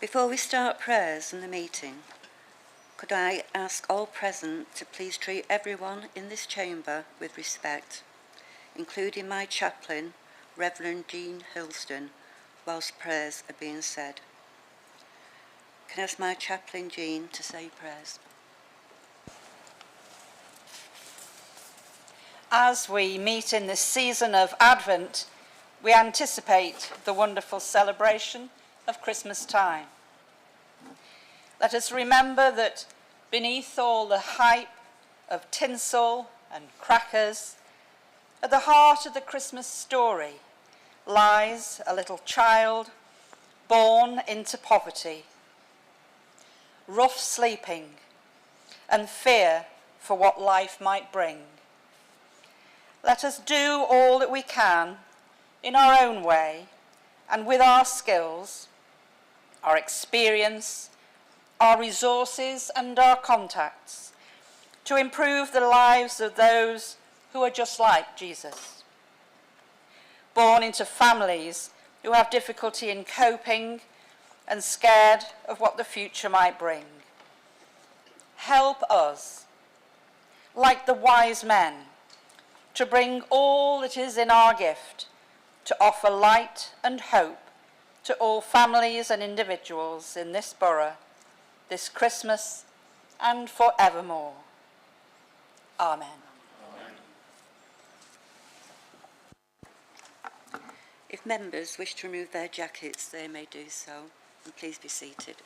Before we start prayers and the meeting, could I ask all present to please treat everyone in this chamber with respect, including my chaplain, Reverend Jean Hilston, whilst prayers are being said. Can I ask my chaplain, Jean, to say prayers? As we meet in this season of Advent, we anticipate the wonderful celebration of Christmas time. Let us remember that beneath all the hype of tinsel and crackers, at the heart of the Christmas story lies a little child born into poverty, rough sleeping, and fear for what life might bring. Let us do all that we can in our own way and with our skills, our experience, our resources and our contacts to improve the lives of those who are just like Jesus. Born into families who have difficulty in coping and scared of what the future might bring. Help us, like the wise men, to bring all that is in our gift to offer light and hope to all families and individuals in this borough this Christmas and forevermore. Amen. If members wish to remove their jackets, they may do so, and please be seated.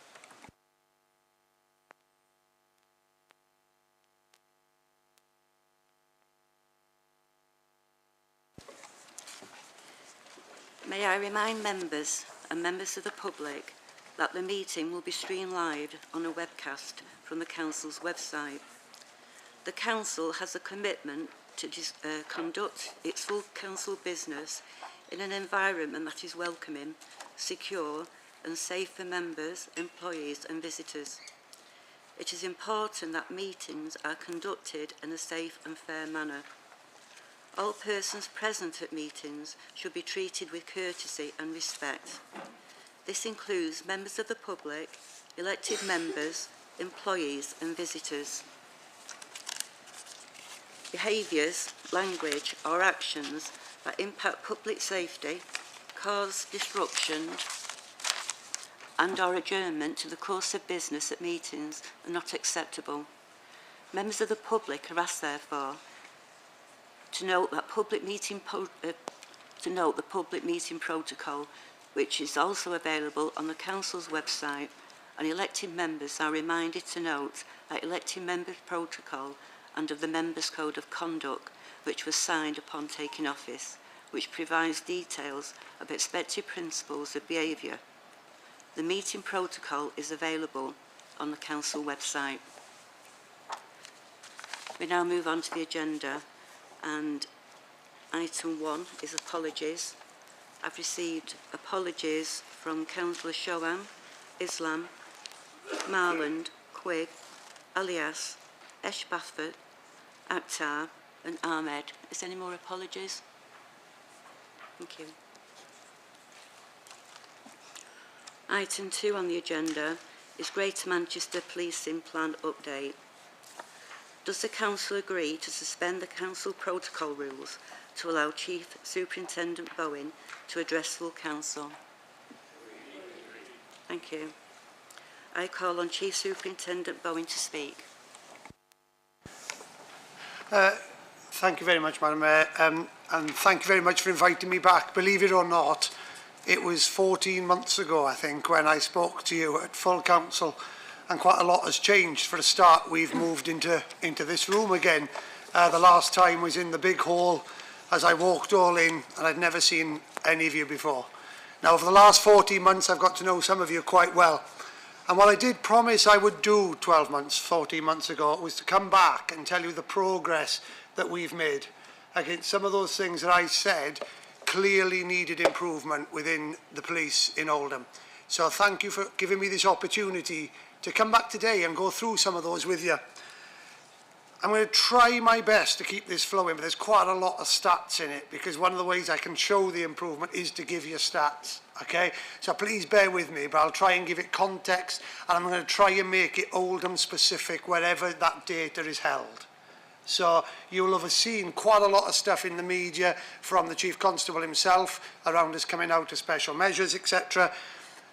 May I remind members and members of the public that the meeting will be streamed live on a webcast from the Council's website. The Council has a commitment to conduct its full Council business in an environment that is welcoming, secure and safe for members, employees and visitors. It is important that meetings are conducted in a safe and fair manner. All persons present at meetings should be treated with courtesy and respect. This includes members of the public, elected members, employees and visitors. Behaviours, language or actions that impact public safety, cause disruption and or adjournment to the course of business at meetings are not acceptable. Members of the public are asked, therefore, to note the public meeting protocol, which is also available on the Council's website, and elected members are reminded to note that elected members protocol under the Members' Code of Conduct, which was signed upon taking office, which provides details of expected principles of behaviour. The meeting protocol is available on the Council website. We now move on to the agenda, and item 1 is apologies. I've received apologies from Councillor Shoham, Islam, Marland, Quigg, Alias, Esh-Bathford, Akhtar and Ahmed. Is there any more apologies? Thank you. Item 2 on the agenda is Greater Manchester Policing Plan Update. Does the Council agree to suspend the Council protocol rules to allow Chief Superintendent Bowen to address full Council? Thank you. I call on Chief Superintendent Bowen to speak. Thank you very much, Madam Mayor, and thank you very much for inviting me back. Believe it or not, it was 14 months ago, I think, when I spoke to you at full Council, and quite a lot has changed. For a start, we've moved into this room again. The last time was in the big hall as I walked all in, and I'd never seen any of you before. Now, over the last 14 months, I've got to know some of you quite well. And what I did promise I would do 14 months ago, was to come back and tell you the progress that we've made. Again, some of those things that I said clearly needed improvement within the police in Oldham. So thank you for giving me this opportunity to come back today and go through some of those with you. I'm going to try my best to keep this flowing, but there's quite a lot of stats in it, because one of the ways I can show the improvement is to give you stats, okay? So please bear with me, but I'll try and give it context, and I'm going to try and make it Oldham specific wherever that data is held. So you'll have seen quite a lot of stuff in the media from the Chief Constable himself around us coming out of special measures, etc.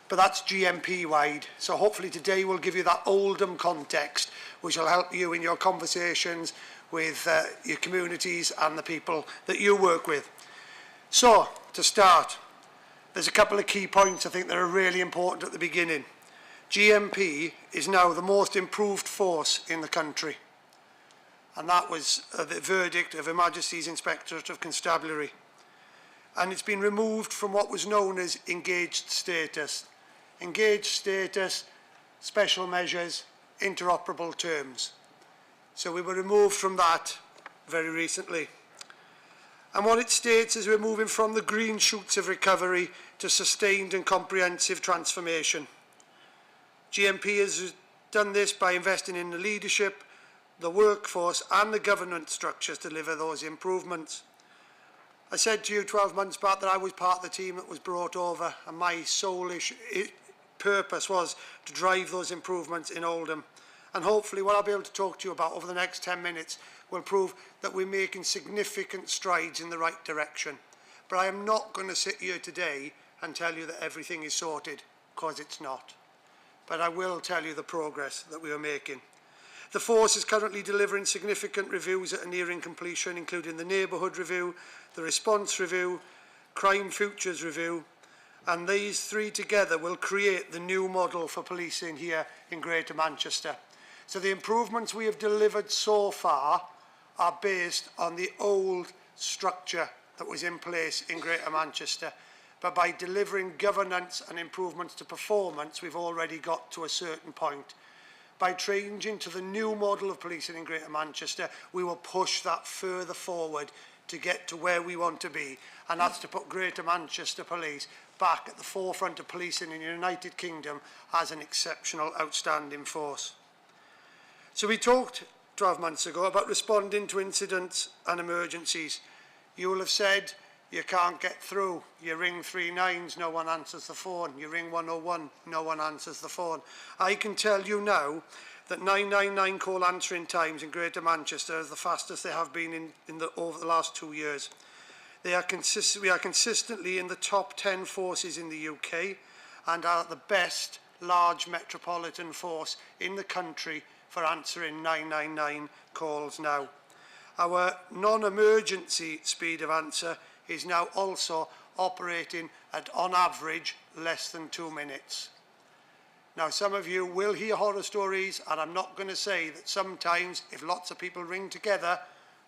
But that's GMP wide. So hopefully today we'll give you that Oldham context, which will help you in your conversations with your communities and the people that you work with. So, to start, there's a couple of key points I think that are really important at the beginning. GMP is now the most improved force in the country. And that was the verdict of Her Majesty's Inspectorate of Constabulary. And it's been removed from what was known as engaged status. Engaged status, special measures, interoperable terms. So we were removed from that very recently. And what it states is we're moving from the green shoots of recovery to sustained and comprehensive transformation. GMP has done this by investing in the leadership, the workforce and the governance structures to deliver those improvements. I said to you 12 months back that I was part of the team that was brought over, and my sole purpose was to drive those improvements in Oldham. And hopefully what I'll be able to talk to you about over the next 10 minutes will prove that we're making significant strides in the right direction. But I am not going to sit here today and tell you that everything is sorted, because it's not. But I will tell you the progress that we are making. The force is currently delivering significant reviews that are nearing completion, including the neighbourhood review, the response review, crime futures review, and these three together will create the new model for policing here in Greater Manchester. So the improvements we have delivered so far are based on the old structure that was in place in Greater Manchester. But by delivering governance and improvements to performance, we've already got to a certain point. By changing to the new model of policing in Greater Manchester, we will push that further forward to get to where we want to be, and that's to put Greater Manchester Police back at the forefront of policing in the United Kingdom as an exceptional, outstanding force. So we talked 12 months ago about responding to incidents and emergencies. You will have said you can't get through. You ring 39s, no one answers the phone. You ring 101, no one answers the phone. I can tell you now that 999 call answering times in Greater Manchester are the fastest they have been over the last 2 years. We are consistently in the top 10 forces in the UK and are the best large metropolitan force in the country for answering 999 calls now. Our non-emergency speed of answer is now also operating at, on average, less than 2 minutes. Now, some of you will hear horror stories, and I'm not going to say that sometimes, if lots of people ring together,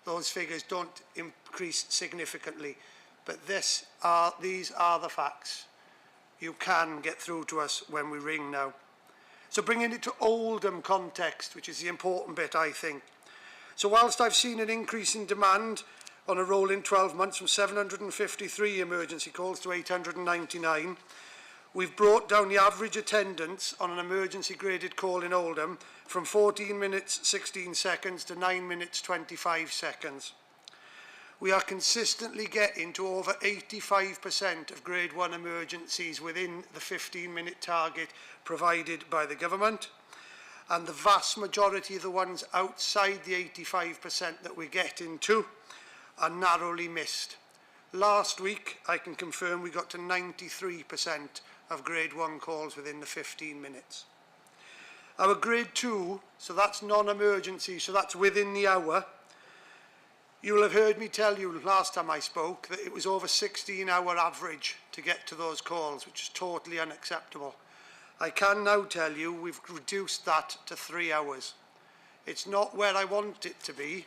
those figures don't increase significantly. But these are the facts. You can get through to us when we ring now. So bringing it to Oldham context, which is the important bit, I think. So whilst I've seen an increase in demand on a rolling 12 months from 753 emergency calls to 899, we've brought down the average attendance on an emergency graded call in Oldham from 14 minutes 16 seconds to 9 minutes 25 seconds. We are consistently getting to over 85% of grade 1 emergencies within the 15-minute target provided by the government, and the vast majority of the ones outside the 85% that we're getting to are narrowly missed. Last week, I can confirm we got to 93% of grade 1 calls within the 15 minutes. Our grade 2, so that's non-emergency, so that's within the hour. You will have heard me tell you last time I spoke that it was over 16-hour average to get to those calls, which is totally unacceptable. I can now tell you we've reduced that to 3 hours. It's not where I want it to be,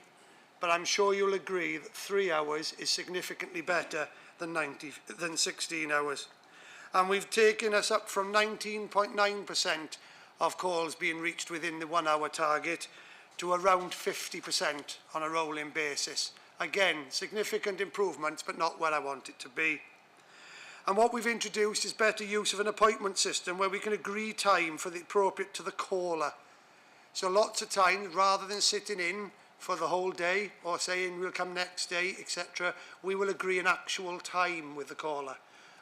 but I'm sure you'll agree that 3 hours is significantly better than 16 hours. And we've taken us up from 19.9% of calls being reached within the 1 hour target to around 50% on a rolling basis. Again, significant improvements, but not where I want it to be. And what we've introduced is better use of an appointment system where we can agree time for the appropriate to the caller. So lots of times, rather than sitting in for the whole day or saying we'll come next day, etc. We will agree an actual time with the caller,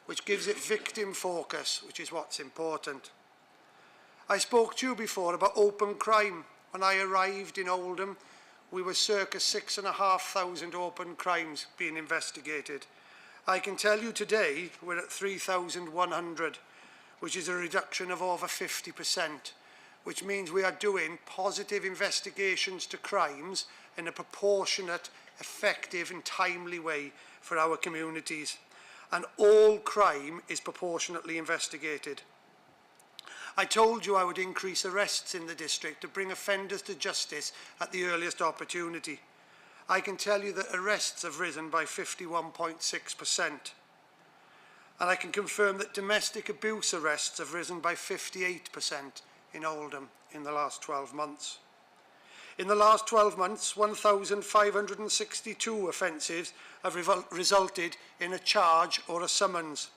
which gives it victim focus, which is what's important. I spoke to you before about open crime. When I arrived in Oldham, we were circa 6,500 open crimes being investigated. I can tell you today we're at 3,100, which is a reduction of over 50%, which means we are doing positive investigations to crimes in a proportionate, effective and timely way for our communities. And all crime is proportionately investigated. I told you I would increase arrests in the district to bring offenders to justice at the earliest opportunity. I can tell you that arrests have risen by 51.6%. And I can confirm that domestic abuse arrests have risen by 58% in Oldham in the last 12 months. In the last 12 months, 1,562 offences have resulted in a charge or a summons.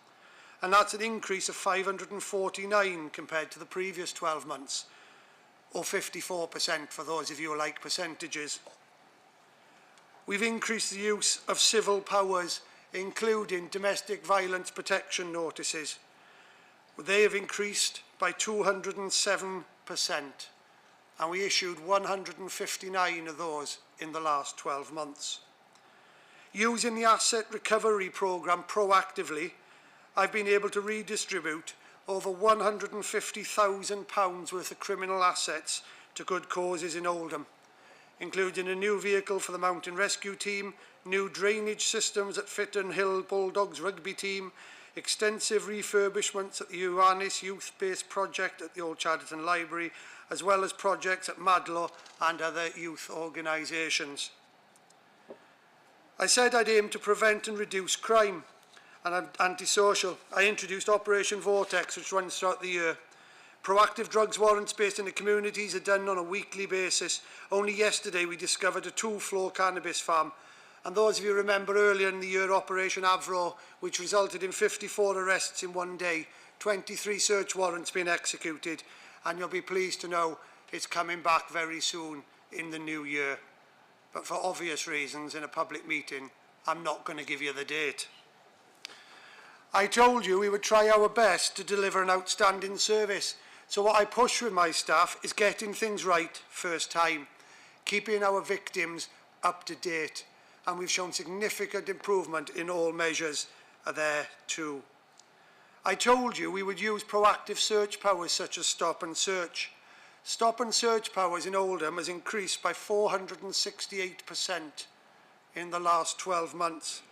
And that's an increase of 549 compared to the previous 12 months, or 54% for those of you who like percentages. We've increased the use of civil powers, including domestic violence protection notices. They have increased by 207%, and we issued 159 of those in the last 12 months. Using the asset recovery programme proactively, I've been able to redistribute over £150,000 worth of criminal assets to good causes in Oldham, including a new vehicle for the mountain rescue team, new drainage systems at Fitton Hill Bulldogs rugby team, extensive refurbishments at the Ioannis youth-based project at the Old Chatterton Library, as well as projects at Madlow and other youth organisations. I said I'd aim to prevent and reduce crime and antisocial. I introduced Operation Vortex, which runs throughout the year. Proactive drugs warrants based in the communities are done on a weekly basis. Only yesterday we discovered a 2-floor cannabis farm. And those of you remember earlier in the year Operation Avro, which resulted in 54 arrests in one day, 23 search warrants being executed, and you'll be pleased to know it's coming back very soon in the new year. But for obvious reasons, in a public meeting, I'm not going to give you the date. I told you we would try our best to deliver an outstanding service. So what I push with my staff is getting things right first time, keeping our victims up to date. And we've shown significant improvement in all measures there too. I told you we would use proactive search powers such as stop and search. Stop and search powers in Oldham has increased by 468% in the last 12 months.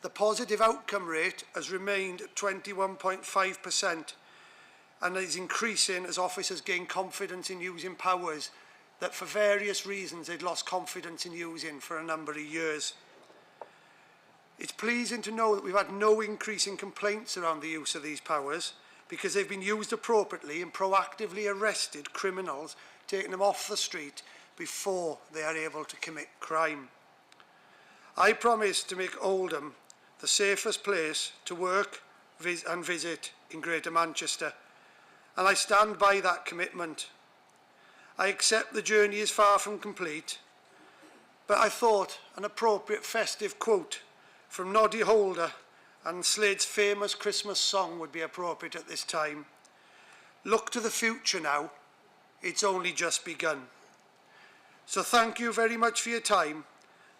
The positive outcome rate has remained at 21.5% and is increasing as officers gain confidence in using powers that for various reasons they'd lost confidence in using for a number of years. It's pleasing to know that we've had no increase in complaints around the use of these powers because they've been used appropriately and proactively arrested criminals, taking them off the street before they are able to commit crime. I promise to make Oldham the safest place to work and visit in Greater Manchester, and I stand by that commitment. I accept the journey is far from complete, but I thought an appropriate festive quote from Noddy Holder and Slade's famous Christmas song would be appropriate at this time. Look to the future now, it's only just begun. So thank you very much for your time,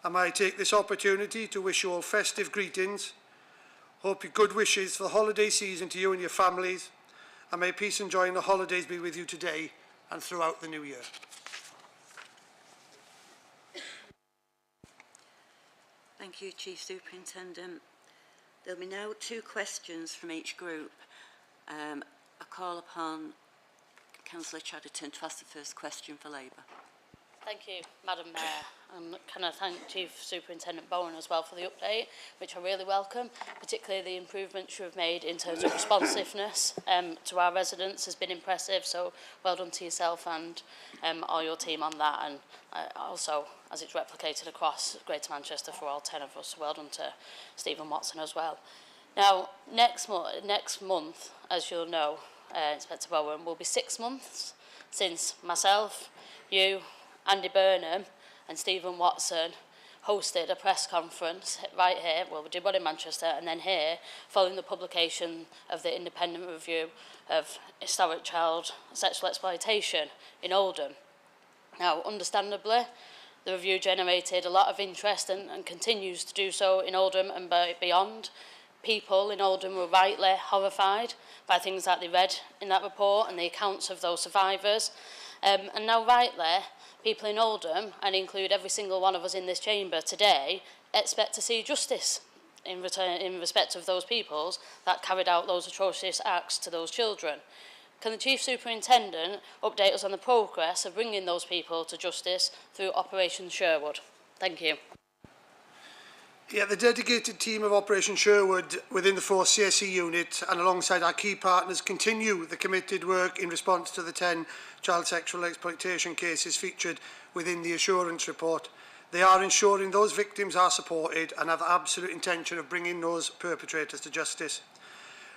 and I take this opportunity to wish you all festive greetings. Hope your good wishes for the holiday season to you and your families, and may peace and joy in the holidays be with you today and throughout the new year. Thank you, Chief Superintendent. There'll be now 2 questions from each group. I call upon Councillor Chatterton to ask the first question for Labour. Thank you, Madam Mayor, and can I thank Chief Superintendent Bowen as well for the update, which I really welcome, particularly the improvements you have made in terms of responsiveness to our residents has been impressive, so well done to yourself and all your team on that, and also as it's replicated across Greater Manchester for all 10 of us, so well done to Stephen Watson as well. Now, next month, as you'll know, Inspector Bowen, will be 6 months since myself, you, Andy Burnham and Stephen Watson hosted a press conference right here, well, we did one in Manchester and then here, following the publication of the independent review of historic child sexual exploitation in Oldham. Now, understandably, the review generated a lot of interest and continues to do so in Oldham and beyond. People in Oldham were rightly horrified by things that they read in that report and the accounts of those survivors. And now, rightly, people in Oldham, and include every single one of us in this chamber today, expect to see justice in respect of those peoples that carried out those atrocious acts to those children. Can the Chief Superintendent update us on the progress of bringing those people to justice through Operation Sherwood? Thank you. Yeah, the dedicated team of Operation Sherwood within the 4th CSE unit and alongside our key partners continue the committed work in response to the 10 child sexual exploitation cases featured within the assurance report. They are ensuring those victims are supported and have absolute intention of bringing those perpetrators to justice.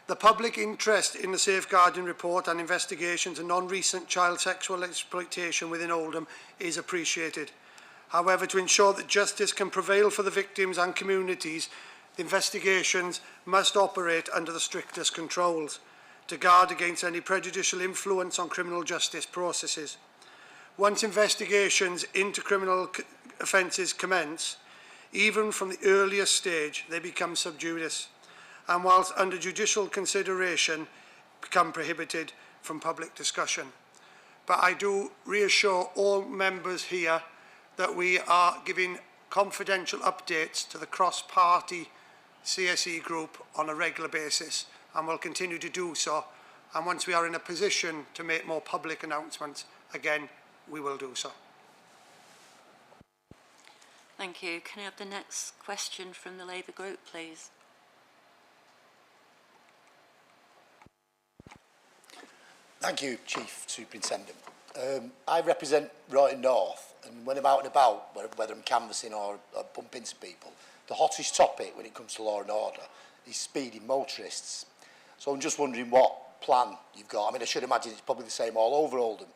The public interest in the safeguarding report and investigations of non-recent child sexual exploitation within Oldham is appreciated. However, to ensure that justice can prevail for the victims and communities, the investigations must operate under the strictest controls to guard against any prejudicial influence on criminal justice processes. Once investigations into criminal offences commence, even from the earliest stage, they become sub judice, and whilst under judicial consideration, become prohibited from public discussion. But I do reassure all members here that we are giving confidential updates to the cross-party CSE group on a regular basis and will continue to do so. And once we are in a position to make more public announcements, again, we will do so. Thank you. Can I have the next question from the Labour group, please? Thank you, Chief Superintendent. I represent Royal North, and when I'm out and about, whether I'm canvassing or bump into people, the hottest topic when it comes to law and order is speeding motorists. So I'm just wondering what plan you've got. I mean, I should imagine it's probably the same all over Oldham.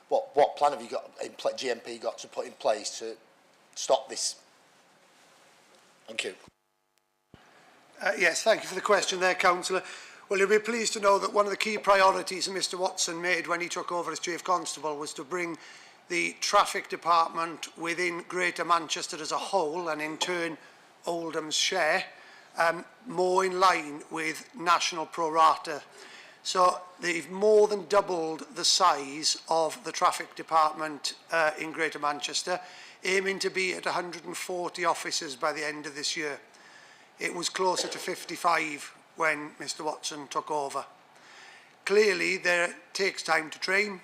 What plan have you got, GMP got to put in place to stop this? Thank you. Yes, thank you for the question there, Councillor. Well, you'll be pleased to know that one of the key priorities that Mr Watson made when he took over as Chief Constable was to bring the traffic department within Greater Manchester as a whole, and in turn Oldham's share, more in line with national pro rata. So they've more than doubled the size of the traffic department in Greater Manchester, aiming to be at 140 officers by the end of this year. It was closer to 55 when Mr Watson took over. Clearly, there takes time to train,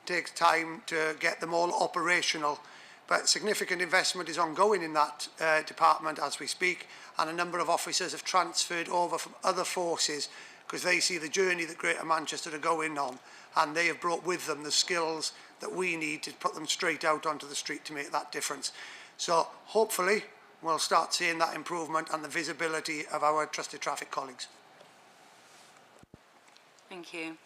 takes time to get them all operational, but significant investment is ongoing in that department as we speak, and a number of officers have transferred over from other forces because they see the journey that Greater Manchester are going on, and they have brought with them the skills that we need to put them straight out onto the street to make that difference. So hopefully we'll start seeing that improvement and the visibility of our trusted traffic colleagues. Thank you.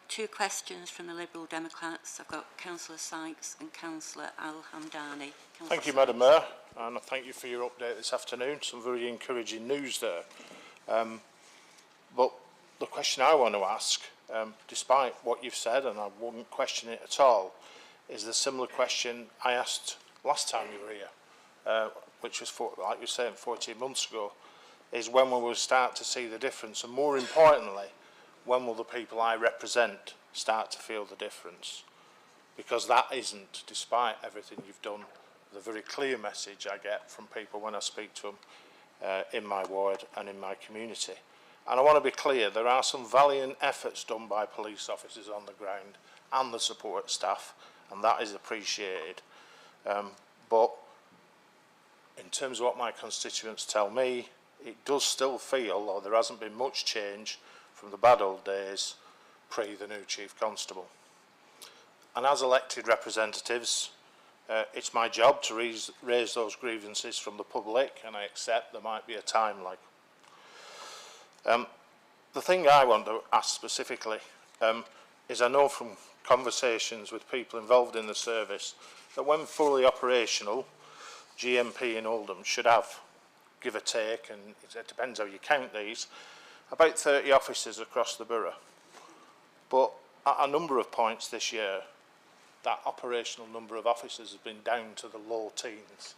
Two questions from the Liberal Democrats. I've got Councillor Sykes and Councillor Al-Hamdani. Thank you, Madam Mayor, and I thank you for your update this afternoon. Some very encouraging news there. But the question I want to ask, despite what you've said, and I wouldn't question it at all, is the similar question I asked last time you were here, which was, like you were saying, 14 months ago, is when we will start to see the difference, and more importantly, when will the people I represent start to feel the difference? Because that isn't, despite everything you've done, the very clear message I get from people when I speak to them in my ward and in my community. And I want to be clear, there are some valiant efforts done by police officers on the ground and the support staff, and that is appreciated. But in terms of what my constituents tell me, it does still feel, or there hasn't been much change from the bad old days pre the new Chief Constable. And as elected representatives, it's my job to raise those grievances from the public, and I accept there might be a time lag. The thing I want to ask specifically, is I know from conversations with people involved in the service that when fully operational, GMP in Oldham should have, give or take, and it depends how you count these, about 30 officers across the borough. But at a number of points this year, that operational number of officers has been down to the low teens.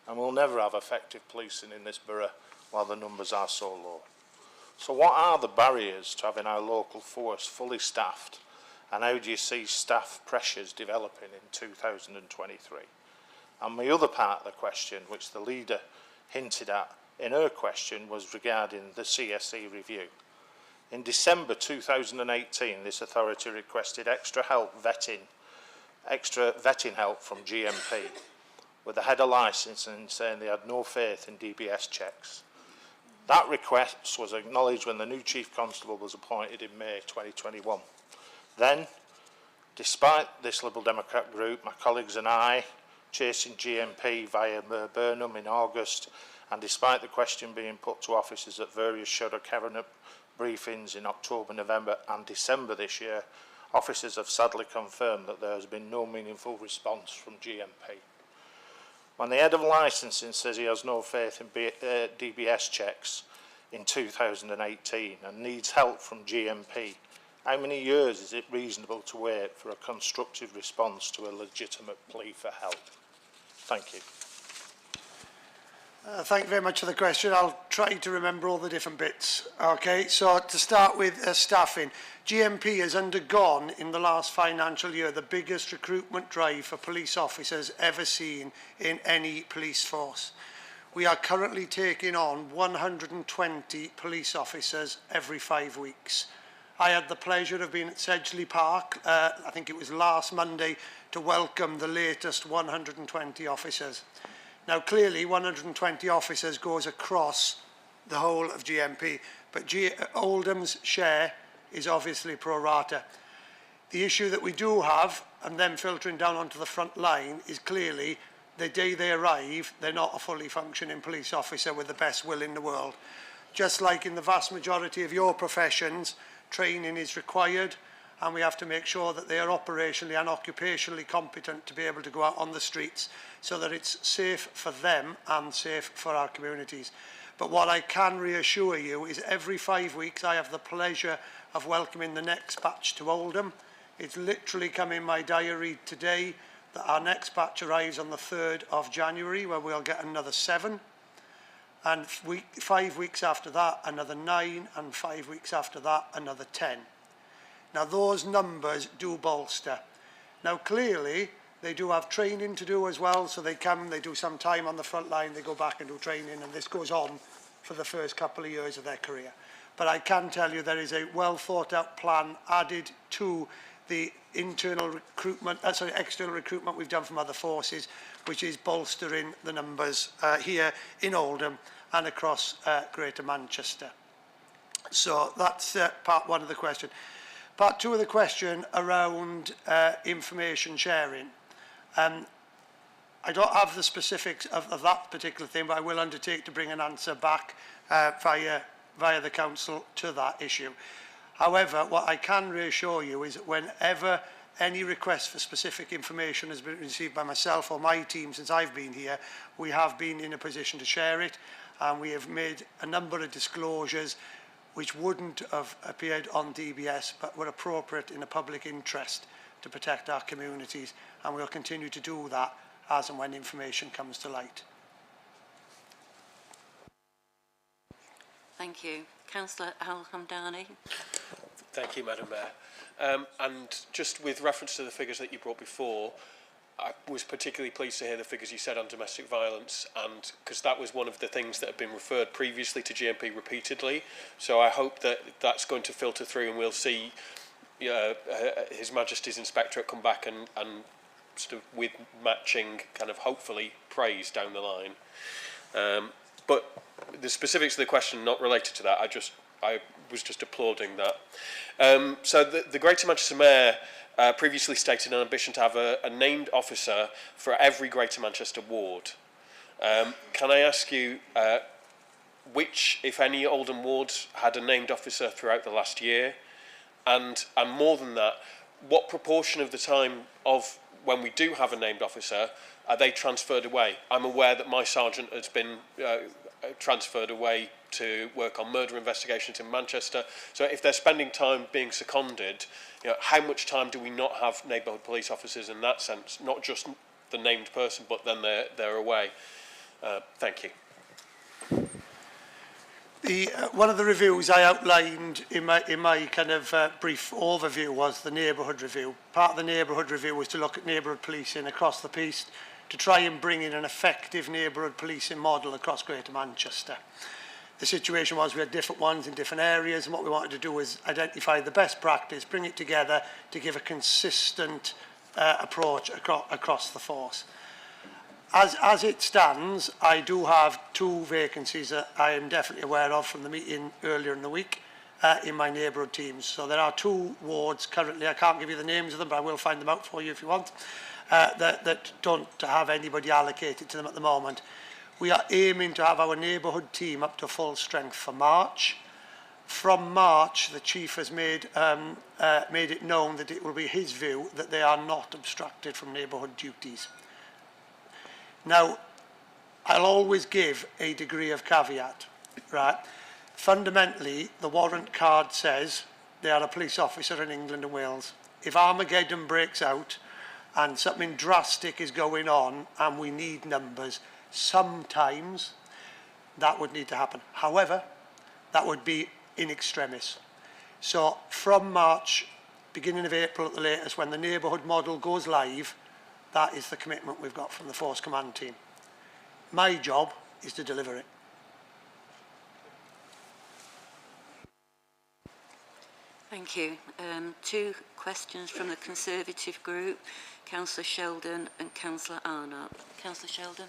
And we'll never have effective policing in this borough while the numbers are so low. So what are the barriers to having our local force fully staffed, and how do you see staff pressures developing in 2023? And my other part of the question, which the leader hinted at in her question, was regarding the CSE review. In December 2018, this authority requested extra vetting help from GMP, with the head of licensing saying they had no faith in DBS checks. That request was acknowledged when the new Chief Constable was appointed in May 2021. Then, despite this Liberal Democrat group, my colleagues and I, chasing GMP via Burnham in August, and despite the question being put to officers at various shadow cabinet briefings in October, November and December this year, officers have sadly confirmed that there has been no meaningful response from GMP. When the head of licensing says he has no faith in DBS checks in 2018 and needs help from GMP, how many years is it reasonable to wait for a constructive response to a legitimate plea for help? Thank you. Thank you very much for the question. I'll try to remember all the different bits. Okay, so to start with staffing, GMP has undergone in the last financial year the biggest recruitment drive for police officers ever seen in any police force. We are currently taking on 120 police officers every 5 weeks. I had the pleasure of being at Sedgley Park, I think it was last Monday, to welcome the latest 120 officers. Now, clearly, 120 officers goes across the whole of GMP, but Oldham's share is obviously pro rata. The issue that we do have, and then filtering down onto the front line, is clearly the day they arrive, they're not a fully functioning police officer with the best will in the world. Just like in the vast majority of your professions, training is required, and we have to make sure that they are operationally and occupationally competent to be able to go out on the streets so that it's safe for them and safe for our communities. But what I can reassure you is every 5 weeks I have the pleasure of welcoming the next batch to Oldham. It's literally come in my diary today that our next batch arrives on the 3rd of January, where we'll get another 7. And 5 weeks after that, another 9, and 5 weeks after that, another 10. Now, those numbers do bolster. Now, clearly, they do have training to do as well, so they come, they do some time on the front line, they go back and do training, and this goes on for the first couple of years of their career. But I can tell you there is a well thought out plan added to the external recruitment we've done from other forces, which is bolstering the numbers here in Oldham and across Greater Manchester. So that's part one of the question. Part two of the question around information sharing. I don't have the specifics of that particular thing, but I will undertake to bring an answer back via the council to that issue. However, what I can reassure you is that whenever any request for specific information has been received by myself or my team since I've been here, we have been in a position to share it, and we have made a number of disclosures which wouldn't have appeared on DBS but were appropriate in a public interest to protect our communities, and we'll continue to do that as and when information comes to light. Thank you. Councillor Al-Hamdani. Thank you, Madam Mayor. And just with reference to the figures that you brought before, I was particularly pleased to hear the figures you said on domestic violence, and because that was one of the things that had been referred previously to GMP repeatedly. So I hope that that's going to filter through, and we'll see His Majesty's Inspectorate come back and sort of with matching kind of hopefully praise down the line. But the specifics of the question not related to that. I was just applauding that. So the Greater Manchester Mayor previously stated an ambition to have a named officer for every Greater Manchester ward. Can I ask you which, if any, Oldham wards had a named officer throughout the last year? And more than that, what proportion of the time of when we do have a named officer are they transferred away? I'm aware that my sergeant has been transferred away to work on murder investigations in Manchester. So if they're spending time being seconded, you know, how much time do we not have neighbourhood police officers in that sense? Not just the named person, but then they're away. Thank you. One of the reviews I outlined in my kind of brief overview was the neighbourhood review. Part of the neighbourhood review was to look at neighbourhood policing across the piece to try and bring in an effective neighbourhood policing model across Greater Manchester. The situation was we had different ones in different areas, and what we wanted to do was identify the best practice, bring it together to give a consistent approach across the force. As it stands, I do have 2 vacancies that I am definitely aware of from the meeting earlier in the week in my neighbourhood teams. So there are 2 wards currently, I can't give you the names of them, but I will find them out for you if you want, that don't have anybody allocated to them at the moment. We are aiming to have our neighbourhood team up to full strength for March. From March, the Chief has made it known that it will be his view that they are not obstructed from neighbourhood duties. Now, I'll always give a degree of caveat, right? Fundamentally, the warrant card says they are a police officer in England and Wales. If Armageddon breaks out and something drastic is going on and we need numbers, sometimes that would need to happen. However, that would be in extremis. So from March, beginning of April at the latest, when the neighbourhood model goes live, that is the commitment we've got from the Force Command team. My job is to deliver it. Thank you. 2 questions from the Conservative group, Councillor Sheldon and Councillor Arnott. Councillor Sheldon.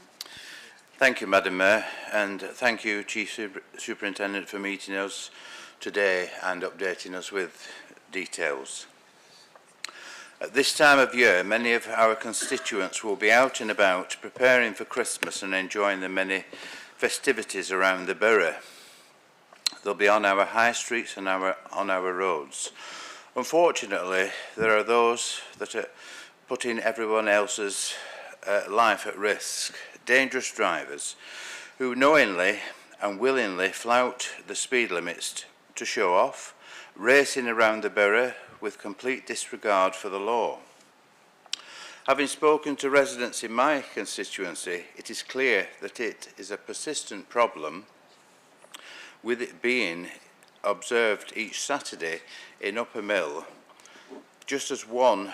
Thank you, Madam Mayor, and thank you, Chief Superintendent, for meeting us today and updating us with details. At this time of year, many of our constituents will be out and about preparing for Christmas and enjoying the many festivities around the borough. They'll be on our high streets and on our roads. Unfortunately, there are those that are putting everyone else's life at risk. Dangerous drivers who knowingly and willingly flout the speed limits to show off, racing around the borough with complete disregard for the law. Having spoken to residents in my constituency, it is clear that it is a persistent problem, with it being observed each Saturday in Upper Mill, just as one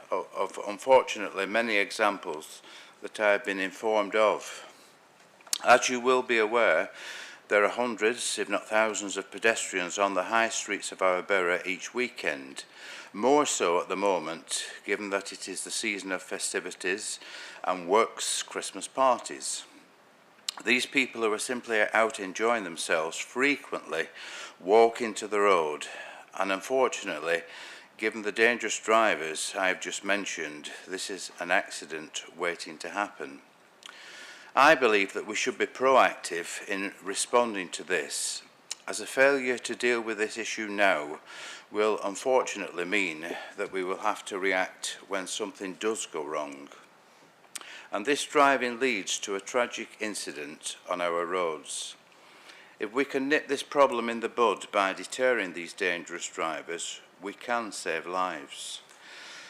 of unfortunately many examples that I have been informed of. As you will be aware, there are hundreds, if not thousands, of pedestrians on the high streets of our borough each weekend, more so at the moment, given that it is the season of festivities and works Christmas parties. These people who are simply out enjoying themselves frequently walk into the road, and unfortunately, given the dangerous drivers I have just mentioned, this is an accident waiting to happen. I believe that we should be proactive in responding to this, as a failure to deal with this issue now will unfortunately mean that we will have to react when something does go wrong. And this driving leads to a tragic incident on our roads. If we can nip this problem in the bud by deterring these dangerous drivers, we can save lives.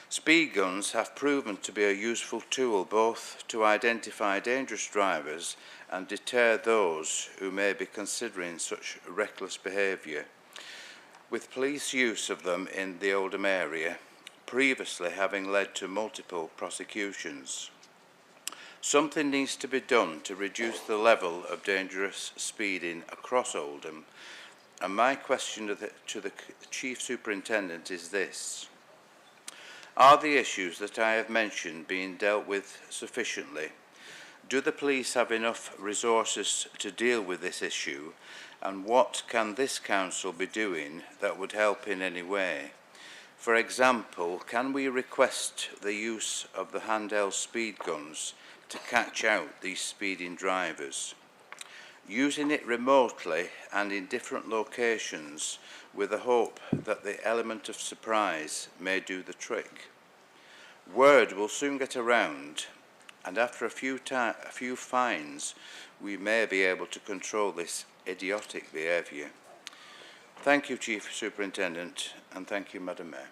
Speed guns have proven to be a useful tool both to identify dangerous drivers and deter those who may be considering such reckless behaviour, with police use of them in the Oldham area previously having led to multiple prosecutions. Something needs to be done to reduce the level of dangerous speeding across Oldham, and my question to the Chief Superintendent is this: are the issues that I have mentioned being dealt with sufficiently? Do the police have enough resources to deal with this issue, and what can this council be doing that would help in any way? For example, can we request the use of the handheld speed guns to catch out these speeding drivers? using it remotely and in different locations with the hope that the element of surprise may do the trick. Word will soon get around, and after a few fines, we may be able to control this idiotic behaviour. Thank you, Chief Superintendent, and thank you, Madam Mayor.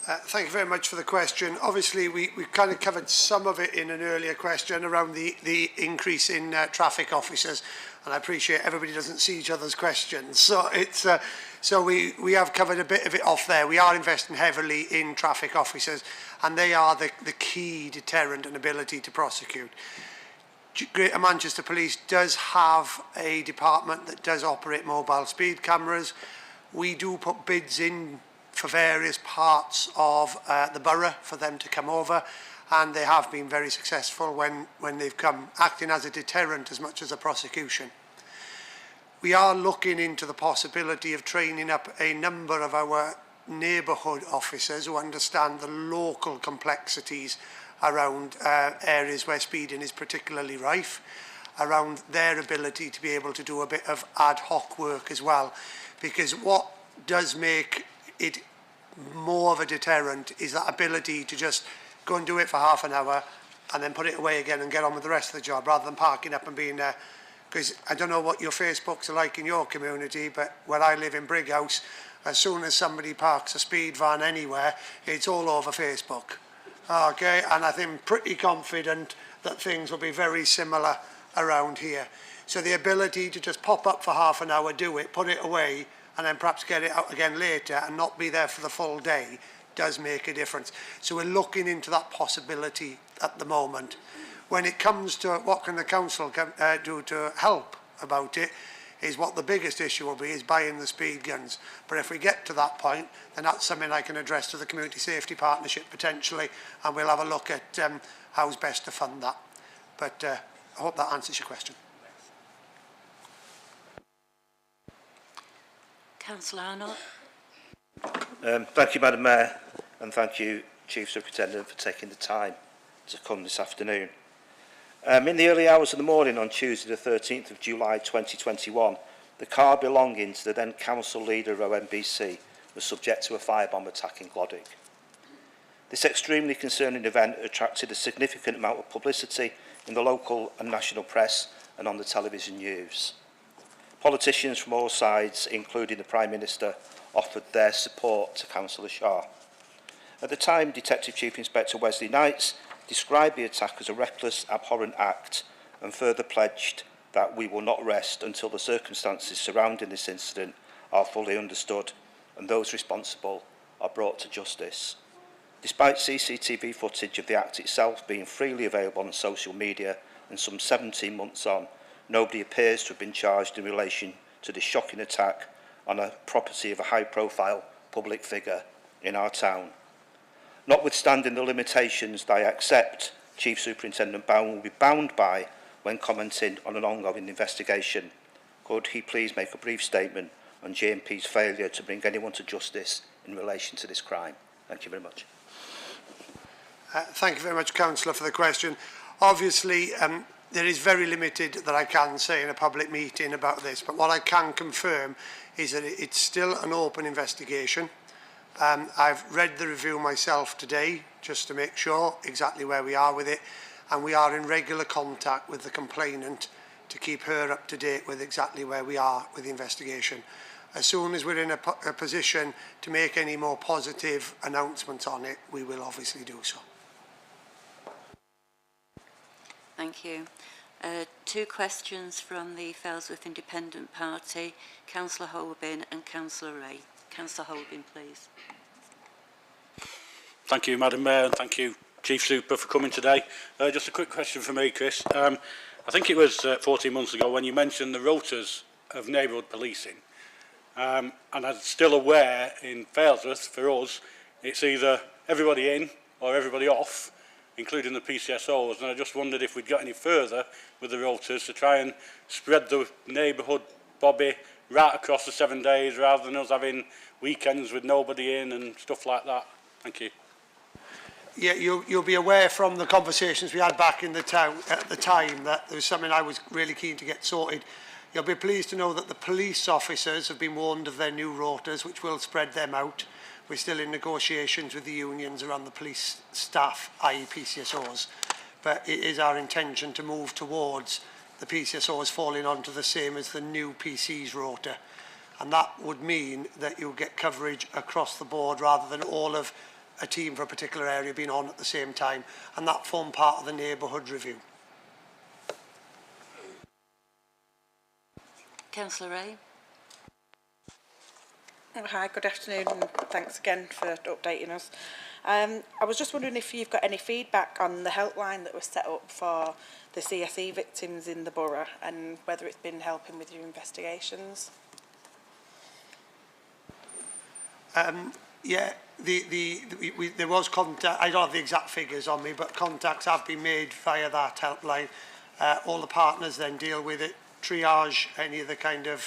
Thank you very much for the question. Obviously, we kind of covered some of it in an earlier question around the increase in traffic officers, and I appreciate everybody doesn't see each other's questions. So it's so we have covered a bit of it off there. We are investing heavily in traffic officers, and they are the key deterrent and ability to prosecute. Greater Manchester Police does have a department that does operate mobile speed cameras. We do put bids in for various parts of the borough for them to come over, and they have been very successful when they've come, acting as a deterrent as much as a prosecution. We are looking into the possibility of training up a number of our neighbourhood officers who understand the local complexities around areas where speeding is particularly rife, around their ability to be able to do a bit of ad hoc work as well, because what does make it more of a deterrent is that ability to just go and do it for half an hour and then put it away again and get on with the rest of the job, rather than parking up and being there. Because I don't know what your Facebooks are like in your community, but where I live in Brighouse, as soon as somebody parks a speed van anywhere, it's all over Facebook. Okay, and I think I'm pretty confident that things will be very similar around here. So the ability to just pop up for half an hour, do it, put it away, and then perhaps get it out again later and not be there for the full day does make a difference. So we're looking into that possibility at the moment. When it comes to what can the council do to help about it, is what the biggest issue will be, is buying the speed guns. But if we get to that point, then that's something I can address to the Community Safety Partnership potentially, and we'll have a look at how's best to fund that. But I hope that answers your question. Councillor Arnott. Thank you, Madam Mayor, and thank you, Chief Superintendent, for taking the time to come this afternoon. In the early hours of the morning on Tuesday the 13th of July 2021, the car belonging to the then council leader of OMBC was subject to a firebomb attack in Glodwick. This extremely concerning event attracted a significant amount of publicity in the local and national press and on the television news. Politicians from all sides, including the Prime Minister, offered their support to Councillor Shah. At the time, Detective Chief Inspector Wesley Knights described the attack as a reckless, abhorrent act and further pledged that we will not rest until the circumstances surrounding this incident are fully understood and those responsible are brought to justice. Despite CCTV footage of the act itself being freely available on social media and some 17 months on, nobody appears to have been charged in relation to this shocking attack on a property of a high-profile public figure in our town. Notwithstanding the limitations that I accept Chief Superintendent Bowen will be bound by when commenting on an ongoing investigation, could he please make a brief statement on JMP's failure to bring anyone to justice in relation to this crime? Thank you very much. Thank you very much, Councillor, for the question. Obviously, there is very limited that I can say in a public meeting about this, but what I can confirm is that it's still an open investigation. I've read the review myself today just to make sure exactly where we are with it, and we are in regular contact with the complainant to keep her up to date with exactly where we are with the investigation. As soon as we're in a position to make any more positive announcements on it, we will obviously do so. Thank you. Two questions from the Failsworth Independent Party, Councillor Holbin and Councillor Ray. Councillor Holbin, please. Thank you, Madam Mayor, and thank you, Chief Super, for coming today. Just a quick question for me, Chris. I think it was 14 months ago when you mentioned the rotas of neighbourhood policing. And I'm still aware in Failsworth, for us, it's either everybody in or everybody off, including the PCSOs, and I just wondered if we'd got any further with the rotas to try and spread the neighbourhood bobby right across the 7 days rather than us having weekends with nobody in and stuff like that. Thank you. yeah, you'll be aware from the conversations we had back in the town at the time that there was something I was really keen to get sorted. You'll be pleased to know that the police officers have been warned of their new rotas, which will spread them out. We're still in negotiations with the unions around the police staff, i.e. PCSOs, but it is our intention to move towards the PCSOs falling onto the same as the new PC's rota. And that would mean that you'll get coverage across the board rather than all of a team for a particular area being on at the same time, and that formed part of the neighbourhood review. Councillor Ray. Hi, good afternoon, and thanks again for updating us. I was just wondering if you've got any feedback on the helpline that was set up for the CSE victims in the borough and whether it's been helping with your investigations. Yeah, there was contact. I don't have the exact figures on me, but contacts have been made via that helpline. All the partners then deal with it, triage any of the kind of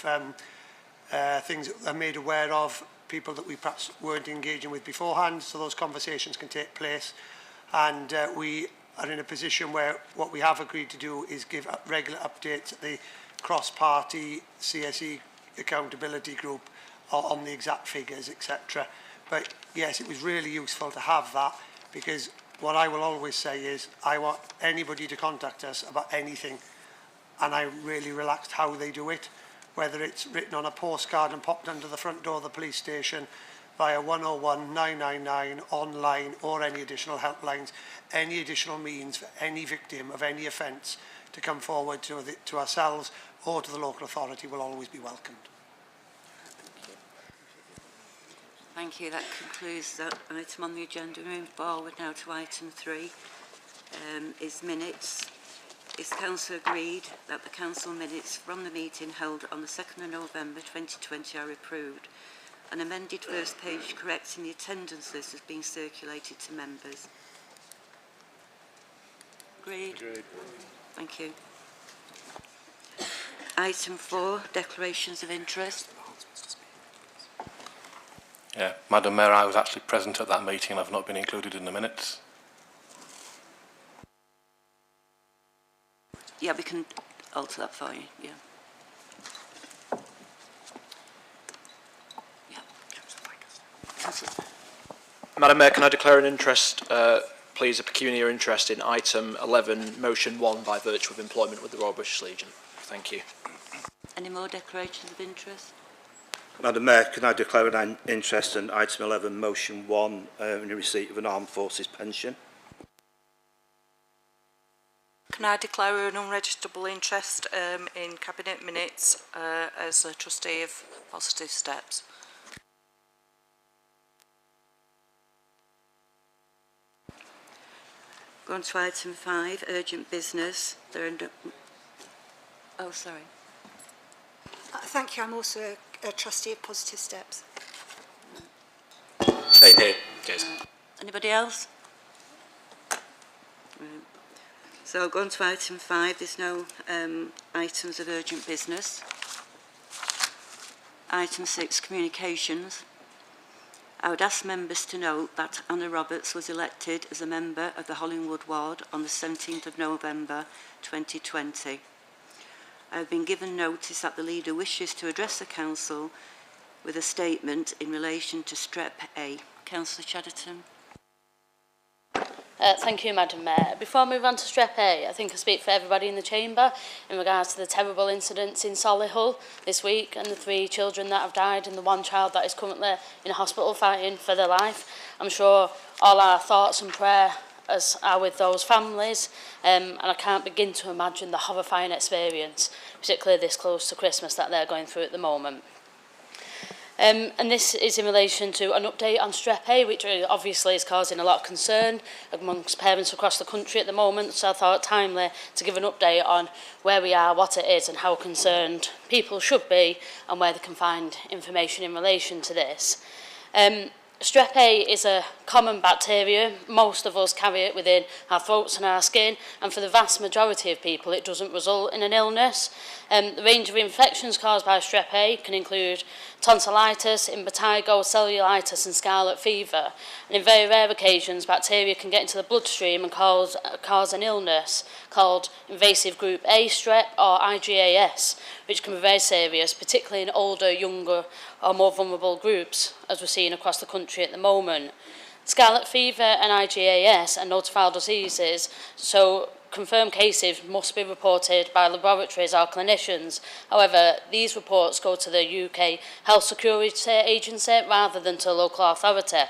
things that are made aware of, people that we perhaps weren't engaging with beforehand, so those conversations can take place. And we are in a position where what we have agreed to do is give regular updates at the cross-party CSE accountability group on the exact figures, etc. But yes, it was really useful to have that, because what I will always say is I want anybody to contact us about anything, and I'm really relaxed how they do it, whether it's written on a postcard and popped under the front door of the police station, via 101 999 online, or any additional helplines, any additional means for any victim of any offence to come forward to ourselves or to the local authority will always be welcomed. Thank you. That concludes that item on the agenda. We move forward now to item 3, is minutes. Is Council agreed that the Council minutes from the meeting held on the 2nd of November 2020 are approved? An amended first page correcting the attendance list has been circulated to members. Agreed? Agreed. Thank you. Item 4, declarations of interest. Yeah, Madam Mayor, I was actually present at that meeting and I've not been included in the minutes. Yeah, we can alter that for you, yeah. Madam Mayor, can I declare an interest, please, a pecuniary interest in item 11, motion 1, by virtue of employment with the Royal British Legion? Thank you. Any more declarations of interest? Madam Mayor, can I declare an interest in item 11, motion 1, in the receipt of an armed forces pension? Can I declare an unregisterable interest in Cabinet minutes as a trustee of Positive Steps? Go on to item 5, urgent business. There are oh, sorry. Thank you. I'm also a trustee of Positive Steps. Same here. Cheers. Anybody else? So go on to item 5. There's no items of urgent business. Item 6, communications. I would ask members to note that Anna Roberts was elected as a member of the Hollingwood Ward on the 17th of November 2020. I have been given notice that the leader wishes to address the council with a statement in relation to Strep A. Councillor Chatterton. Thank you, Madam Mayor. Before I move on to Strep A, I think I speak for everybody in the chamber in regards to the terrible incidents in Solihull this week and the 3 children that have died and the 1 child that is currently in a hospital fighting for their life. I'm sure all our thoughts and prayers are with those families, and I can't begin to imagine the horrifying experience, particularly this close to Christmas, that they're going through at the moment. And this is in relation to an update on Strep A, which obviously is causing a lot of concern amongst parents across the country at the moment. So I thought it timely to give an update on where we are, what it is, and how concerned people should be, and where they can find information in relation to this. Strep A is a common bacteria. Most of us carry it within our throats and our skin, and for the vast majority of people it doesn't result in an illness. The range of infections caused by Strep A can include tonsillitis, impetigo, cellulitis and scarlet fever. And in very rare occasions, bacteria can get into the bloodstream and cause an illness called invasive group A strep or IgAS, which can be very serious, particularly in older, younger or more vulnerable groups, as we're seeing across the country at the moment. Scarlet fever and IgAS are notifiable diseases, so confirmed cases must be reported by laboratories or clinicians. However, these reports go to the UK Health Security Agency rather than to a local authority.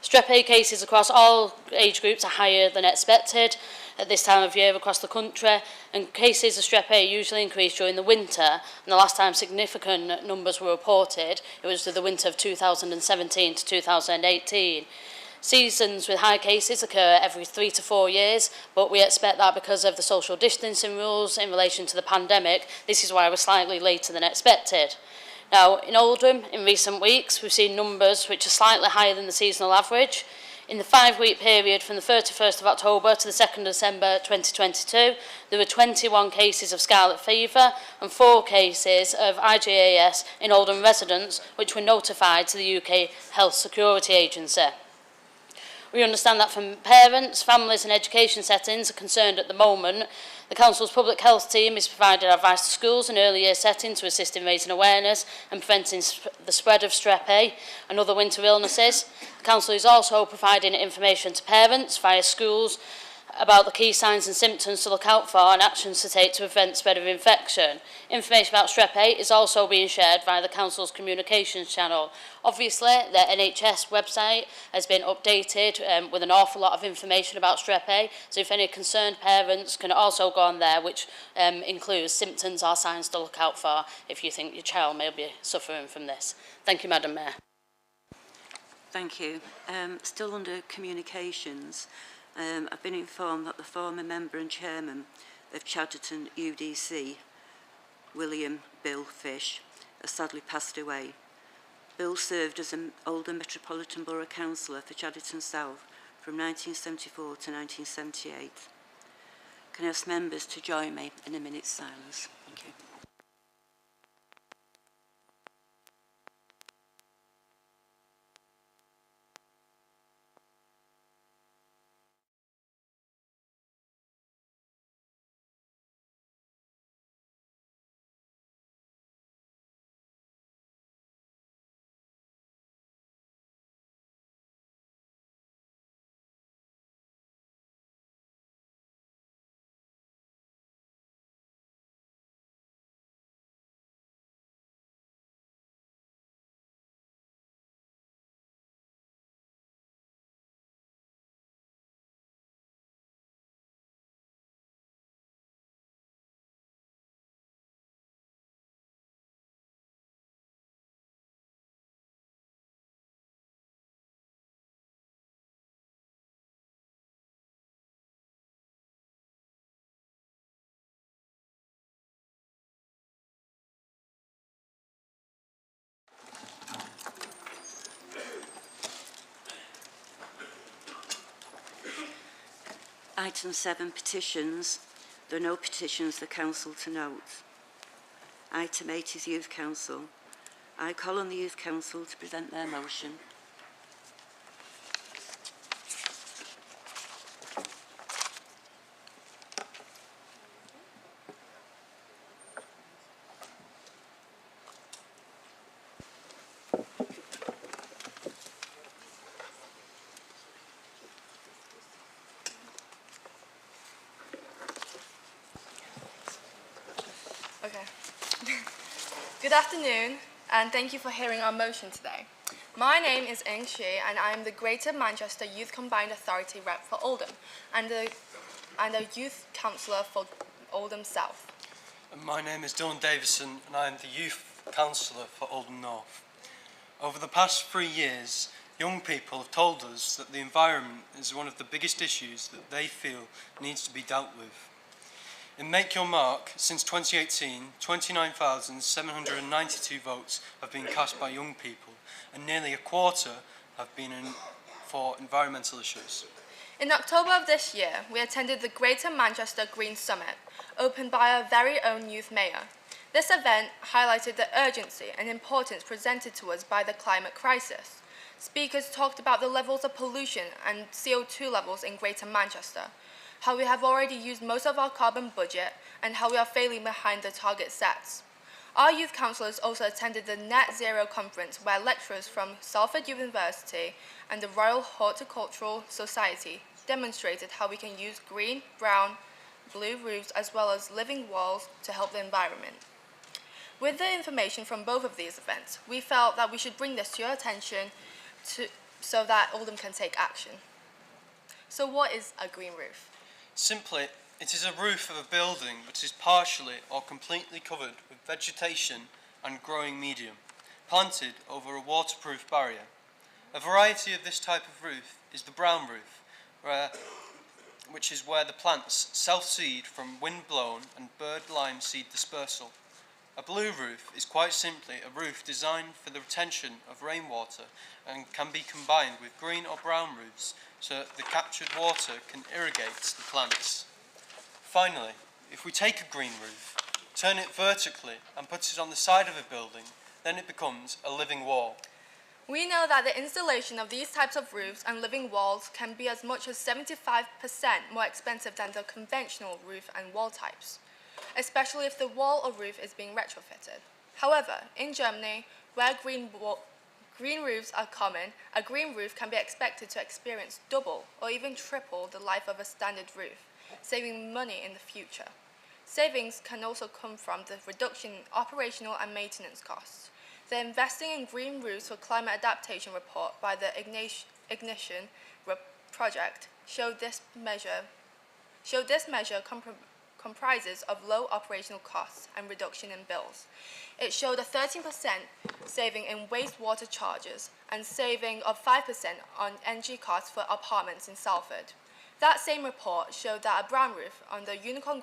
Strep A cases across all age groups are higher than expected at this time of year across the country, and cases of Strep A usually increase during the winter, and the last time significant numbers were reported, it was the winter of 2017 to 2018. Seasons with high cases occur every 3 to 4 years, but we expect that because of the social distancing rules in relation to the pandemic, this is why we're slightly later than expected. Now, in Oldham, in recent weeks, we've seen numbers which are slightly higher than the seasonal average. In the 5-week period from the 31st of October to the 2nd of December 2022, there were 21 cases of scarlet fever and 4 cases of IgAS in Oldham residents, which were notified to the UK Health Security Agency. We understand that from parents, families and education settings are concerned at the moment. The Council's public health team is providing advice to schools and early year settings to assist in raising awareness and preventing the spread of Strep A and other winter illnesses. The Council is also providing information to parents via schools about the key signs and symptoms to look out for and actions to take to prevent spread of infection. Information about Strep A is also being shared via the Council's communications channel. Obviously, the NHS website has been updated with an awful lot of information about Strep A, so if any concerned parents can also go on there, which includes symptoms or signs to look out for if you think your child may be suffering from this. Thank you, Madam Mayor. Thank you. Still under communications, I've been informed that the former member and chairman of Chadderton UDC, William Bill Fish, has sadly passed away. Bill served as an Oldham Metropolitan Borough Councillor for Chadderton South from 1974 to 1978. Can I ask members to join me in a minute's silence? Thank you. Item 7, petitions. There are no petitions for Council to note. Item 8 is Youth Council. I call on the Youth Council to present their motion. Good afternoon, and thank you for hearing our motion today. My name is Eng Shi, and I am the Greater Manchester Youth Combined Authority rep for Oldham, and a Youth Councillor for Oldham South. And my name is Dylan Davison, and I am the Youth Councillor for Oldham North. Over the past 3 years, young people have told us that the environment is one of the biggest issues that they feel needs to be dealt with. In Make Your Mark, since 2018, 29,792 votes have been cast by young people, and nearly a quarter have been for environmental issues. In October of this year, we attended the Greater Manchester Green Summit, opened by our very own youth mayor. This event highlighted the urgency and importance presented to us by the climate crisis. Speakers talked about the levels of pollution and CO2 levels in Greater Manchester, how we have already used most of our carbon budget, and how we are failing behind the target sets. Our youth councillors also attended the Net Zero conference, where lecturers from Salford University and the Royal Horticultural Society demonstrated how we can use green, brown, blue roofs as well as living walls to help the environment. With the information from both of these events, we felt that we should bring this to your attention so that Oldham can take action. So what is a green roof? Simply, it is a roof of a building which is partially or completely covered with vegetation and growing medium, planted over a waterproof barrier. A variety of this type of roof is the brown roof, which is where the plants self-seed from wind-blown and bird lime seed dispersal. A blue roof is quite simply a roof designed for the retention of rainwater and can be combined with green or brown roofs so that the captured water can irrigate the plants. Finally, if we take a green roof, turn it vertically and put it on the side of a building, then it becomes a living wall. We know that the installation of these types of roofs and living walls can be as much as 75% more expensive than the conventional roof and wall types, especially if the wall or roof is being retrofitted. However, in Germany, where green roofs are common, a green roof can be expected to experience double or even triple the life of a standard roof, saving money in the future. Savings can also come from the reduction in operational and maintenance costs. The Investing in Green Roofs for Climate Adaptation report by the Ignition project showed this measure comprises of low operational costs and reduction in bills. It showed a 13% saving in wastewater charges and saving of 5% on energy costs for apartments in Salford. That same report showed that a brown roof on the Unicorn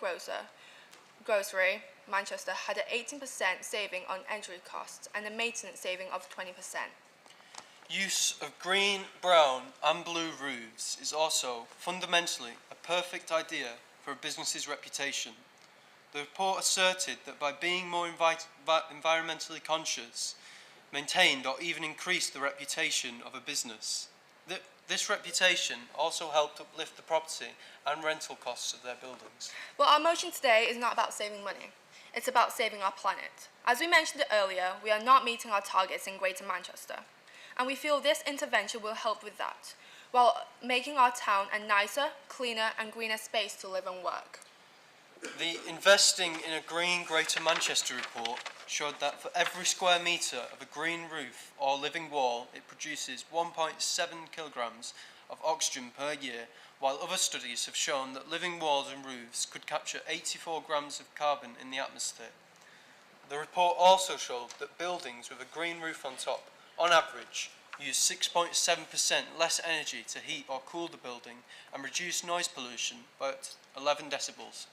Grocery, Manchester, had an 18% saving on energy costs and a maintenance saving of 20%. Use of green, brown and blue roofs is also fundamentally a perfect idea for a business's reputation. The report asserted that by being more environmentally conscious, maintained or even increased the reputation of a business. This reputation also helped uplift the property and rental costs of their buildings. Well, our motion today is not about saving money. It's about saving our planet. As we mentioned earlier, we are not meeting our targets in Greater Manchester, and we feel this intervention will help with that, while making our town a nicer, cleaner and greener space to live and work. The Investing in a Green Greater Manchester report showed that for every square metre of a green roof or living wall, it produces 1.7 kilograms of oxygen per year, while other studies have shown that living walls and roofs could capture 84 grams of carbon in the atmosphere. The report also showed that buildings with a green roof on top, on average, use 6.7% less energy to heat or cool the building and reduce noise pollution by 11 decibels.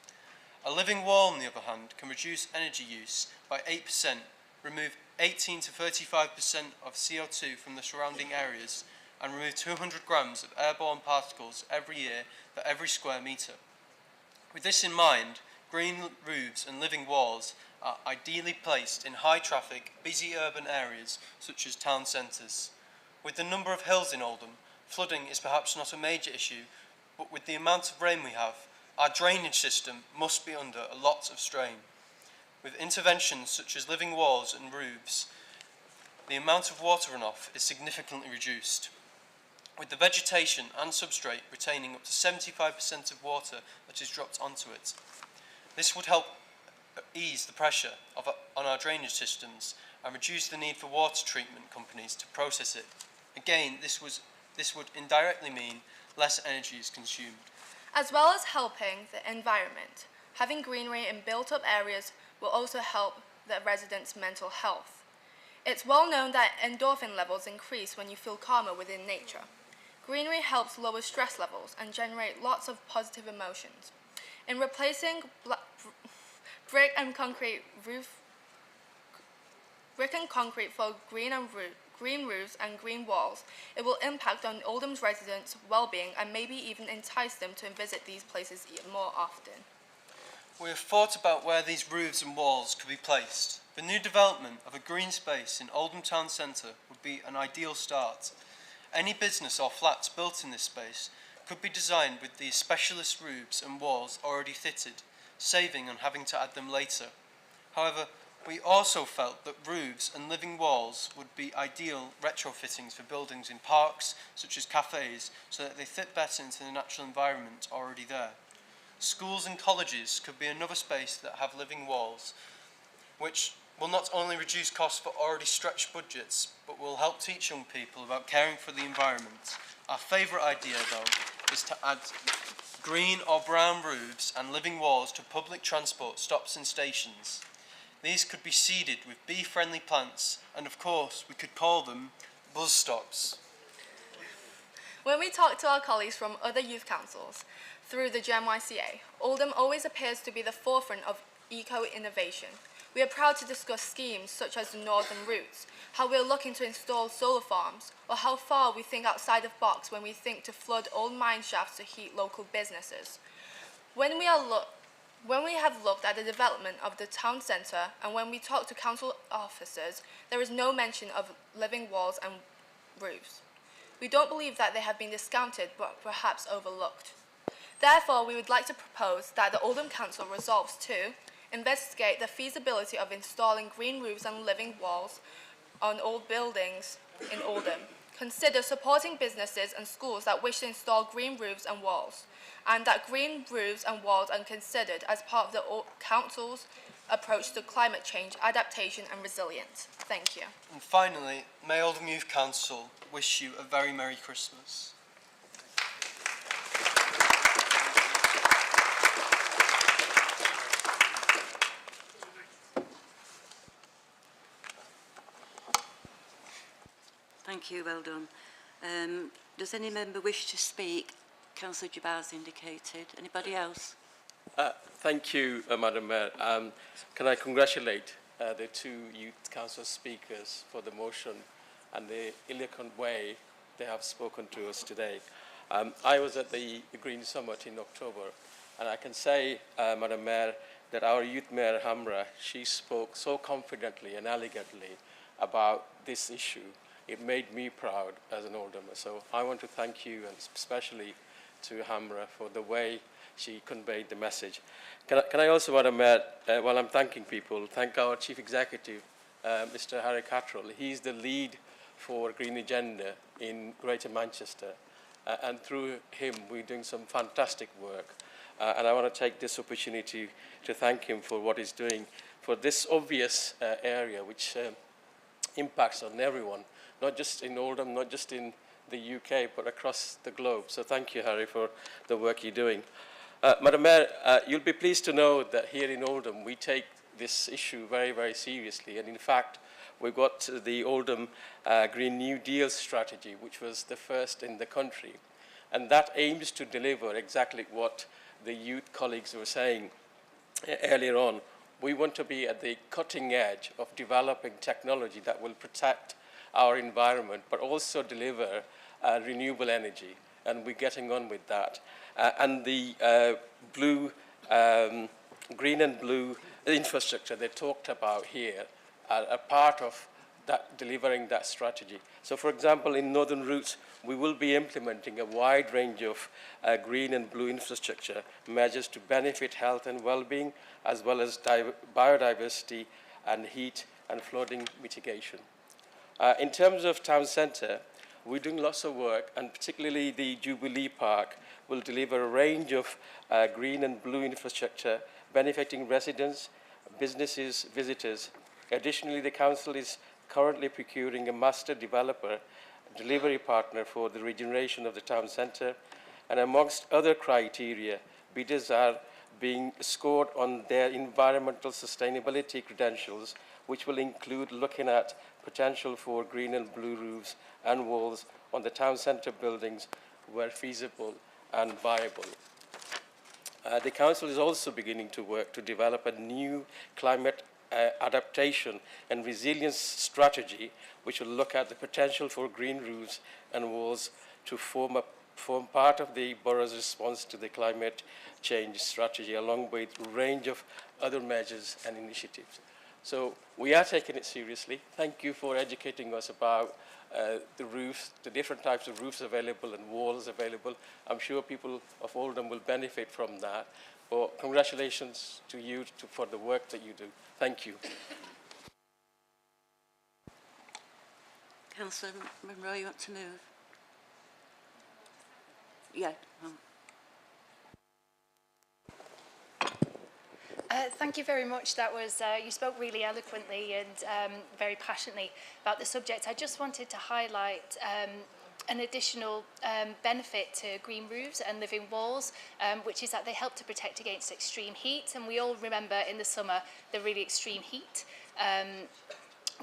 A living wall, on the other hand, can reduce energy use by 8%, remove 18 to 35% of CO2 from the surrounding areas, and remove 200 grams of airborne particles every year for every square metre. With this in mind, green roofs and living walls are ideally placed in high-traffic, busy urban areas such as town centres. With the number of hills in Oldham, flooding is perhaps not a major issue, but with the amount of rain we have, our drainage system must be under a lot of strain. With interventions such as living walls and roofs, the amount of water runoff is significantly reduced, with the vegetation and substrate retaining up to 75% of water that is dropped onto it. This would help ease the pressure on our drainage systems and reduce the need for water treatment companies to process it. Again, this would indirectly mean less energy is consumed. As well as helping the environment, having greenery in built-up areas will also help the residents' mental health. It's well known that endorphin levels increase when you feel calmer within nature. Greenery helps lower stress levels and generate lots of positive emotions. In replacing brick and concrete for green roofs and green walls. It will impact on Oldham's residents' well-being and maybe even entice them to visit these places more often. We have thought about where these roofs and walls could be placed. The new development of a green space in Oldham Town Centre would be an ideal start. Any business or flats built in this space could be designed with these specialist roofs and walls already fitted, saving on having to add them later. However, we also felt that roofs and living walls would be ideal retrofittings for buildings in parks, such as cafes, so that they fit better into the natural environment already there. Schools and colleges could be another space that have living walls, which will not only reduce costs for already stretched budgets, but will help teach young people about caring for the environment. Our favourite idea, though, is to add green or brown roofs and living walls to public transport stops and stations. These could be seeded with bee-friendly plants, and of course, we could call them buzz stops. When we talk to our colleagues from other youth councils through the GMYCA, Oldham always appears to be the forefront of eco-innovation. We are proud to discuss schemes such as the Northern Routes, how we are looking to install solar farms, or how far we think outside of box when we think to flood old mine shafts to heat local businesses. When we have looked at the development of the town centre and when we talk to council officers, there is no mention of living walls and roofs. We don't believe that they have been discounted but perhaps overlooked. Therefore, we would like to propose that the Oldham Council resolves to investigate the feasibility of installing green roofs and living walls on old buildings in Oldham. Consider supporting businesses and schools that wish to install green roofs and walls, and that green roofs and walls are considered as part of the Council's approach to climate change, adaptation and resilience. Thank you. And finally, may Oldham Youth Council wish you a very Merry Christmas. Thank you, well done. Does any member wish to speak? Councillor Jabbar's indicated. Anybody else? Thank you, Madam Mayor. Can I congratulate the two Youth Council speakers for the motion and the eloquent way they have spoken to us today. I was at the Green Summit in October, and I can say, Madam Mayor, that our Youth Mayor, Hamra, she spoke so confidently and elegantly about this issue. It made me proud as an Oldhamer. So I want to thank you, and especially to Hamra, for the way she conveyed the message. Can I also, Madam Mayor, while I'm thanking people, thank our Chief Executive, Mr. Harry Cattrall. He's the lead for Green Agenda in Greater Manchester. And through him, we're doing some fantastic work. And I want to take this opportunity to thank him for what he's doing for this obvious area, which impacts on everyone, not just in Oldham, not just in the UK, but across the globe. So thank you, Harry, for the work you're doing. Madam Mayor, you'll be pleased to know that here in Oldham, we take this issue very, very seriously. And in fact, we got the Oldham Green New Deal strategy, which was the first in the country. And that aims to deliver exactly what the youth colleagues were saying earlier on. We want to be at the cutting edge of developing technology that will protect our environment, but also deliver renewable energy, and we're getting on with that. And the green and blue infrastructure they talked about here are a part of that, delivering that strategy. So, for example, in Northern Routes, we will be implementing a wide range of green and blue infrastructure measures to benefit health and well-being, as well as biodiversity and heat and flooding mitigation. In terms of town centre, we're doing lots of work, and particularly the Jubilee Park will deliver a range of green and blue infrastructure benefiting residents, businesses, visitors. Additionally, the Council is currently procuring a master developer delivery partner for the regeneration of the town centre, and amongst other criteria, bidders are being scored on their environmental sustainability credentials, which will include looking at potential for green and blue roofs and walls on the town centre buildings where feasible and viable. The Council is also beginning to work to develop a new climate adaptation and resilience strategy, which will look at the potential for green roofs and walls to form part of the borough's response to the climate change strategy, along with a range of other measures and initiatives. So we are taking it seriously. Thank you for educating us about the roofs, the different types of roofs available and walls available. I'm sure people of Oldham will benefit from that. But congratulations to you for the work that you do. Thank you. Councillor Monroe, you want to move? Yeah. Thank you very much. That was, you spoke really eloquently and very passionately about the subject. I just wanted to highlight an additional benefit to green roofs and living walls, which is that they help to protect against extreme heat. And we all remember in the summer the really extreme heat,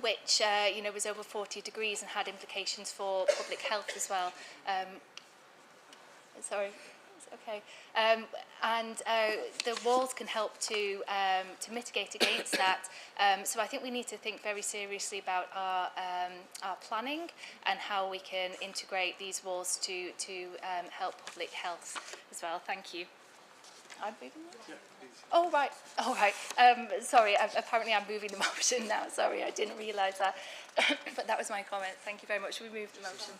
which you know, was over 40 degrees and had implications for public health as well. Sorry. Okay, and the walls can help to mitigate against that. So I think we need to think very seriously about our planning and how we can integrate these walls to help public health as well. Thank you. I'm moving now? Oh, right. Oh, right. Sorry, apparently I'm moving the motion now. Sorry, I didn't realise that. But that was my comment. Thank you very much. We moved the motion.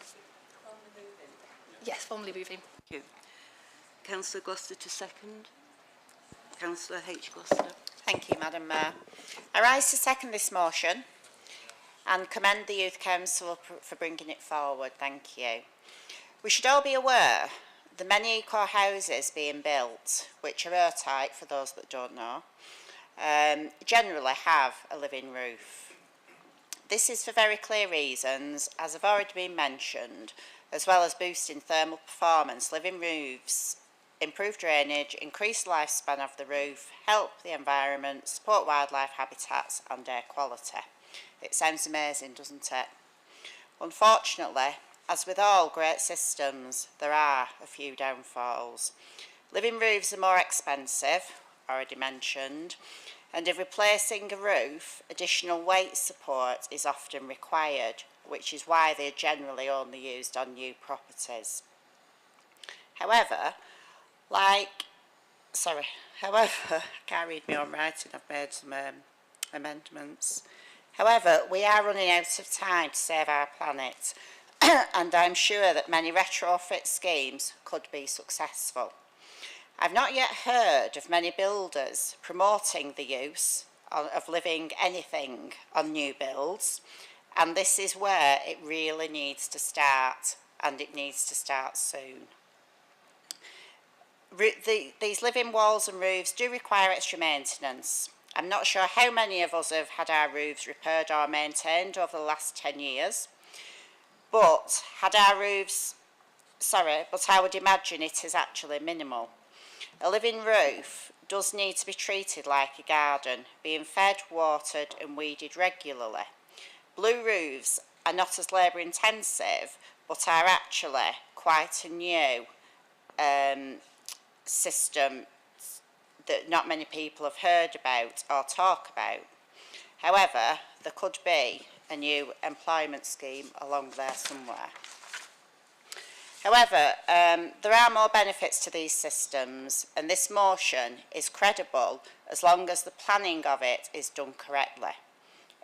Yes, formally moving. Thank you. Councillor Gloucester to second. Councillor H. Gloucester. Thank you, Madam Mayor. I rise to second this motion and commend the Youth Council for bringing it forward. Thank you. We should all be aware the many eco houses being built, which are airtight for those that don't know, generally have a living roof. This is for very clear reasons, as have already been mentioned, as well as boosting thermal performance. Living roofs improve drainage, increase lifespan of the roof, help the environment, support wildlife habitats and air quality. It sounds amazing, doesn't it? Unfortunately, as with all great systems, there are a few downfalls. Living roofs are more expensive, already mentioned, and if replacing a roof, additional weight support is often required, which is why they're generally only used on new properties. However, I can't read my own writing, I've made some amendments. However, we are running out of time to save our planet, and I'm sure that many retrofit schemes could be successful. I've not yet heard of many builders promoting the use of living anything on new builds, and this is where it really needs to start, and it needs to start soon. These living walls and roofs do require extra maintenance. I'm not sure how many of us have had our roofs repaired or maintained over the last 10 years, but I would imagine it is actually minimal. A living roof does need to be treated like a garden, being fed, watered and weeded regularly. Blue roofs are not as labour intensive, but are actually quite a new system that not many people have heard about or talk about. However, there could be a new employment scheme along there somewhere. However, there are more benefits to these systems, and this motion is credible as long as the planning of it is done correctly.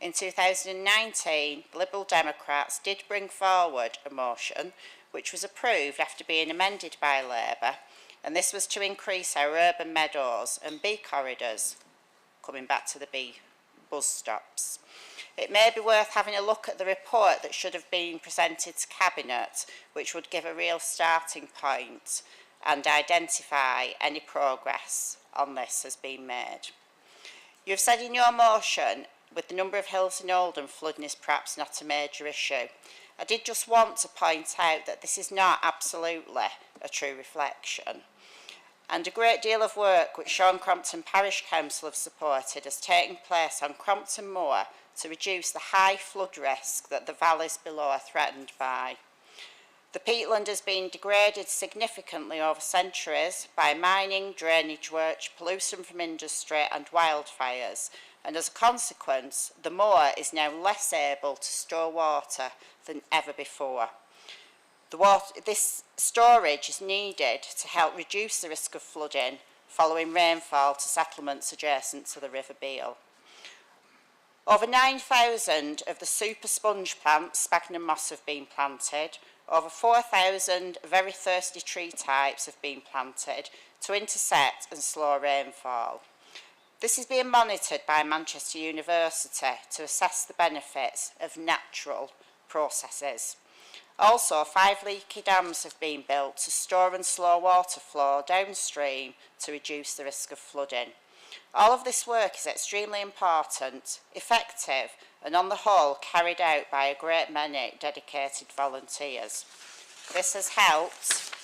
In 2019, the Liberal Democrats did bring forward a motion which was approved after being amended by Labour, and this was to increase our urban meadows and bee corridors, coming back to the bee bus stops. It may be worth having a look at the report that should have been presented to Cabinet, which would give a real starting point and identify any progress on this has been made. You have said in your motion, with the number of hills in Oldham, flooding is perhaps not a major issue. I did just want to point out that this is not absolutely a true reflection. And a great deal of work which Sean Crompton Parish Council have supported has taken place on Crompton Moor to reduce the high flood risk that the valleys below are threatened by. The peatland has been degraded significantly over centuries by mining, drainage work, pollution from industry and wildfires, and as a consequence, the moor is now less able to store water than ever before. This storage is needed to help reduce the risk of flooding following rainfall to settlements adjacent to the River Beal. Over 9,000 of the super sponge plants, sphagnum moss, have been planted. Over 4,000 very thirsty tree types have been planted to intercept and slow rainfall. This is being monitored by Manchester University to assess the benefits of natural processes. Also, 5 leaky dams have been built to store and slow water flow downstream to reduce the risk of flooding. All of this work is extremely important, effective, and on the whole carried out by a great many dedicated volunteers. This has helped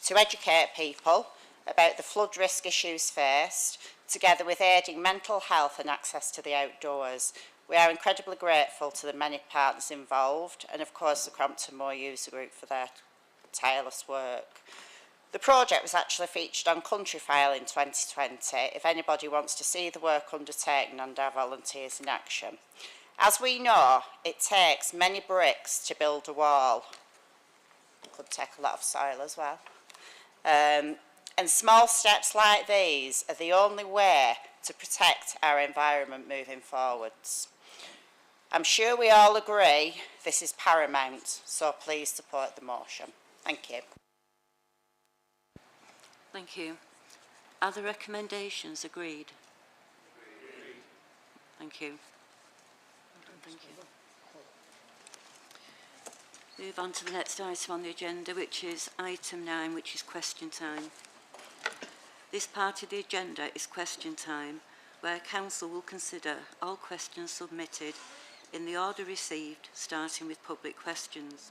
to educate people about the flood risk issues faced, together with aiding mental health and access to the outdoors. We are incredibly grateful to the many partners involved, and of course the Crompton Moor User Group for their tireless work. The project was actually featured on Countryfile in 2020, if anybody wants to see the work undertaken and our volunteers in action. As we know, it takes many bricks to build a wall. It could take a lot of soil as well. And small steps like these are the only way to protect our environment moving forwards. I'm sure we all agree this is paramount, so please support the motion. Thank you. Thank you. Are the recommendations agreed? Thank you. Thank you. Move on to the next item on the agenda, which is item 9, which is question time. This part of the agenda is question time, where Council will consider all questions submitted in the order received, starting with public questions.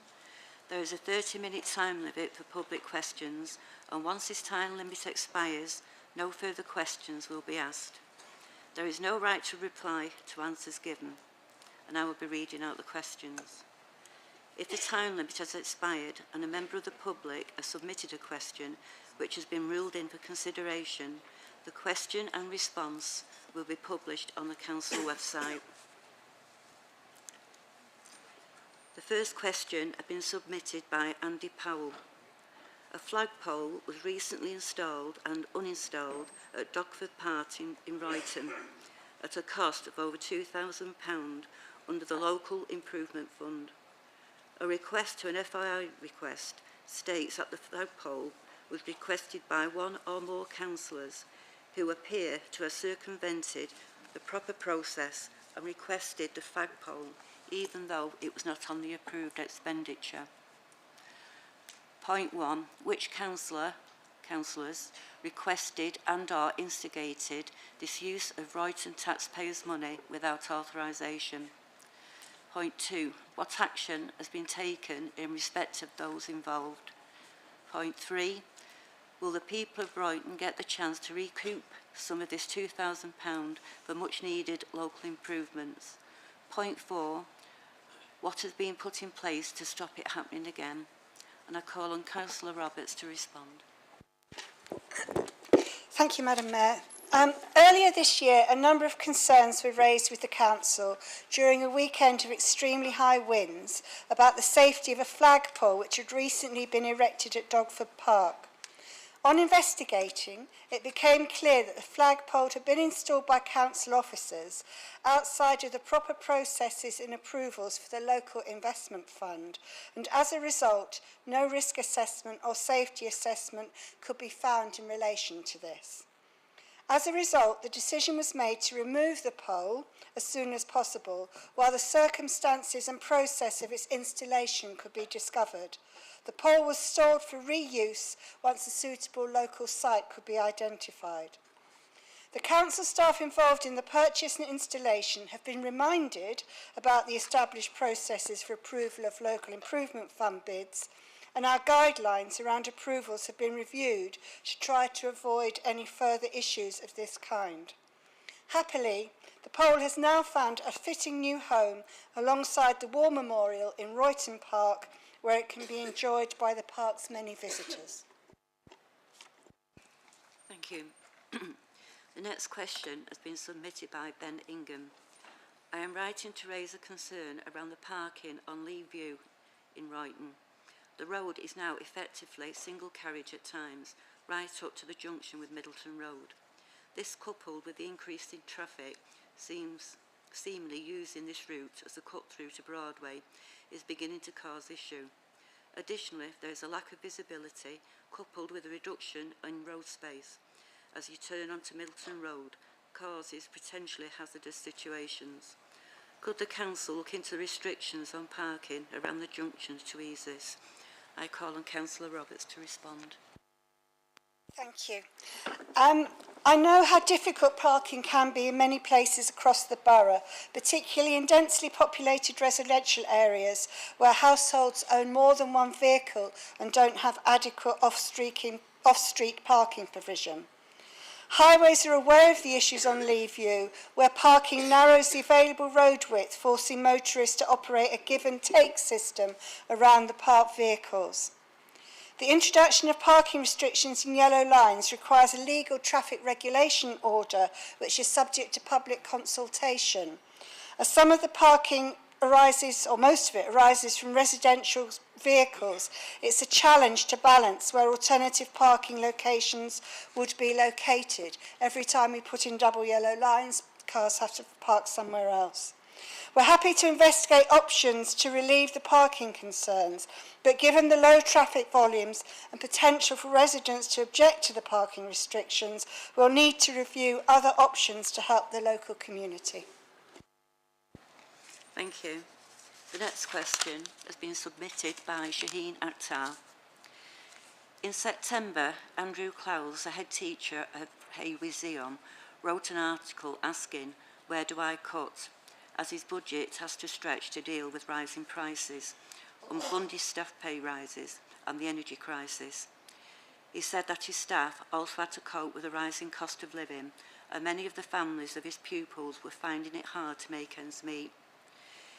There is a 30-minute time limit for public questions, and once this time limit expires, no further questions will be asked. There is no right to reply to answers given, and I will be reading out the questions. If the time limit has expired and a member of the public has submitted a question which has been ruled in for consideration, the question and response will be published on the Council website. The first question had been submitted by Andy Powell. A flagpole was recently installed and uninstalled at Dockford Park in Royton at a cost of over £2,000 under the Local Improvement Fund. A request to an FII request states that the flagpole was requested by one or more councillors who appear to have circumvented the proper process and requested the flagpole even though it was not on the approved expenditure. Point 1. Which councillors requested and or instigated this use of Royton taxpayers' money without authorisation? Point 2. What action has been taken in respect of those involved? Point 3. Will the people of Royton get the chance to recoup some of this £2,000 for much needed local improvements? Point 4. What has been put in place to stop it happening again? And I call on Councillor Roberts to respond. Thank you, Madam Mayor. Earlier this year, a number of concerns were raised with the Council during a weekend of extremely high winds about the safety of a flagpole which had recently been erected at Dogford Park. On investigating, it became clear that the flagpole had been installed by council officers outside of the proper processes and approvals for the local investment fund, and as a result, no risk assessment or safety assessment could be found in relation to this. As a result, the decision was made to remove the pole as soon as possible, while the circumstances and process of its installation could be discovered. The pole was stored for reuse once a suitable local site could be identified. The council staff involved in the purchase and installation have been reminded about the established processes for approval of local improvement fund bids, and our guidelines around approvals have been reviewed to try to avoid any further issues of this kind. Happily, the pole has now found a fitting new home alongside the War Memorial in Royton Park, where it can be enjoyed by the park's many visitors. Thank you. The next question has been submitted by Ben Ingham. I am writing to raise a concern around the parking on Lee View in Royton. The road is now effectively single carriage at times, right up to the junction with Middleton Road. This, coupled with the increase in traffic, seemingly using this route as a cut-through to Broadway, is beginning to cause issue. Additionally, there is a lack of visibility, coupled with a reduction in road space as you turn onto Middleton Road, causes potentially hazardous situations. Could the council look into restrictions on parking around the junctions to ease this? I call on Councillor Roberts to respond. Thank you. I know how difficult parking can be in many places across the borough, particularly in densely populated residential areas where households own more than one vehicle and don't have adequate off-street parking provision. Highways are aware of the issues on Lee View, where parking narrows the available road width, forcing motorists to operate a give-and-take system around the parked vehicles. The introduction of parking restrictions in yellow lines requires a legal traffic regulation order, which is subject to public consultation. As some of the parking arises, or most of it arises from residential vehicles, it's a challenge to balance where alternative parking locations would be located. Every time we put in double yellow lines, cars have to park somewhere else. We're happy to investigate options to relieve the parking concerns, but given the low traffic volumes and potential for residents to object to the parking restrictions, we'll need to review other options to help the local community. Thank you. The next question has been submitted by Shaheen Akhtar. In September, Andrew Clowes, a head teacher of Hayward Zeon, wrote an article asking, "Where do I cut?" as his budget has to stretch to deal with rising prices, unfunded staff pay rises and the energy crisis. He said that his staff also had to cope with a rising cost of living, and many of the families of his pupils were finding it hard to make ends meet.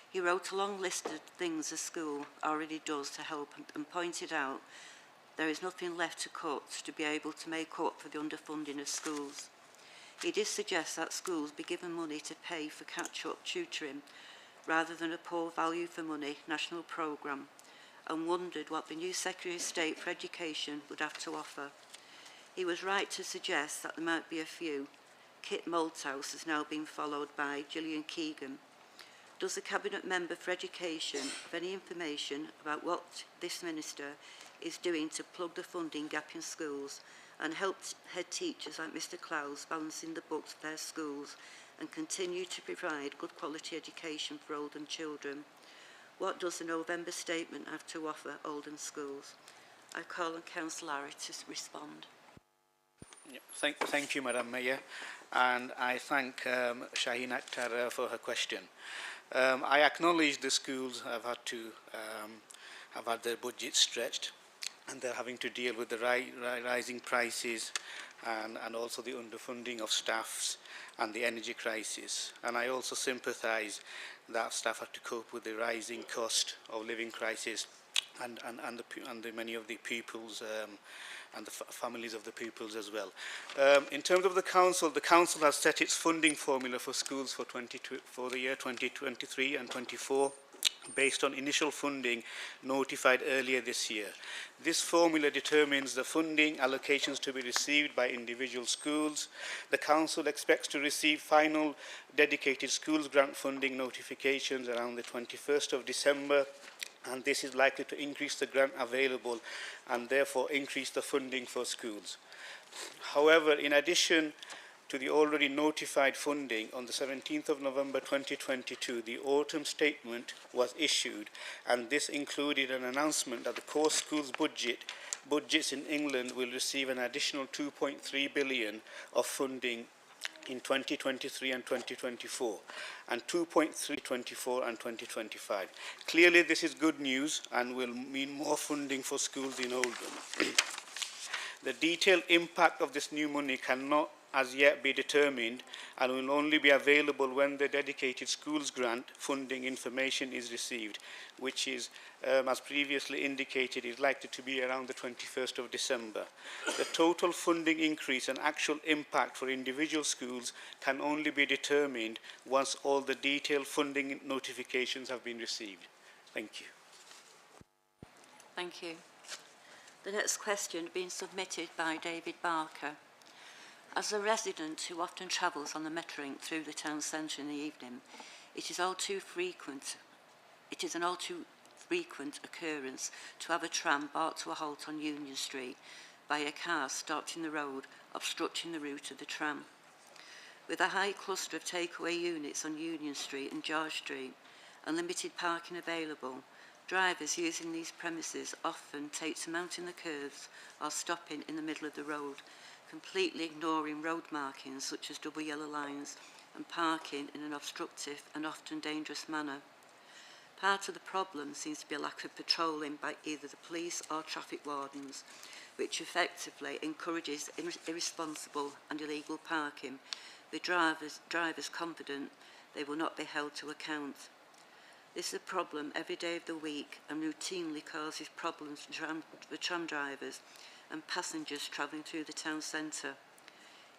He wrote a long list of things the school already does to help and pointed out there is nothing left to cut to be able to make up for the underfunding of schools. He did suggest that schools be given money to pay for catch-up tutoring rather than a poor value for money national programme, and wondered what the new Secretary of State for Education would have to offer. He was right to suggest that there might be a few. Kit Malthouse has now been followed by Gillian Keegan. Does the Cabinet Member for Education have any information about what this Minister is doing to plug the funding gap in schools and help head teachers like Mr Clowes balancing the books for their schools and continue to provide good quality education for Oldham children? What does the November statement have to offer Oldham schools? I call on Councillor Larry to respond. Yeah, thank you, Madam Mayor, and I thank Shaheen Akhtar for her question. I acknowledge the schools have had their budget stretched, and they're having to deal with the rising prices and also the underfunding of staffs and the energy crisis. And I also sympathise that staff have to cope with the rising cost of living crisis and the many of the pupils and the families of the pupils as well. In terms of the council has set its funding formula for schools for the year 2023 and 24 based on initial funding notified earlier this year. This formula determines the funding allocations to be received by individual schools. The council expects to receive final dedicated schools grant funding notifications around the 21st of December, and this is likely to increase the grant available and therefore increase the funding for schools. However, in addition to the already notified funding, on the 17th of November 2022, the autumn statement was issued, and this included an announcement that the core schools budgets in England will receive an additional 2.3 billion of funding in 2023 and 2024, and 2.324 and 2025. Clearly, this is good news and will mean more funding for schools in Oldham. The detailed impact of this new money cannot as yet be determined and will only be available when the dedicated schools grant funding information is received, which is, as previously indicated, is likely to be around the 21st of December. The total funding increase and actual impact for individual schools can only be determined once all the detailed funding notifications have been received. Thank you. Thank you. The next question being submitted by David Barker. As a resident who often travels on the Metrolink through the town centre in the evening, it is an all too frequent occurrence to have a tram brought to a halt on Union Street by a car stopped in the road, obstructing the route of the tram. With a high cluster of takeaway units on Union Street and George Street and limited parking available, drivers using these premises often take to mounting the curves or stopping in the middle of the road, completely ignoring road markings such as double yellow lines and parking in an obstructive and often dangerous manner. Part of the problem seems to be a lack of patrolling by either the police or traffic wardens, which effectively encourages irresponsible and illegal parking, with drivers confident they will not be held to account. This is a problem every day of the week and routinely causes problems for tram drivers and passengers travelling through the town centre.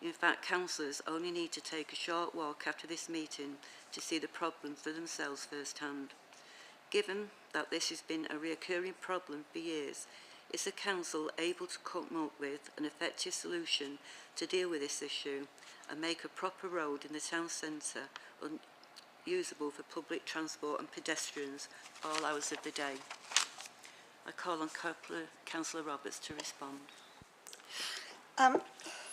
In fact, councillors only need to take a short walk after this meeting to see the problem for themselves firsthand. Given that this has been a recurring problem for years, is the council able to come up with an effective solution to deal with this issue and make a proper road in the town centre usable for public transport and pedestrians all hours of the day? I call on Councillor Roberts to respond.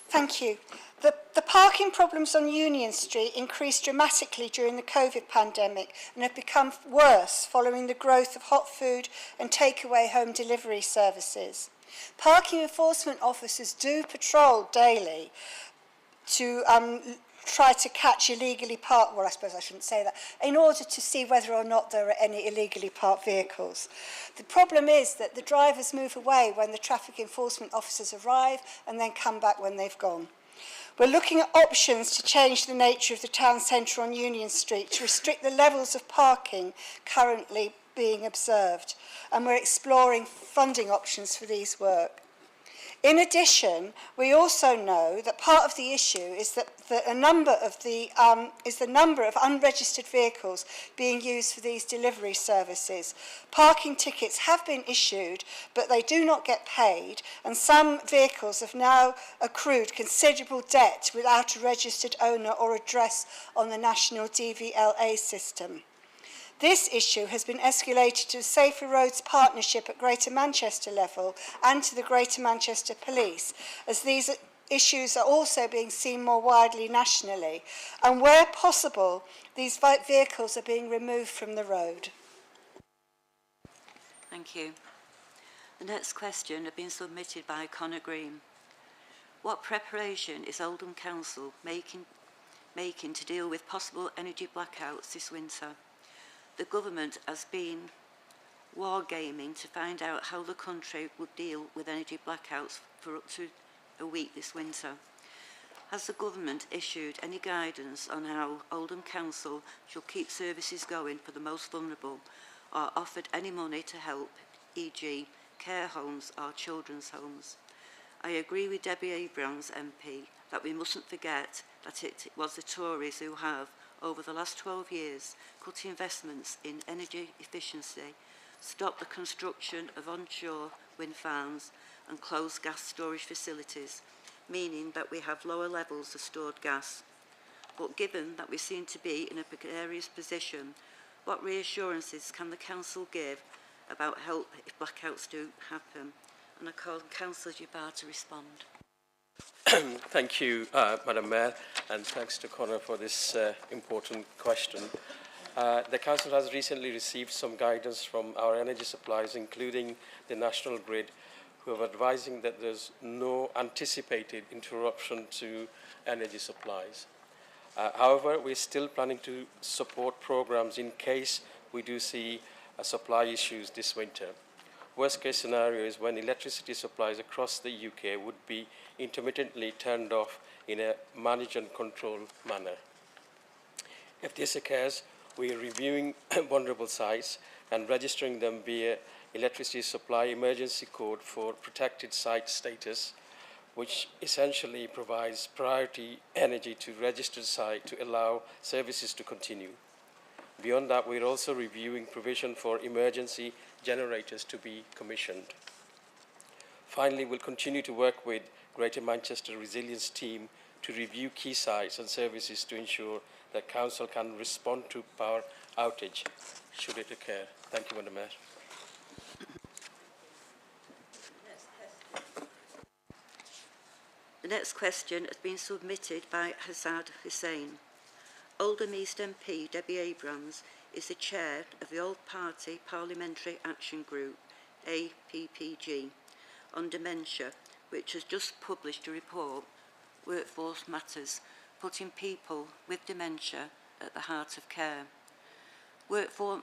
Thank you. The parking problems on Union Street increased dramatically during the COVID pandemic and have become worse following the growth of hot food and takeaway home delivery services. Parking enforcement officers do patrol daily to try to catch illegally parked, well, I suppose I shouldn't say that, in order to see whether or not there are any illegally parked vehicles. The problem is that the drivers move away when the traffic enforcement officers arrive and then come back when they've gone. We're looking at options to change the nature of the town centre on Union Street to restrict the levels of parking currently being observed, and we're exploring funding options for these work. In addition, we also know that part of the issue is that the number of unregistered vehicles being used for these delivery services. Parking tickets have been issued, but they do not get paid, and some vehicles have now accrued considerable debt without a registered owner or address on the national DVLA system. This issue has been escalated to the Safer Roads Partnership at Greater Manchester level and to the Greater Manchester Police, as these issues are also being seen more widely nationally, and where possible, these vehicles are being removed from the road. Thank you. The next question has been submitted by Connor Green. What preparation is Oldham Council making to deal with possible energy blackouts this winter? The government has been wargaming to find out how the country would deal with energy blackouts for up to a week this winter. Has the government issued any guidance on how Oldham Council shall keep services going for the most vulnerable, or offered any money to help, e.g. care homes or children's homes? I agree with Debbie Abrams MP that we mustn't forget that it was the Tories who have, over the last 12 years, cut investments in energy efficiency, stopped the construction of onshore wind farms and closed gas storage facilities, meaning that we have lower levels of stored gas. But given that we seem to be in a precarious position, what reassurances can the Council give about help if blackouts do happen? And I call on Councillor Jabbar to respond. Thank you, Madam Mayor, and thanks to Connor for this important question. The Council has recently received some guidance from our energy suppliers, including the National Grid, who are advising that there's no anticipated interruption to energy supplies. However, we're still planning to support programs in case we do see supply issues this winter. worst case scenario is when electricity supplies across the UK would be intermittently turned off in a managed and controlled manner. If this occurs, we are reviewing vulnerable sites and registering them via electricity supply emergency code for protected site status, which essentially provides priority energy to registered site to allow services to continue. Beyond that, we're also reviewing provision for emergency generators to be commissioned. Finally, we'll continue to work with Greater Manchester Resilience Team to review key sites and services to ensure that Council can respond to power outage should it occur. Thank you, Madam Mayor. The next question has been submitted by Hazad Hussain. Oldham East MP Debbie Abrams is the chair of the Old Party Parliamentary Action Group, APPG, on dementia, which has just published a report, Workforce Matters, putting people with dementia at the heart of care. Workforce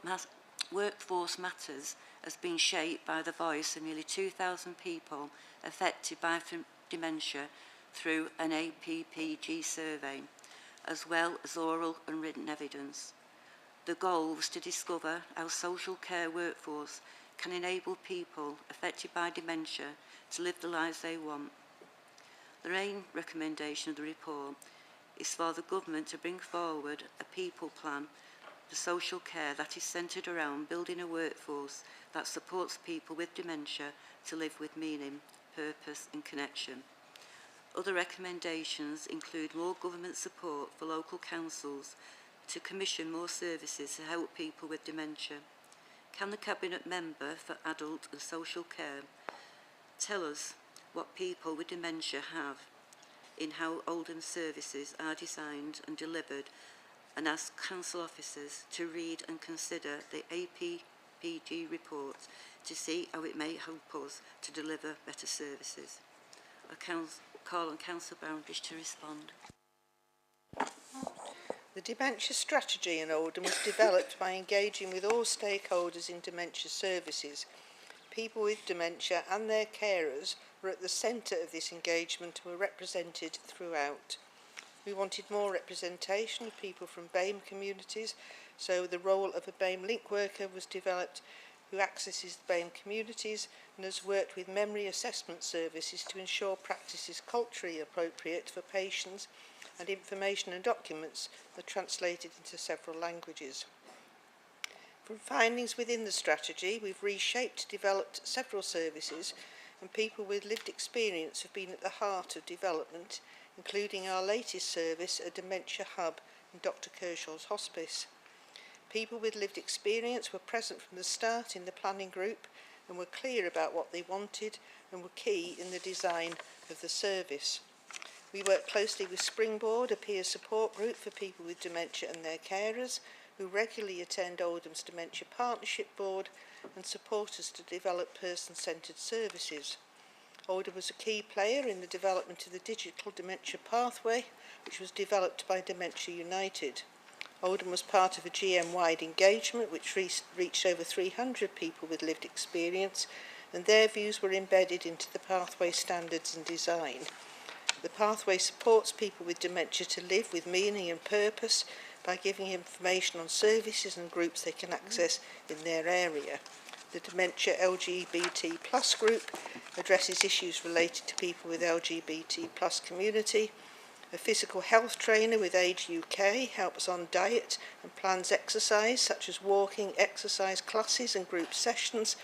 Matters has been shaped by the voice of nearly 2,000 people affected by dementia through an APPG survey, as well as oral and written evidence. The goal was to discover how social care workforce can enable people affected by dementia to live the lives they want. The main recommendation of the report is for the government to bring forward a people plan for social care that is centred around building a workforce that supports people with dementia to live with meaning, purpose and connection. Other recommendations include more government support for local councils to commission more services to help people with dementia. Can the Cabinet Member for Adult and Social Care tell us what people with dementia have in how Oldham services are designed and delivered, and ask council officers to read and consider the APPG report to see how it may help us to deliver better services? I call on Councillor Boundridge to respond. The dementia strategy in Oldham was developed by engaging with all stakeholders in dementia services. People with dementia and their carers were at the centre of this engagement and were represented throughout. We wanted more representation of people from BAME communities, so the role of a BAME link worker was developed who accesses the BAME communities and has worked with memory assessment services to ensure practice is culturally appropriate for patients and information and documents are translated into several languages. From findings within the strategy, we've reshaped, developed several services, and people with lived experience have been at the heart of development, including our latest service, a dementia hub in Dr. Kershaw's hospice. People with lived experience were present from the start in the planning group and were clear about what they wanted and were key in the design of the service. We work closely with Springboard, a peer support group for people with dementia and their carers, who regularly attend Oldham's Dementia Partnership Board and support us to develop person-centred services. Oldham was a key player in the development of the digital dementia pathway, which was developed by Dementia United. Oldham was part of a GM-wide engagement which reached over 300 people with lived experience, and their views were embedded into the pathway standards and design. The pathway supports people with dementia to live with meaning and purpose by giving information on services and groups they can access in their area. The Dementia LGBT Plus group addresses issues related to people with LGBT Plus community. A physical health trainer with Age UK helps on diet and plans exercise such as walking, exercise classes and group sessions,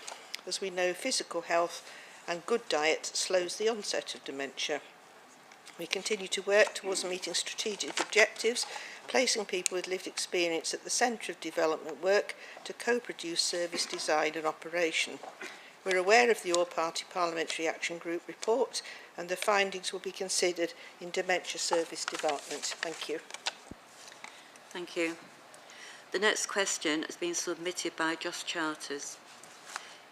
as we know physical health and good diet slows the onset of dementia. We continue to work towards meeting strategic objectives, placing people with lived experience at the centre of development work to co-produce service design and operation. We're aware of the All-Party Parliamentary Action Group report and the findings will be considered in dementia service development. Thank you. Thank you. The next question has been submitted by Josh Charters.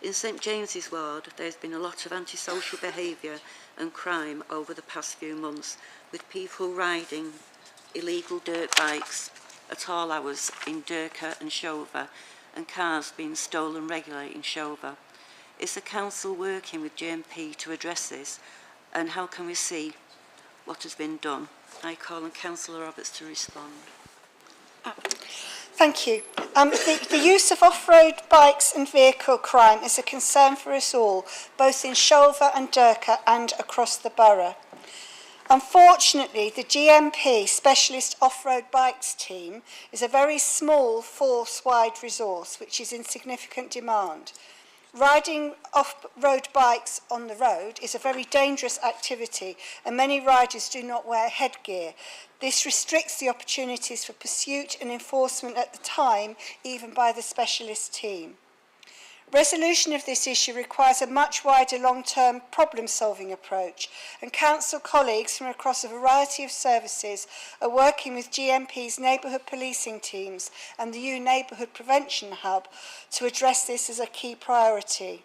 In St James's Ward, there's been a lot of antisocial behaviour and crime over the past few months, with people riding illegal dirt bikes at all hours in Durka and Shover, and cars being stolen regularly in Shover. Is the council working with GMP to address this, and how can we see what has been done? I call on Councillor Roberts to respond. Thank you. The use of off-road bikes and vehicle crime is a concern for us all, both in Shulver and Durka and across the borough. Unfortunately, the GMP Specialist Off-Road Bikes team is a very small force-wide resource which is in significant demand. Riding off-road bikes on the road is a very dangerous activity and many riders do not wear headgear. This restricts the opportunities for pursuit and enforcement at the time, even by the specialist team. Resolution of this issue requires a much wider long-term problem-solving approach, and council colleagues from across a variety of services are working with GMP's neighbourhood policing teams and the U Neighbourhood Prevention Hub to address this as a key priority.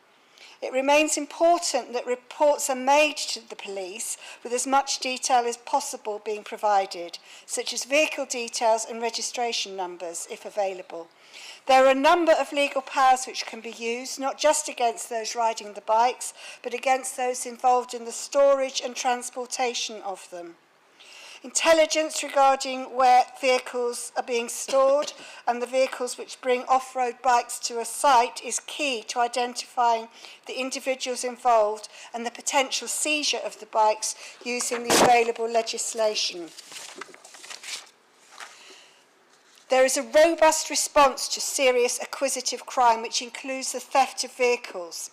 It remains important that reports are made to the police with as much detail as possible being provided, such as vehicle details and registration numbers, if available. There are a number of legal powers which can be used, not just against those riding the bikes, but against those involved in the storage and transportation of them. Intelligence regarding where vehicles are being stored and the vehicles which bring off-road bikes to a site is key to identifying the individuals involved and the potential seizure of the bikes using the available legislation. There is a robust response to serious acquisitive crime which includes the theft of vehicles.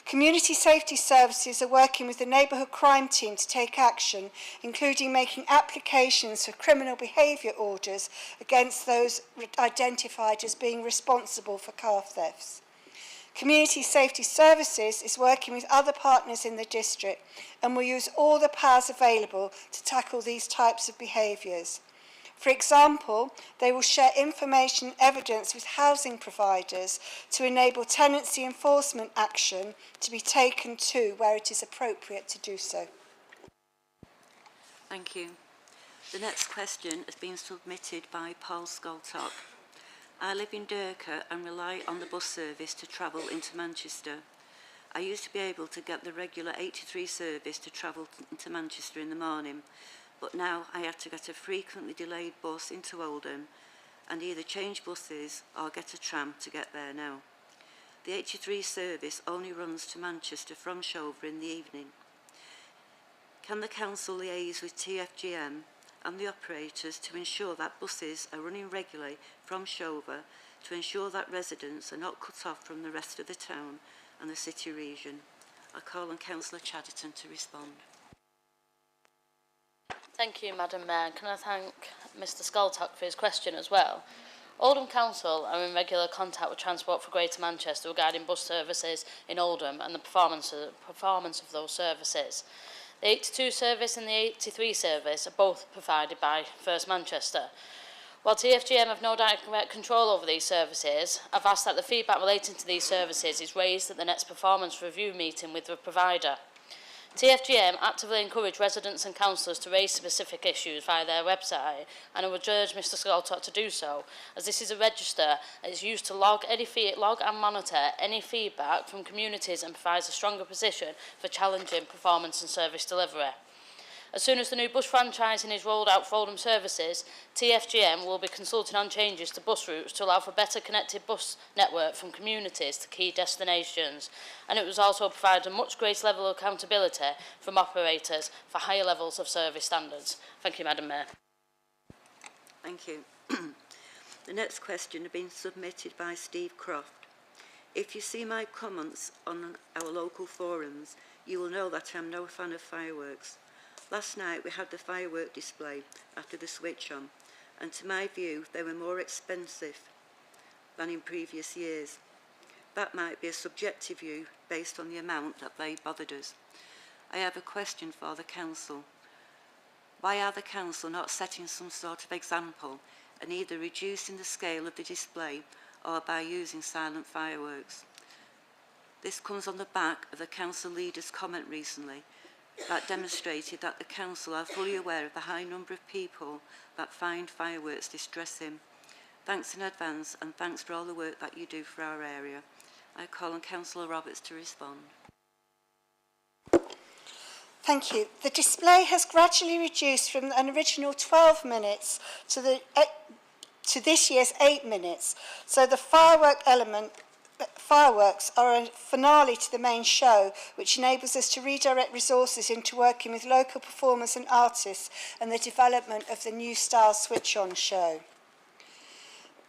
Community safety services are working with the neighbourhood crime team to take action, including making applications for criminal behaviour orders against those identified as being responsible for car thefts. Community Safety Services is working with other partners in the district and will use all the powers available to tackle these types of behaviours. For example, they will share information and evidence with housing providers to enable tenancy enforcement action to be taken to where it is appropriate to do so. Thank you. The next question has been submitted by Paul Skoltok. I live in Durka and rely on the bus service to travel into Manchester. I used to be able to get the regular 83 service to travel into Manchester in the morning, but now I had to get a frequently delayed bus into Oldham and either change buses or get a tram to get there now. The 83 service only runs to Manchester from Shulver in the evening. Can the council liaise with TFGM and the operators to ensure that buses are running regularly from Shulver to ensure that residents are not cut off from the rest of the town and the city region? I call on Councillor Chatterton to respond. Thank you, Madam Mayor. Can I thank Mr Skoltak for his question as well? Oldham Council are in regular contact with Transport for Greater Manchester regarding bus services in Oldham and the performance of those services. The 82 service and the 83 service are both provided by First Manchester. While TFGM have no direct control over these services, I've asked that the feedback relating to these services is raised at the next performance review meeting with the provider. TFGM actively encourage residents and councillors to raise specific issues via their website, and I would urge Mr Skoltok to do so, as this is a register that is used to log and monitor any feedback from communities and provides a stronger position for challenging performance and service delivery. As soon as the new bus franchising is rolled out for Oldham services, TFGM will be consulting on changes to bus routes to allow for better connected bus network from communities to key destinations, and it was also provided a much greater level of accountability from operators for higher levels of service standards. Thank you, Madam Mayor. Thank you. The next question has been submitted by Steve Croft. If you see my comments on our local forums, you will know that I am no fan of fireworks. Last night we had the firework display after the switch on, and to my view they were more expensive than in previous years. That might be a subjective view based on the amount that they bothered us. I have a question for the council. Why are the council not setting some sort of example and either reducing the scale of the display or by using silent fireworks? This comes on the back of the council leader's comment recently that demonstrated that the council are fully aware of the high number of people that find fireworks distressing. Thanks in advance, and thanks for all the work that you do for our area. I call on Councillor Roberts to respond. Thank you. The display has gradually reduced from an original 12 minutes to this year's 8 minutes. So the fireworks are a finale to the main show, which enables us to redirect resources into working with local performers and artists and the development of the New Style Switch-On show.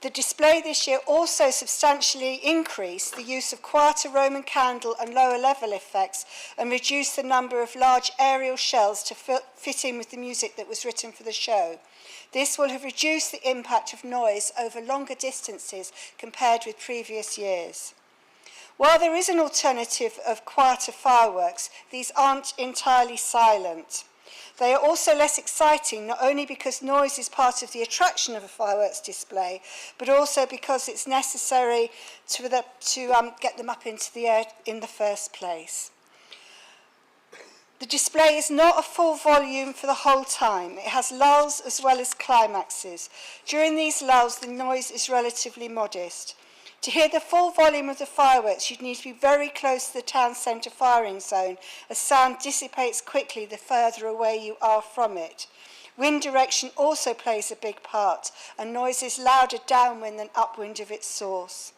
The display this year also substantially increased the use of quieter Roman candle and lower level effects and reduced the number of large aerial shells to fit in with the music that was written for the show. This will have reduced the impact of noise over longer distances compared with previous years. While there is an alternative of quieter fireworks, these aren't entirely silent. They are also less exciting, not only because noise is part of the attraction of a fireworks display, but also because it's necessary to get them up into the air in the first place. The display is not a full volume for the whole time. It has lulls as well as climaxes. During these lulls, the noise is relatively modest. To hear the full volume of the fireworks, you'd need to be very close to the town centre firing zone, as sound dissipates quickly the further away you are from it. Wind direction also plays a big part, and noise is louder downwind than upwind of its source.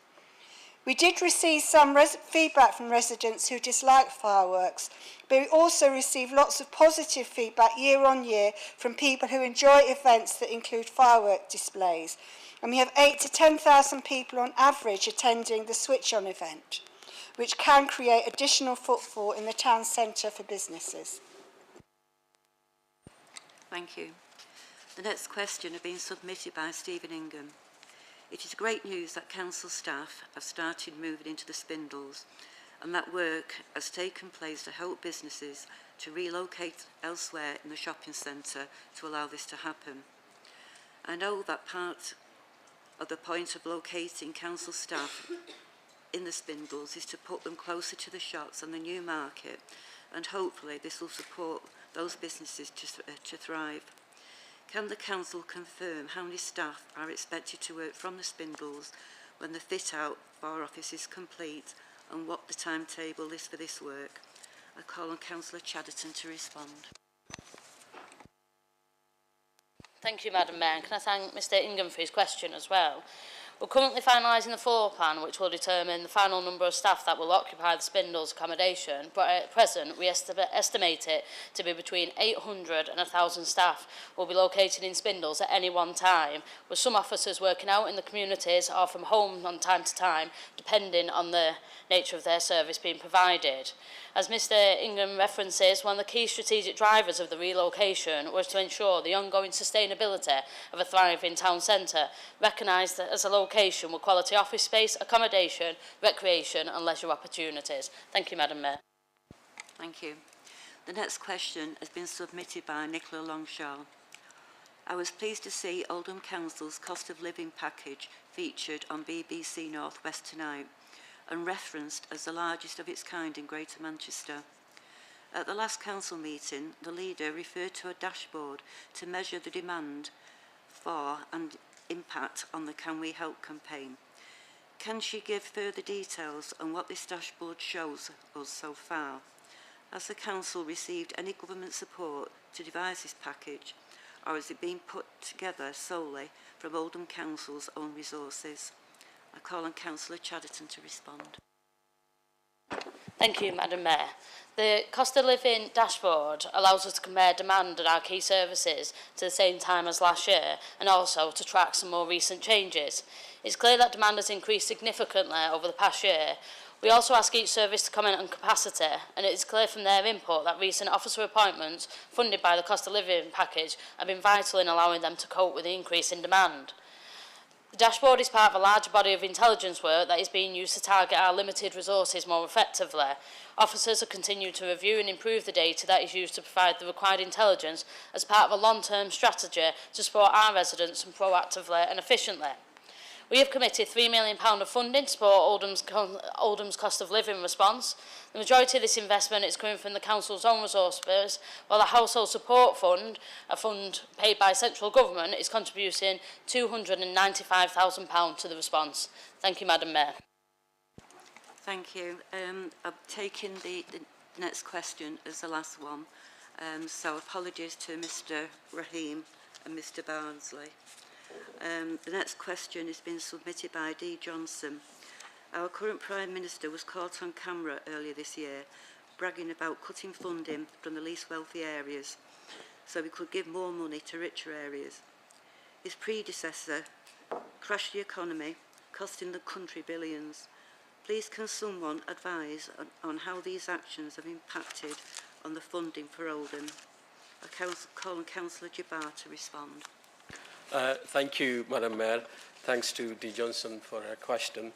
We did receive some feedback from residents who dislike fireworks, but we also received lots of positive feedback year on year from people who enjoy events that include firework displays. And we have 8,000 to 10,000 people on average attending the switch-on event, which can create additional footfall in the town centre for businesses. Thank you. The next question has been submitted by Stephen Ingham. It is great news that council staff have started moving into the spindles and that work has taken place to help businesses to relocate elsewhere in the shopping centre to allow this to happen. I know that part of the point of locating council staff in the spindles is to put them closer to the shops and the new market, and hopefully this will support those businesses to thrive. Can the council confirm how many staff are expected to work from the spindles when the fit-out for our office is complete, and what the timetable is for this work? I call on Councillor Chadderton to respond. Thank you, Madam Mayor. Can I thank Mr Ingham for his question as well? We're currently finalising the floor plan, which will determine the final number of staff that will occupy the spindles accommodation, but at present we estimate it to be between 800 and 1,000 staff will be located in spindles at any one time, with some officers working out in the communities or from home on time to time, depending on the nature of their service being provided. As Mr Ingham references, one of the key strategic drivers of the relocation was to ensure the ongoing sustainability of a thriving town centre, recognised as a location with quality office space, accommodation, recreation and leisure opportunities. Thank you, Madam Mayor. Thank you. The next question has been submitted by Nicola Longshaw. I was pleased to see Oldham Council's cost of living package featured on BBC North West tonight and referenced as the largest of its kind in Greater Manchester. At the last council meeting, the leader referred to a dashboard to measure the demand for and impact on the Can We Help campaign. Can she give further details on what this dashboard shows us so far? Has the council received any government support to devise this package, or has it been put together solely from Oldham Council's own resources? I call on Councillor Chadderton to respond. Thank you, Madam Mayor. The cost of living dashboard allows us to compare demand and our key services to the same time as last year, and also to track some more recent changes. It's clear that demand has increased significantly over the past year. We also ask each service to comment on capacity, and it is clear from their input that recent officer appointments funded by the cost of living package have been vital in allowing them to cope with the increase in demand. The dashboard is part of a larger body of intelligence work that is being used to target our limited resources more effectively. Officers are continuing to review and improve the data that is used to provide the required intelligence as part of a long-term strategy to support our residents and proactively and efficiently. We have committed £3 million of funding to support Oldham's cost of living response. The majority of this investment is coming from the council's own resource base, while the Household Support Fund, a fund paid by central government, is contributing £295,000 to the response. Thank you, Madam Mayor. Thank you. I've taken the next question as the last one. So apologies to Mr. Rahim and Mr. Barnsley. The next question has been submitted by D. Johnson. Our current Prime Minister was caught on camera earlier this year bragging about cutting funding from the least wealthy areas so we could give more money to richer areas. His predecessor crashed the economy, costing the country billions. Please can someone advise on how these actions have impacted on the funding for Oldham? I call on Councillor Jabbar to respond. Thank you, Madam Mayor. Thanks to D. Johnson for her question.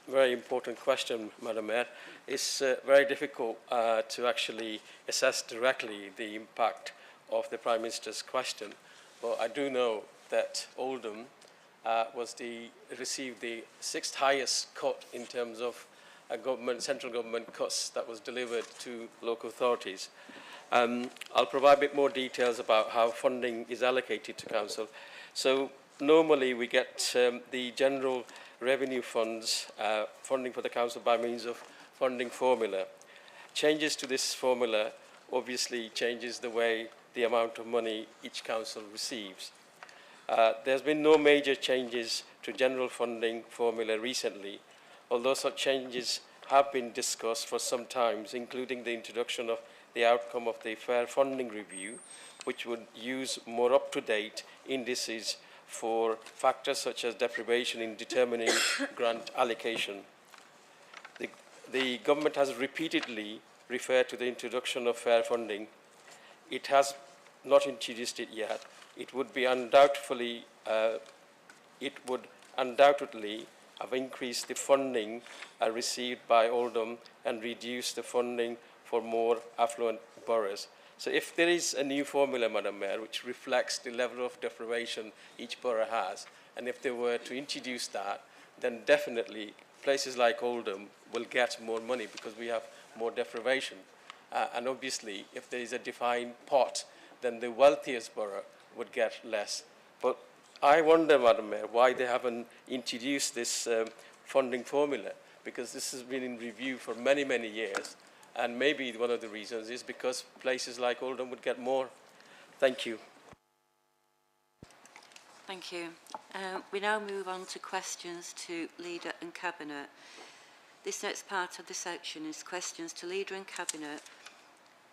Very important question, Madam Mayor. It's very difficult to actually assess directly the impact of the Prime Minister's question, but I do know that Oldham received the 6th highest cut in terms of central government cuts that was delivered to local authorities. I'll provide a bit more details about how funding is allocated to council. So normally we get the general revenue funds, funding for the council by means of funding formula. Changes to this formula obviously changes the way the amount of money each council receives. There's been no major changes to general funding formula recently, although such changes have been discussed for some time, including the introduction of the outcome of the Fair Funding Review, which would use more up-to-date indices for factors such as deprivation in determining grant allocation. The government has repeatedly referred to the introduction of fair funding. It has not introduced it yet. It would undoubtedly have increased the funding received by Oldham and reduced the funding for more affluent boroughs. So if there is a new formula, Madam Mayor, which reflects the level of deprivation each borough has, and if they were to introduce that, then definitely places like Oldham will get more money because we have more deprivation. And obviously, if there is a defined pot, then the wealthiest borough would get less. But I wonder, Madam Mayor, why they haven't introduced this funding formula, because this has been in review for many, many years. And maybe one of the reasons is because places like Oldham would get more. Thank you. Thank you. We now move on to questions to Leader and Cabinet. This next part of the section is questions to Leader and Cabinet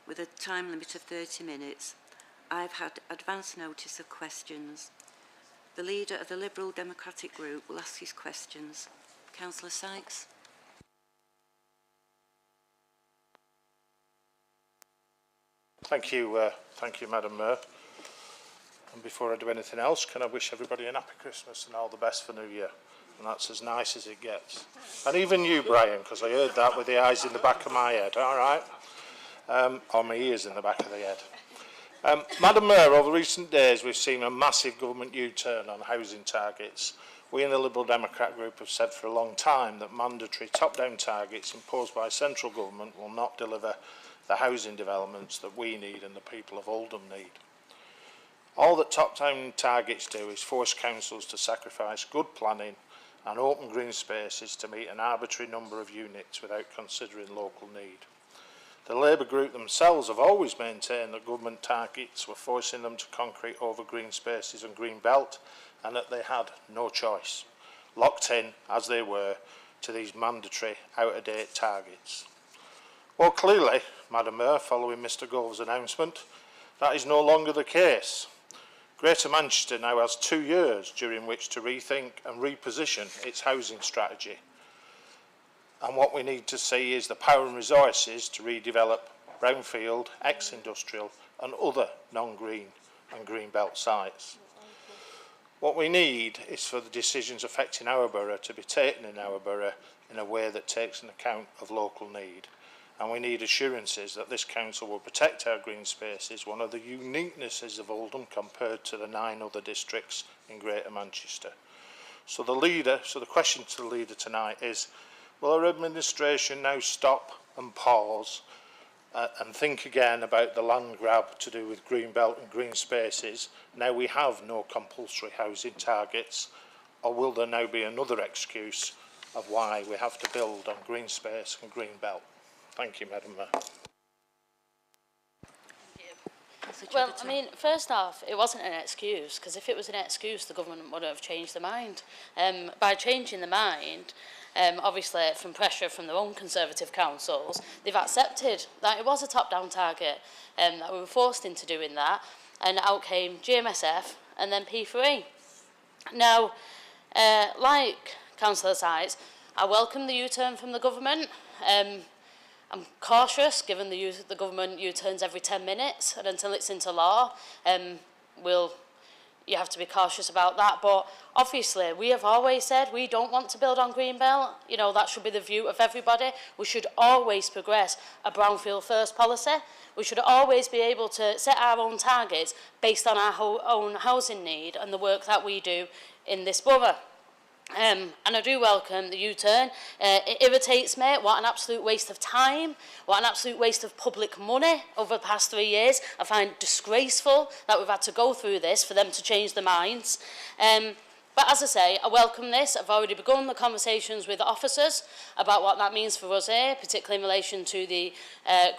with a time limit of 30 minutes. I've had advance notice of questions. The Leader of the Liberal Democratic Group will ask his questions. Councillor Sykes. Thank you, Madam Mayor. And before I do anything else, can I wish everybody an happy Christmas and all the best for New Year? And that's as nice as it gets. And even you, Brian, because I heard that with the eyes in the back of my head, all right? Or my ears in the back of the head. Madam Mayor, over recent days, we've seen a massive government U-turn on housing targets. We in the Liberal Democrat Group have said for a long time that mandatory top-down targets imposed by central government will not deliver the housing developments that we need and the people of Oldham need. All that top-down targets do is force councils to sacrifice good planning and open green spaces to meet an arbitrary number of units without considering local need. The Labour group themselves have always maintained that government targets were forcing them to concrete over green spaces and green belt, and that they had no choice, locked in as they were to these mandatory out-of-date targets. Well, clearly, Madam Mayor, following Mr Gove's announcement, that is no longer the case. Greater Manchester now has 2 years during which to rethink and reposition its housing strategy. And what we need to see is the power and resources to redevelop brownfield, ex-industrial and other non-green and green belt sites. What we need is for the decisions affecting our borough to be taken in our borough in a way that takes an account of local need. And we need assurances that this council will protect our green spaces, one of the uniquenesses of Oldham compared to the 9 other districts in Greater Manchester. So the question to the Leader tonight is, will our administration now stop and pause and think again about the land grab to do with green belt and green spaces? Now we have no compulsory housing targets, or will there now be another excuse of why we have to build on green space and green belt. Thank you, Madam Mayor. Well, I mean, first off, it wasn't an excuse, because if it was an excuse, the government would have changed their mind. By changing their mind, obviously from pressure from their own Conservative councils, they've accepted that it was a top-down target, that we were forced into doing that, and out came GMSF and then P3. Now, like Councillor Sides, I welcome the U-turn from the government. I'm cautious, given the government U-turns every 10 minutes, and until it's into law, you have to be cautious about that. But obviously, we have always said we don't want to build on Greenbelt. You know, that should be the view of everybody. We should always progress a brownfield first policy. We should always be able to set our own targets based on our own housing need and the work that we do in this borough. And I do welcome the U-turn. It irritates me. What an absolute waste of time. What an absolute waste of public money over the past 3 years. I find it disgraceful that we've had to go through this for them to change their minds. But as I say, I welcome this. I've already begun the conversations with officers about what that means for us here, particularly in relation to the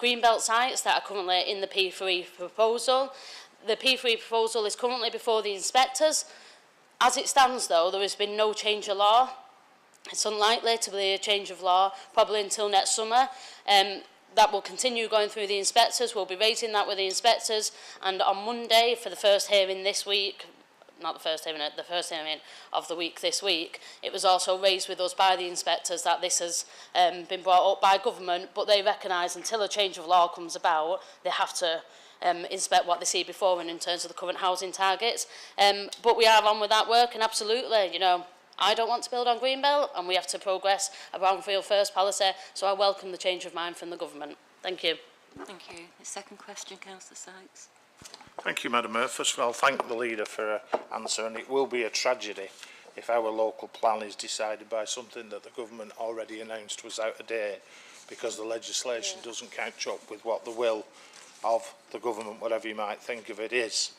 Greenbelt sites that are currently in the P3 proposal. The P3 proposal is currently before the inspectors. As it stands, though, there has been no change of law. It's unlikely to be a change of law, probably until next summer. That will continue going through the inspectors. We'll be raising that with the inspectors. And on Monday, for the first hearing this week, not the first hearing, the first hearing of the week this week, it was also raised with us by the inspectors that this has been brought up by government, but they recognise until a change of law comes about, they have to inspect what they see before and in terms of the current housing targets. But we are on with that work, and absolutely, you know, I don't want to build on Greenbelt, and we have to progress a brownfield first policy, so I welcome the change of mind from the government. Thank you. Thank you. The second question, Councillor Sykes. Thank you, Madam Mayor. First of all, thank the leader for her answer, and it will be a tragedy if our local plan is decided by something that the government already announced was out of date, because the legislation doesn't catch up with what the will of the government, whatever you might think of it, is,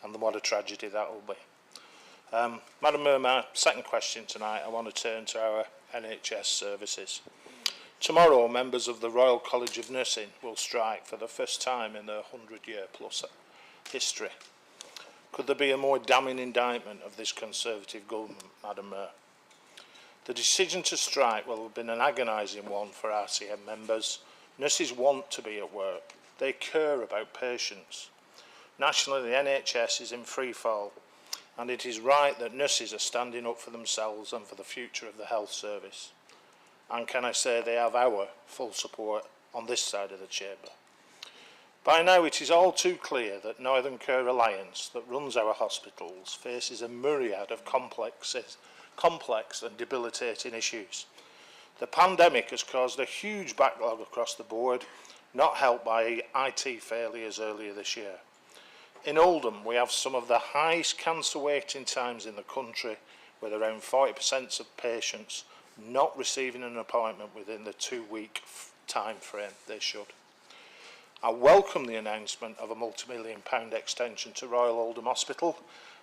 and what a tragedy that will be. Madam Mayor, my second question tonight, I want to turn to our NHS services. Tomorrow, members of the Royal College of Nursing will strike for the first time in their 100-year-plus history. Could there be a more damning indictment of this Conservative government, Madam Mayor? The decision to strike will have been an agonising one for RCM members. Nurses want to be at work. They care about patients. Nationally, the NHS is in free fall, and it is right that nurses are standing up for themselves and for the future of the health service. And can I say they have our full support on this side of the chamber. By now, it is all too clear that Northern Care Alliance, that runs our hospitals, faces a myriad of complex and debilitating issues. The pandemic has caused a huge backlog across the board, not helped by IT failures earlier this year. In Oldham, we have some of the highest cancer waiting times in the country, with around 40% of patients not receiving an appointment within the 2-week time frame they should. I welcome the announcement of a multi-million-pound extension to Royal Oldham Hospital,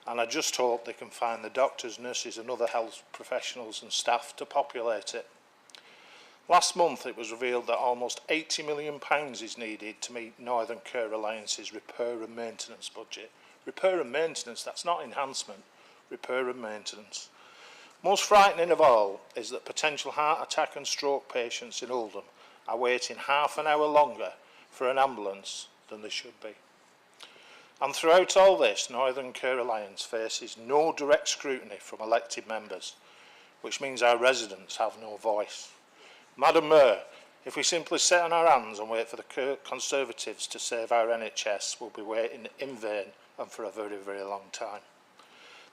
and I just hope they can find the doctors, nurses and other health professionals and staff to populate it. Last month it was revealed that almost £80 million is needed to meet Northern Care Alliance's repair and maintenance budget. Repair and maintenance, that's not enhancement, repair and maintenance. Most frightening of all is that potential heart attack and stroke patients in Oldham are waiting half an hour longer for an ambulance than they should be. And throughout all this, Northern Care Alliance faces no direct scrutiny from elected members, which means our residents have no voice. Madam Mayor, if we simply sit on our hands and wait for the Conservatives to save our NHS, we'll be waiting in vain and for a very, very long time.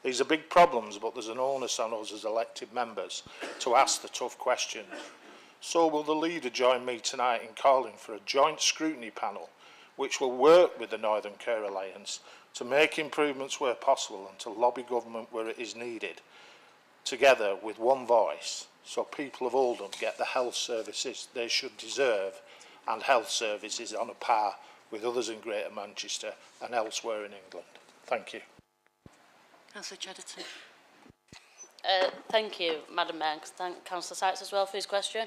These are big problems, but there's an onus on us as elected members to ask the tough questions. So will the leader join me tonight in calling for a joint scrutiny panel which will work with the Northern Care Alliance to make improvements where possible and to lobby government where it is needed, together with one voice, so people of Oldham get the health services they should deserve and health services on a par with others in Greater Manchester and elsewhere in England. Thank you. Councillor Chatterton. Thank you, Madam Mayor, and thank Councillor Sykes as well for his question.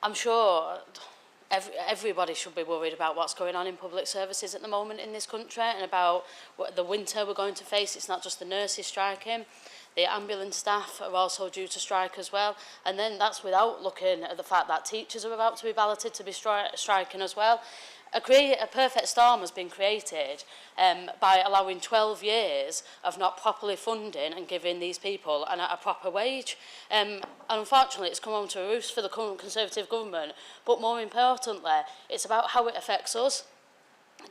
I'm sure everybody should be worried about what's going on in public services at the moment in this country and about what the winter we're going to face. It's not just the nurses striking. The ambulance staff are also due to strike as well. And then that's without looking at the fact that teachers are about to be balloted to be striking as well. A perfect storm has been created by allowing 12 years of not properly funding and giving these people a proper wage. And unfortunately, it's come home to a roost for the current Conservative government. But more importantly, it's about how it affects us.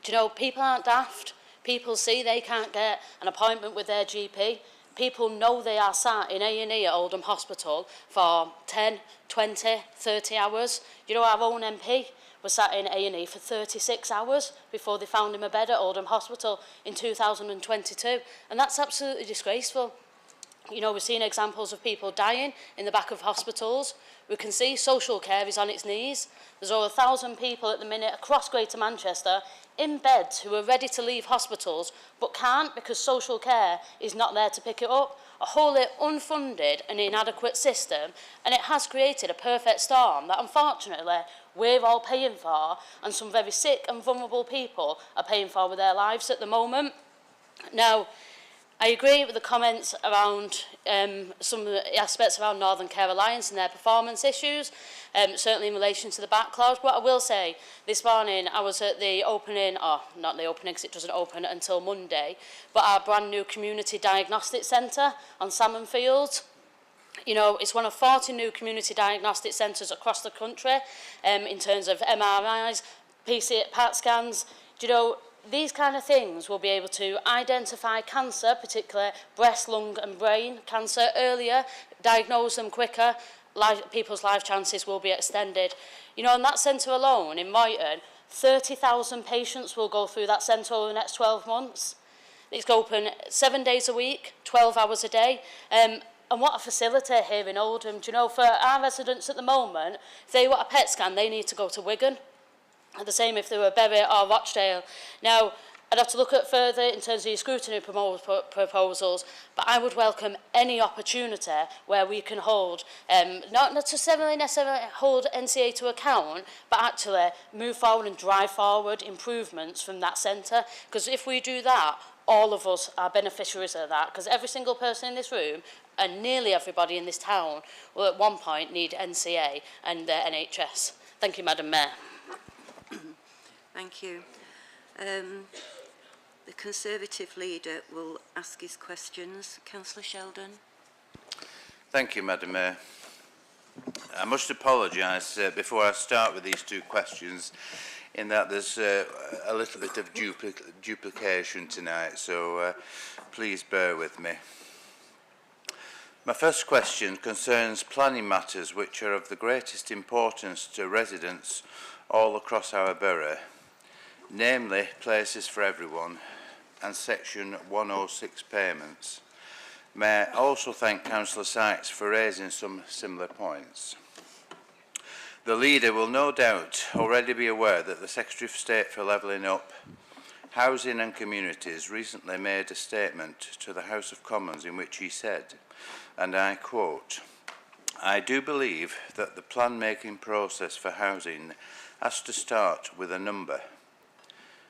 Do you know, people aren't daft. People see they can't get an appointment with their GP. People know they are sat in A&E at Oldham Hospital for 10, 20, 30 hours. You know, our own MP was sat in A&E for 36 hours before they found him a bed at Oldham Hospital in 2022. And that's absolutely disgraceful. You know, we've seen examples of people dying in the back of hospitals. We can see social care is on its knees. There's over 1,000 people at the minute across Greater Manchester in beds who are ready to leave hospitals but can't because social care is not there to pick it up. A wholly unfunded and inadequate system, and it has created a perfect storm that unfortunately we're all paying for, and some very sick and vulnerable people are paying for with their lives at the moment. Now, I agree with the comments around some of the aspects around Northern Care Alliance and their performance issues, certainly in relation to the backlog. What I will say, this morning I was at the opening, or not the opening because it doesn't open until Monday, but our brand new community diagnostic centre on Salmon Fields. You know, it's one of 40 new community diagnostic centres across the country in terms of MRIs, PAT scans. Do you know, these kind of things will be able to identify cancer, particularly breast, lung and brain cancer earlier, diagnose them quicker, people's life chances will be extended. You know, in that centre alone in Moyton, 30,000 patients will go through that centre over the next 12 months. It's open 7 days a week, 12 hours a day. And what a facility here in Oldham. Do you know, for our residents at the moment, if they want a PET scan, they need to go to Wigan. And the same if they were Bury or Rochdale. Now, I'd have to look at further in terms of your scrutiny proposals, but I would welcome any opportunity where we can hold, not necessarily hold NCA to account, but actually move forward and drive forward improvements from that centre. Because if we do that, all of us are beneficiaries of that, because every single person in this room and nearly everybody in this town will at one point need NCA and the NHS. Thank you, Madam Mayor. Thank you. The Conservative leader will ask his questions. Councillor Sheldon. Thank you, Madam Mayor. I must apologise before I start with these two questions in that there's a little bit of duplication tonight, so please bear with me. My first question concerns planning matters which are of the greatest importance to residents all across our borough, namely places for everyone and section 106 payments. May I also thank Councillor Sykes for raising some similar points. The leader will no doubt already be aware that the Secretary of State for Levelling Up, Housing and Communities recently made a statement to the House of Commons in which he said, and I quote, "I do believe that the plan-making process for housing has to start with a number.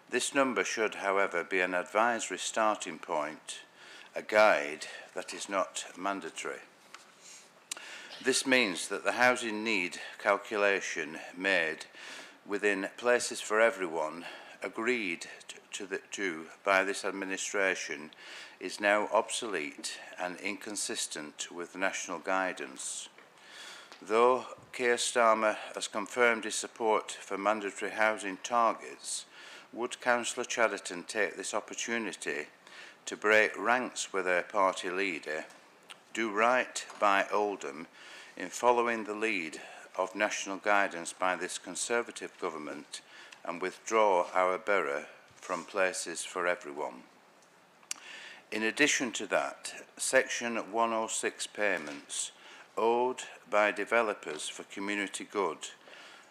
This number should, however, be an advisory starting point, a guide that is not mandatory. This means that the housing need calculation made within places for everyone agreed to by this administration is now obsolete and inconsistent with national guidance. Though Keir Starmer has confirmed his support for mandatory housing targets, would Councillor Chatterton take this opportunity to break ranks with their party leader, do right by Oldham in following the lead of national guidance by this Conservative government and withdraw our borough from places for everyone? In addition to that, Section 106 payments owed by developers for community good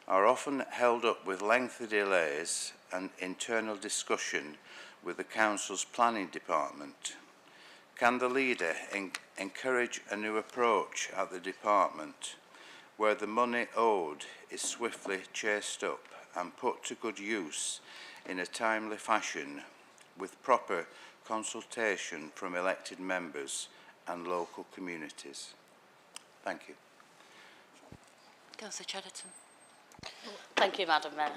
are often held up with lengthy delays and internal discussion with the Council's planning department. Can the leader encourage a new approach at the department where the money owed is swiftly chased up and put to good use in a timely fashion with proper consultation from elected members and local communities? Thank you. Councillor Chatterton. Thank you, Madam Mayor.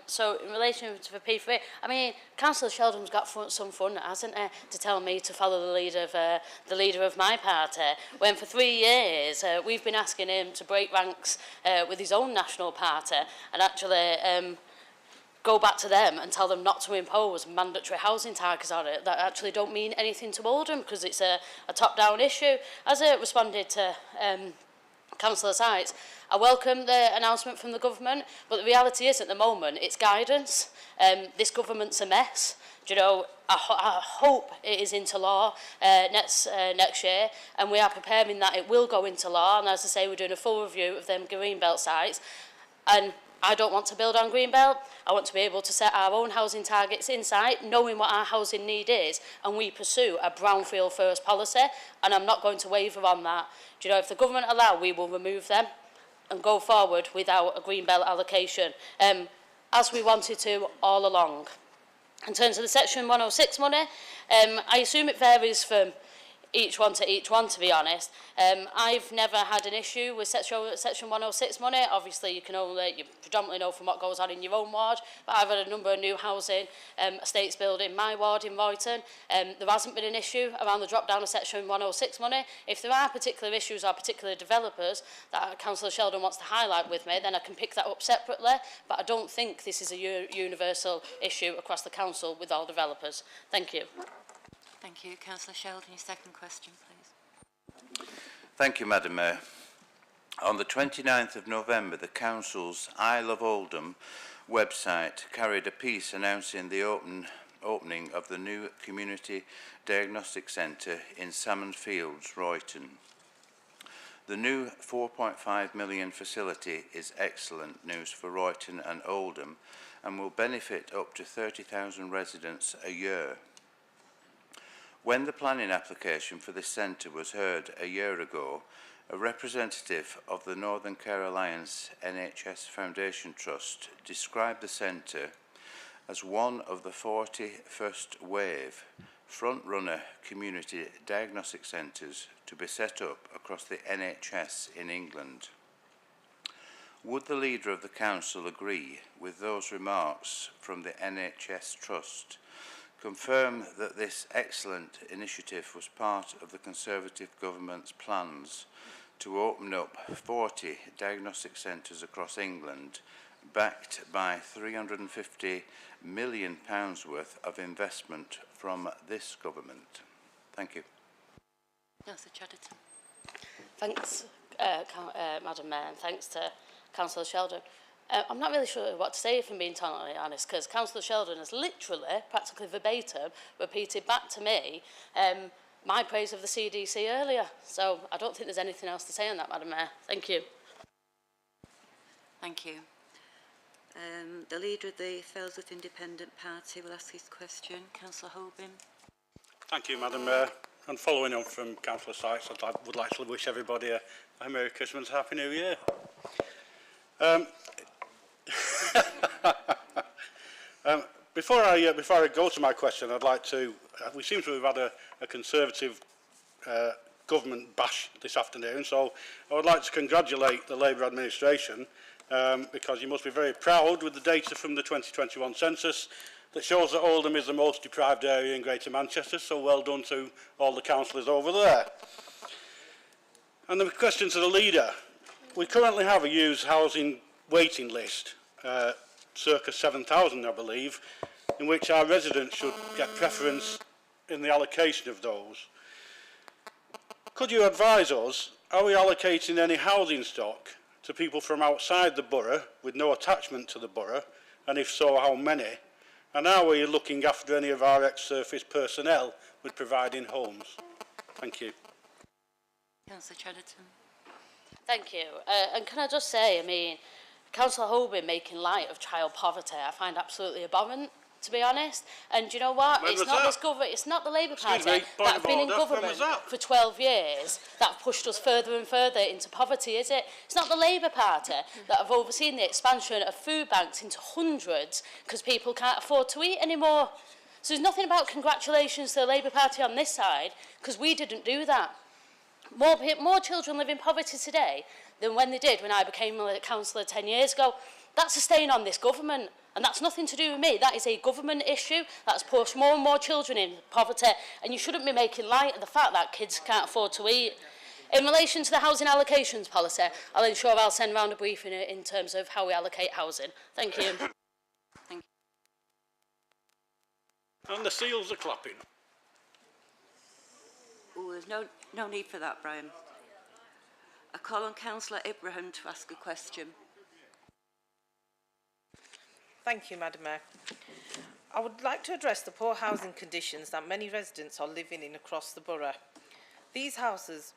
So, in relation to the P3, I mean, Councillor Sheldon's got some fun, hasn't he, to tell me to follow the leader of my party, when for 3 years we've been asking him to break ranks with his own national party and actually go back to them and tell them not to impose mandatory housing targets on it that actually don't mean anything to Oldham because it's a top-down issue. As it responded to Councillor Sites, I welcome the announcement from the government, but the reality is at the moment it's guidance. This government's a mess. Do you know, I hope it is into law next year, and we are preparing that it will go into law. And as I say, we're doing a full review of them Greenbelt sites. And I don't want to build on Greenbelt. I want to be able to set our own housing targets inside, knowing what our housing need is, and we pursue a brownfield first policy, and I'm not going to waver on that. Do you know, if the government allow, we will remove them and go forward without a Greenbelt allocation, as we wanted to all along. In terms of the Section 106 money, I assume it varies from each one, to be honest. I've never had an issue with Section 106 money. Obviously, you predominantly know from what goes on in your own ward, but I've had a number of new housing estates built in my ward in Royton. There hasn't been an issue around the drop-down of Section 106 money. If there are particular issues or particular developers that Councillor Sheldon wants to highlight with me, then I can pick that up separately, but I don't think this is a universal issue across the council with all developers. Thank you. Thank you. Councillor Sheldon, your second question, please. Thank you, Madam Mayor. On the 29th of November, the Council's I Love Oldham website carried a piece announcing the opening of the new Community Diagnostic Centre in Salmon Fields, Royton. The new £4.5 million facility is excellent news for Royton and Oldham and will benefit up to 30,000 residents a year. When the planning application for this centre was heard a year ago, a representative of the Northern Care Alliance NHS Foundation Trust described the centre as one of the 41st wave front-runner community diagnostic centres to be set up across the NHS in England. Would the leader of the council agree with those remarks from the NHS Trust? Confirm that this excellent initiative was part of the Conservative government's plans to open up 40 diagnostic centres across England, backed by £350 million worth of investment from this government. Thank you. Councillor Chatterton. Thanks, Madam Mayor, and thanks to Councillor Sheldon. I'm not really sure what to say, if I'm being totally honest, because Councillor Sheldon has literally, practically verbatim, repeated back to me my praise of the CDC earlier. So I don't think there's anything else to say on that, Madam Mayor. Thank you. Thank you. The leader of the Fellsworth Independent Party will ask his question. Councillor Holbin. Thank you, Madam Mayor. And following on from Councillor Sykes, I would like to wish everybody a Merry Christmas and Happy New Year. Before I go to my question, I'd like to. We seem to have had a Conservative government bash this afternoon, so I would like to congratulate the Labour administration because you must be very proud with the data from the 2021 census that shows that Oldham is the most deprived area in Greater Manchester. So well done to all the councillors over there. And the question to the leader: we currently have a used housing waiting list, circa 7,000 I believe, in which our residents should get preference in the allocation of those. Could you advise us, are we allocating any housing stock to people from outside the borough with no attachment to the borough, and if so, how many? And are we looking after any of our ex-surface personnel with providing homes? Thank you. Councillor Chatterton. Thank you. And can I just say, I mean, Councillor Holbin making light of child poverty, I find absolutely abhorrent, to be honest. And do you know what? It's not the Labour Party that have been in government for 12 years that have pushed us further and further into poverty, is it? It's not the Labour Party that have overseen the expansion of food banks into hundreds because people can't afford to eat anymore. So there's nothing about congratulations to the Labour Party on this side, because we didn't do that. More children live in poverty today than when they did when I became a councillor 10 years ago. That's a stain on this government, and that's nothing to do with me. That is a government issue that's pushed more and more children in poverty, and you shouldn't be making light of the fact that kids can't afford to eat. In relation to the housing allocations policy, I'll ensure I'll send round a briefing in terms of how we allocate housing. Thank you. And the seals are clapping. Oh, there's no need for that, Brian. I call on Councillor Ibrahim to ask a question. Thank you, Madam Mayor. I would like to address the poor housing conditions that many residents are living in across the borough. These houses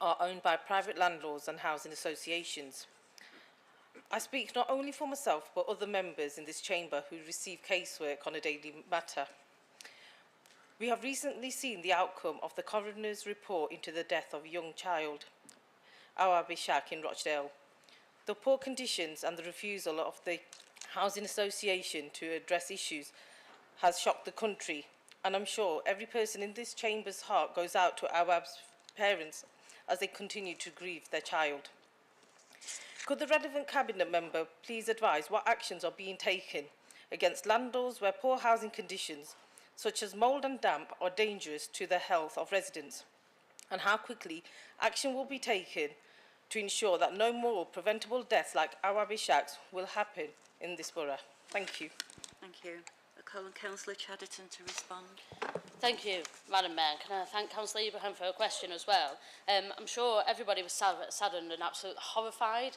are owned by private landlords and housing associations. I speak not only for myself but other members in this chamber who receive casework on a daily matter. We have recently seen the outcome of the coroner's report into the death of a young child, Awab Ishaq in Rochdale. The poor conditions and the refusal of the Housing Association to address issues has shocked the country, and I'm sure every person in this chamber's heart goes out to Awab's parents as they continue to grieve their child. Could the relevant cabinet member please advise what actions are being taken against landlords where poor housing conditions such as mould and damp are dangerous to the health of residents, and how quickly action will be taken to ensure that no more preventable deaths like Awab Ishaq's will happen in this borough? Thank you. Thank you. I call on Councillor Chadderton to respond. Thank you, Madam Mayor. Can I thank Councillor Ibrahim for her question as well? I'm sure everybody was saddened and absolutely horrified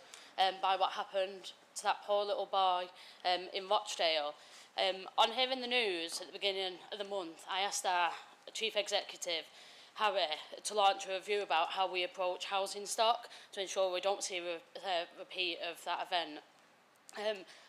by what happened to that poor little boy in Rochdale. On hearing the news at the beginning of the month, I asked our Chief Executive, Harry, to launch a review about how we approach housing stock to ensure we don't see a repeat of that event.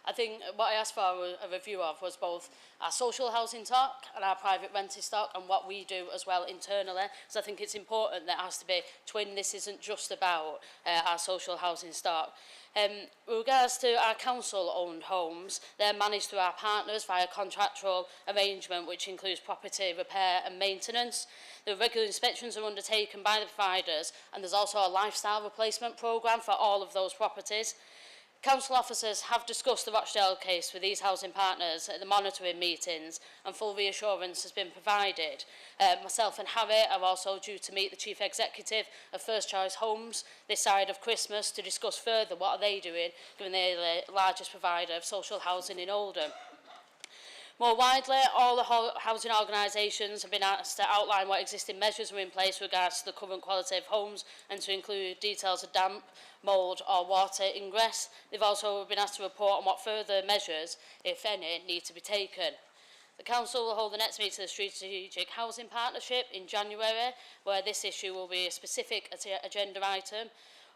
I think what I asked for a review of was both our social housing stock and our private rented stock, and what we do as well internally. So I think it's important that it has to be twin. This isn't just about our social housing stock. With regards to our council-owned homes, they're managed through our partners via contractual arrangement, which includes property repair and maintenance. The regular inspections are undertaken by the providers, and there's also a lifestyle replacement programme for all of those properties. Council officers have discussed the Rochdale case with these housing partners at the monitoring meetings, and full reassurance has been provided. Myself and Harry are also due to meet the Chief Executive of First Choice Homes this side of Christmas to discuss further what are they doing, given they're the largest provider of social housing in Oldham. More widely, all the housing organisations have been asked to outline what existing measures are in place with regards to the current quality of homes and to include details of damp, mould or water ingress. They've also been asked to report on what further measures, if any, need to be taken. The Council will hold the next meeting of the Strategic Housing Partnership in January, where this issue will be a specific agenda item.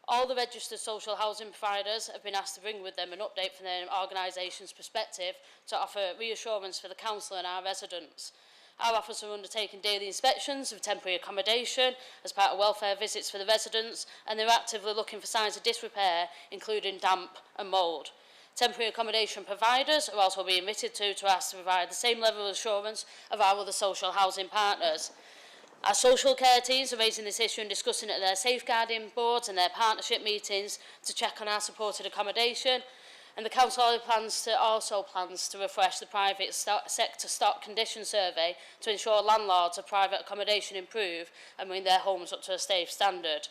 All the registered social housing providers have been asked to bring with them an update from their organisation's perspective to offer reassurance for the Council and our residents. Our officers are undertaking daily inspections of temporary accommodation as part of welfare visits for the residents, and they're actively looking for signs of disrepair, including damp and mould. Temporary accommodation providers are also being written to ask to provide the same level of assurance of our other social housing partners. Our social care teams are raising this issue and discussing it at their safeguarding boards and their partnership meetings to check on our supported accommodation. And the Council also plans to refresh the private sector stock condition survey to ensure landlords of private accommodation improve and bring their homes up to a safe standard.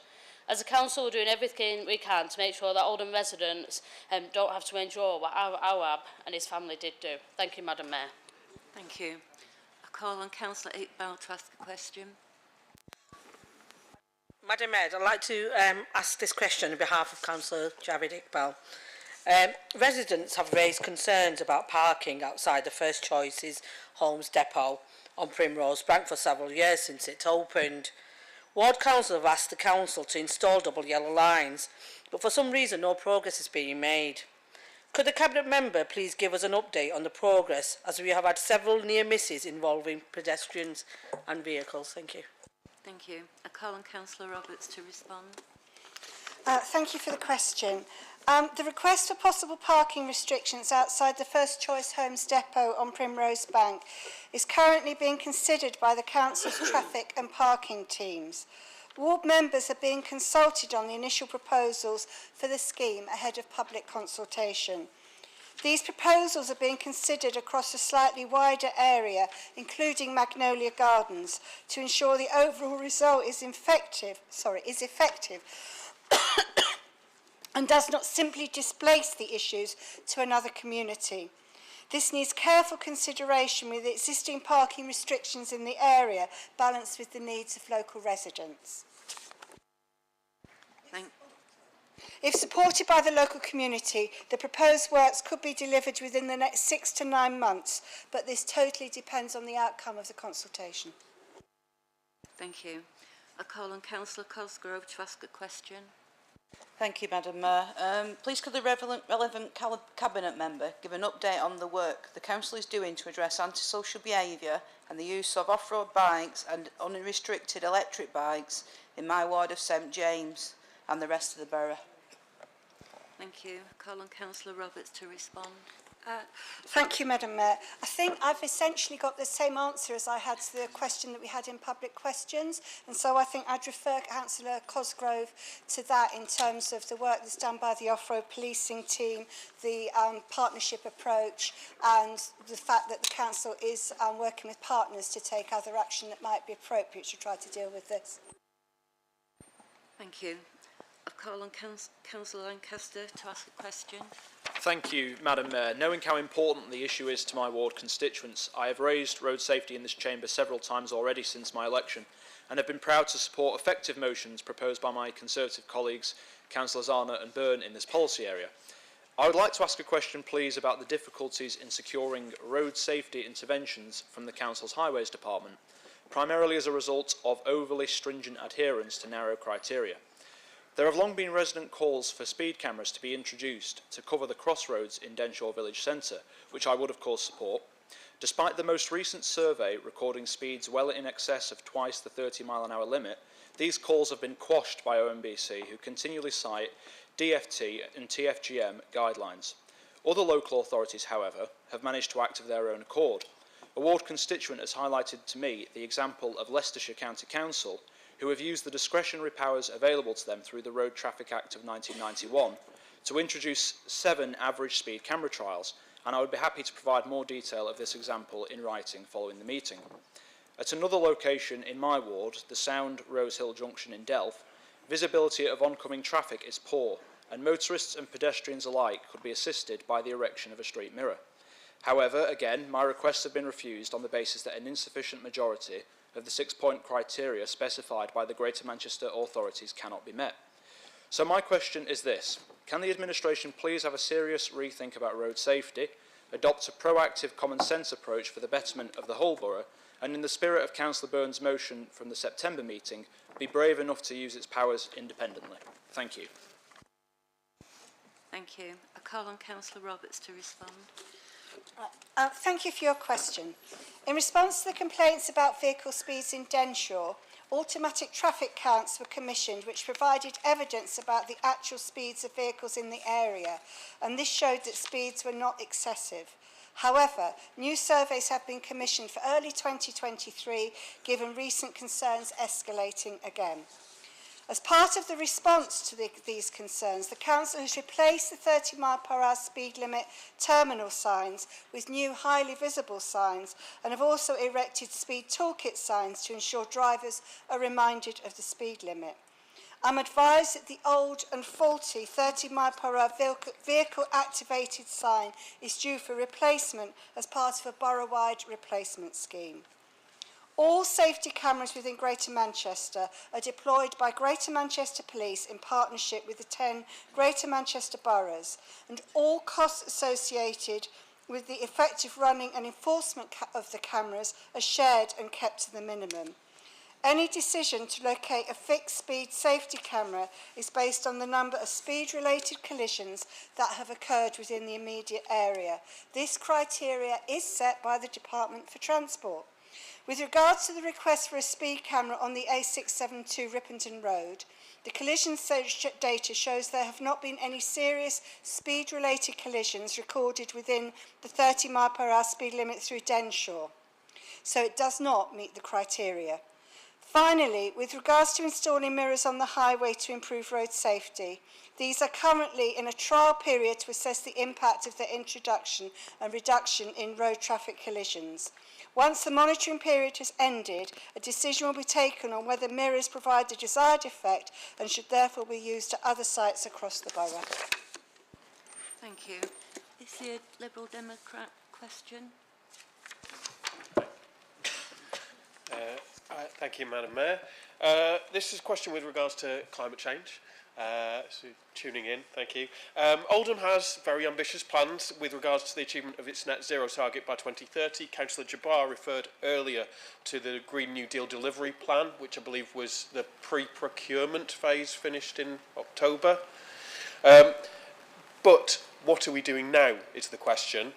As a Council, we're doing everything we can to make sure that Oldham residents don't have to endure what Awab and his family did do. Thank you, Madam Mayor. Thank you. I call on Councillor Iqbal to ask a question. Madam Mayor, I'd like to ask this question on behalf of Councillor Javid Iqbal. Residents have raised concerns about parking outside the First Choice's Homes Depot on Primrose Bank for several years since it opened. Ward Council have asked the Council to install double yellow lines, but for some reason no progress is being made. Could the Cabinet Member please give us an update on the progress, as we have had several near misses involving pedestrians and vehicles? Thank you. Thank you. I call on Councillor Roberts to respond. Thank you for the question. The request for possible parking restrictions outside the First Choice Homes depot on Primrose Bank is currently being considered by the Council's traffic and parking teams. Ward members are being consulted on the initial proposals for the scheme ahead of public consultation. These proposals are being considered across a slightly wider area, including Magnolia Gardens, to ensure the overall result is effective and does not simply displace the issues to another community. This needs careful consideration with the existing parking restrictions in the area balanced with the needs of local residents. If supported by the local community, the proposed works could be delivered within the next 6 to 9 months, but this totally depends on the outcome of the consultation. Thank you. I call on Councillor Cosgrove to ask a question. Thank you, Madam Mayor. Please could the relevant Cabinet Member give an update on the work the Council is doing to address antisocial behaviour and the use of off-road bikes and unrestricted electric bikes in my ward of St James and the rest of the borough? Thank you. I call on Councillor Roberts to respond. Thank you, Madam Mayor. I think I've essentially got the same answer as I had to the question that we had in public questions, and so I think I'd refer Councillor Cosgrove to that in terms of the work that's done by the off-road policing team, the partnership approach, and the fact that the Council is working with partners to take other action that might be appropriate to try to deal with this. Thank you. I call on Councillor Lancaster to ask a question. Thank you, Madam Mayor. Knowing how important the issue is to my ward constituents, I have raised road safety in this chamber several times already since my election and have been proud to support effective motions proposed by my Conservative colleagues, Councillors Arnott and Byrne, in this policy area. I would like to ask a question, please, about the difficulties in securing road safety interventions from the Council's Highways Department, primarily as a result of overly stringent adherence to narrow criteria. There have long been resident calls for speed cameras to be introduced to cover the crossroads in Denshaw Village Centre, which I would of course support. Despite the most recent survey recording speeds well in excess of twice the 30-mile-an-hour limit, these calls have been quashed by OMBC, who continually cite DFT and TFGM guidelines. Other local authorities, however, have managed to act of their own accord. A ward constituent has highlighted to me the example of Leicestershire County Council, who have used the discretionary powers available to them through the Road Traffic Act of 1991 to introduce 7 average speed camera trials, and I would be happy to provide more detail of this example in writing following the meeting. At another location in my ward, the Sound Rose Hill Junction in Delft, visibility of oncoming traffic is poor, and motorists and pedestrians alike could be assisted by the erection of a street mirror. However, again, my requests have been refused on the basis that an insufficient majority of the 6-point criteria specified by the Greater Manchester authorities cannot be met. So my question is this: can the administration please have a serious rethink about road safety, adopt a proactive common sense approach for the betterment of the whole borough, and in the spirit of Councillor Byrne's motion from the September meeting, be brave enough to use its powers independently? Thank you. Thank you. I call on Councillor Roberts to respond. Thank you for your question. In response to the complaints about vehicle speeds in Denshaw, automatic traffic counts were commissioned which provided evidence about the actual speeds of vehicles in the area, and this showed that speeds were not excessive. However, new surveys have been commissioned for early 2023, given recent concerns escalating again. As part of the response to these concerns, the Council has replaced the 30-mile-per-hour speed limit terminal signs with new highly visible signs and have also erected speed toolkit signs to ensure drivers are reminded of the speed limit. I'm advised that the old and faulty 30-mile-per-hour vehicle-activated sign is due for replacement as part of a borough-wide replacement scheme. All safety cameras within Greater Manchester are deployed by Greater Manchester Police in partnership with the 10 Greater Manchester boroughs, and all costs associated with the effective running and enforcement of the cameras are shared and kept to the minimum. Any decision to locate a fixed speed safety camera is based on the number of speed-related collisions that have occurred within the immediate area. This criteria is set by the Department for Transport. With regards to the request for a speed camera on the A672 Ripponton Road, the collision data shows there have not been any serious speed-related collisions recorded within the 30 mph speed limit through Denshaw, so it does not meet the criteria. Finally, with regards to installing mirrors on the highway to improve road safety, these are currently in a trial period to assess the impact of their introduction and reduction in road traffic collisions. Once the monitoring period has ended, a decision will be taken on whether mirrors provide the desired effect and should therefore be used at other sites across the borough. Thank you. Is there a Liberal Democrat question? Thank you, Madam Mayor. This is a question with regards to climate change. So tuning in, thank you. Oldham has very ambitious plans with regards to the achievement of its net zero target by 2030. Councillor Jabbar referred earlier to the Green New Deal delivery plan, which I believe was the pre-procurement phase finished in October. But what are we doing now is the question.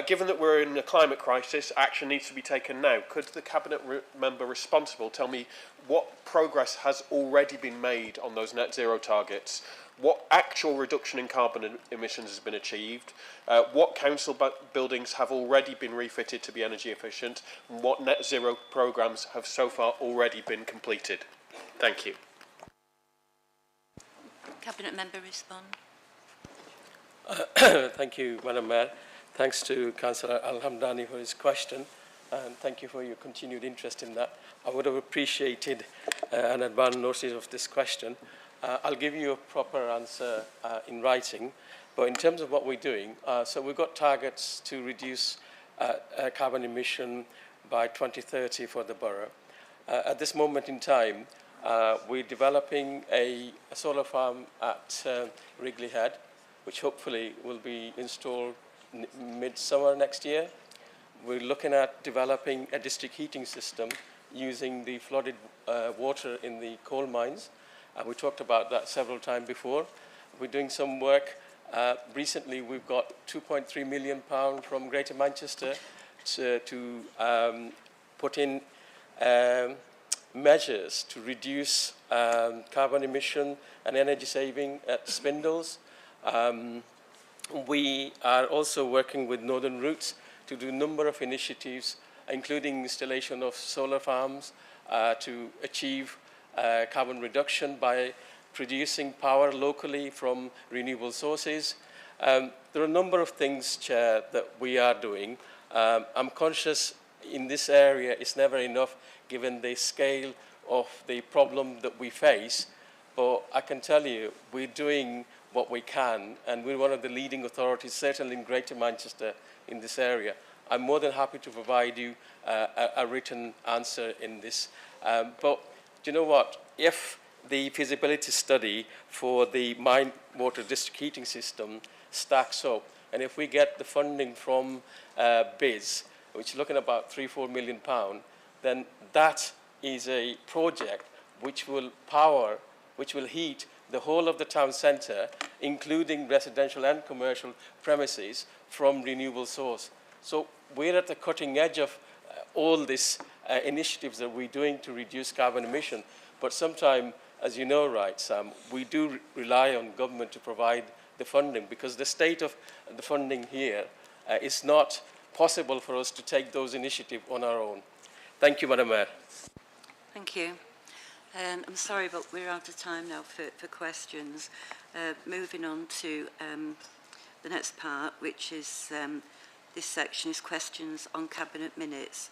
Given that we're in a climate crisis, action needs to be taken now. Could the Cabinet member responsible tell me what progress has already been made on those net zero targets? What actual reduction in carbon emissions has been achieved? What council buildings have already been refitted to be energy efficient? And what net zero programmes have so far already been completed? Thank you. Cabinet member respond. Thank you, Madam Mayor. Thanks to Councillor Al-Hamdani for his question, and thank you for your continued interest in that. I would have appreciated an advance notice of this question. I'll give you a proper answer in writing, but in terms of what we're doing, so we've got targets to reduce carbon emission by 2030 for the borough. At this moment in time, we're developing a solar farm at Wrigley Head, which hopefully will be installed mid-summer next year. We're looking at developing a district heating system using the flooded water in the coal mines. We talked about that several times before. We're doing some work. Recently, we've got £2.3 million from Greater Manchester to put in measures to reduce carbon emission and energy saving at Spindles. We are also working with Northern Routes to do a number of initiatives, including installation of solar farms to achieve carbon reduction by producing power locally from renewable sources. There are a number of things, Chair, that we are doing. I'm conscious in this area it's never enough given the scale of the problem that we face, but I can tell you we're doing what we can, and we're one of the leading authorities, certainly in Greater Manchester, in this area. I'm more than happy to provide you a written answer in this. But do you know what? If the feasibility study for the mine water district heating system stacks up, and if we get the funding from BIS, which is looking at about £3-4 million, then that is a project which will power, which will heat the whole of the town centre, including residential and commercial premises, from renewable source. So we're at the cutting edge of all these initiatives that we're doing to reduce carbon emission. But sometimes, as you know, right, Sam, we do rely on government to provide the funding, because the state of the funding here is not possible for us to take those initiatives on our own. Thank you, Madam Mayor. Thank you. I'm sorry, but we're out of time now for questions. Moving on to the next part, which is this section is questions on Cabinet minutes.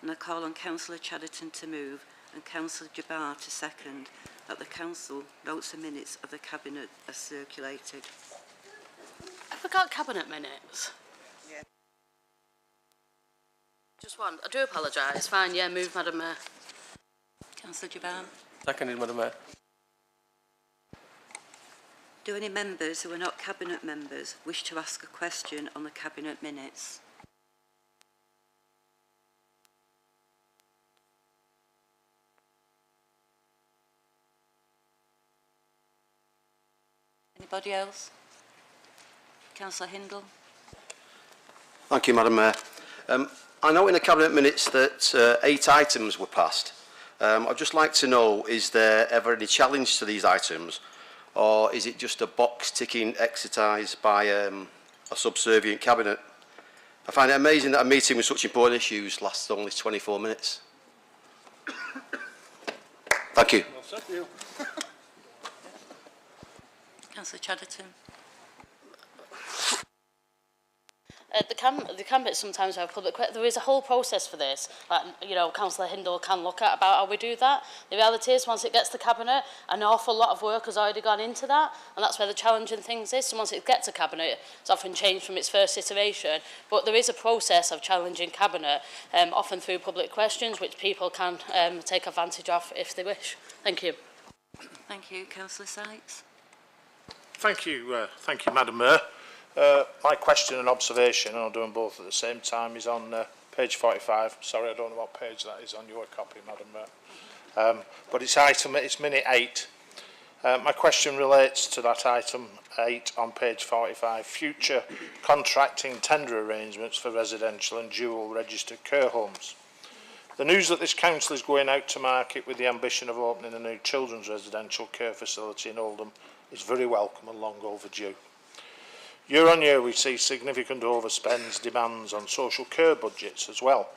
And I call on Councillor Chatterton to move and Councillor Jabbar to second that the Council notes the minutes of the Cabinet are circulated. I forgot Cabinet minutes. Yeah. Just one. I do apologise. Fine, yeah, move, Madam Mayor. Councillor Jabbar. Seconded, Madam Mayor. Do any members who are not Cabinet members wish to ask a question on the Cabinet minutes? Anybody else? Councillor Hindle. Thank you, Madam Mayor. I know in the Cabinet minutes that 8 items were passed. I'd just like to know, is there ever any challenge to these items, or is it just a box-ticking exercise by a subservient Cabinet? I find it amazing that a meeting with such important issues lasts only 24 minutes. Thank you. Well, thank you. Councillor Chatterton. The candidates sometimes have public. There is a whole process for this. Like, you know, Councillor Hindle can look at about how we do that. The reality is, once it gets to cabinet, an awful lot of work has already gone into that, and that's where the challenging things is. So once it gets to cabinet, it's often changed from its first iteration. But there is a process of challenging cabinet, often through public questions, which people can take advantage of if they wish. Thank you. Thank you, Councillor Sykes. Thank you, Madam Mayor. My question and observation, and I'll do them both at the same time, is on page 45. Sorry, I don't know what page that is on your copy, Madam Mayor. But it's minute 8. My question relates to that item 8 on page 45, future contracting tender arrangements for residential and dual registered care homes. The news that this council is going out to market with the ambition of opening a new children's residential care facility in Oldham is very welcome and long overdue. Year on year we see significant overspends, demands on social care budgets as well,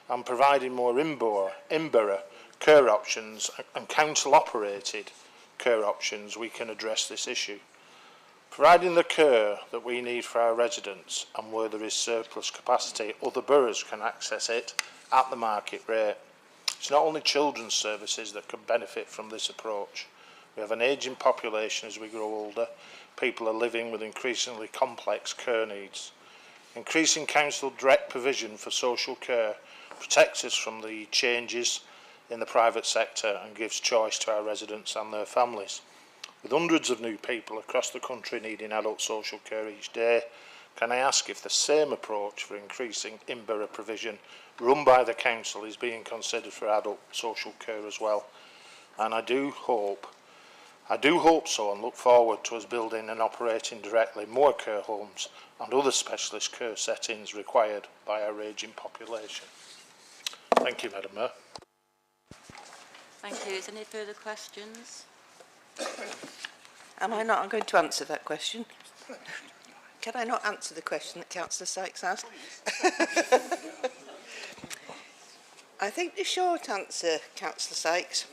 and providing more in-borough care options and council-operated care options, we can address this issue. Providing the care that we need for our residents, and where there is surplus capacity, other boroughs can access it at the market rate. It's not only children's services that can benefit from this approach. We have an ageing population as we grow older. People are living with increasingly complex care needs. Increasing council direct provision for social care protects us from the changes in the private sector and gives choice to our residents and their families. With hundreds of new people across the country needing adult social care each day, can I ask if the same approach for increasing in-borough provision run by the council is being considered for adult social care as well? And I do hope so, and look forward to us building and operating directly more care homes and other specialist care settings required by our ageing population. Thank you, Madam Mayor. Thank you. Is there any further questions? Am I not going to answer that question? Can I not answer the question that Councillor Sykes asked? I think the short answer, Councillor Sykes,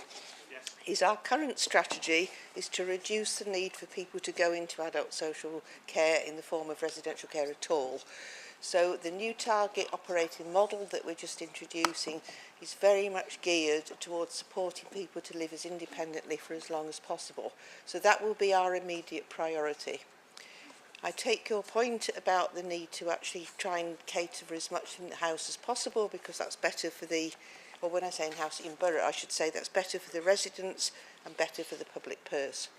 is our current strategy is to reduce the need for people to go into adult social care in the form of residential care at all. So the new target operating model that we're just introducing is very much geared towards supporting people to live as independently for as long as possible. So that will be our immediate priority. I take your point about the need to actually try and cater for as much in the house as possible, because that's better for the, or when I say in-house, in borough, I should say that's better for the residents and better for the public purse.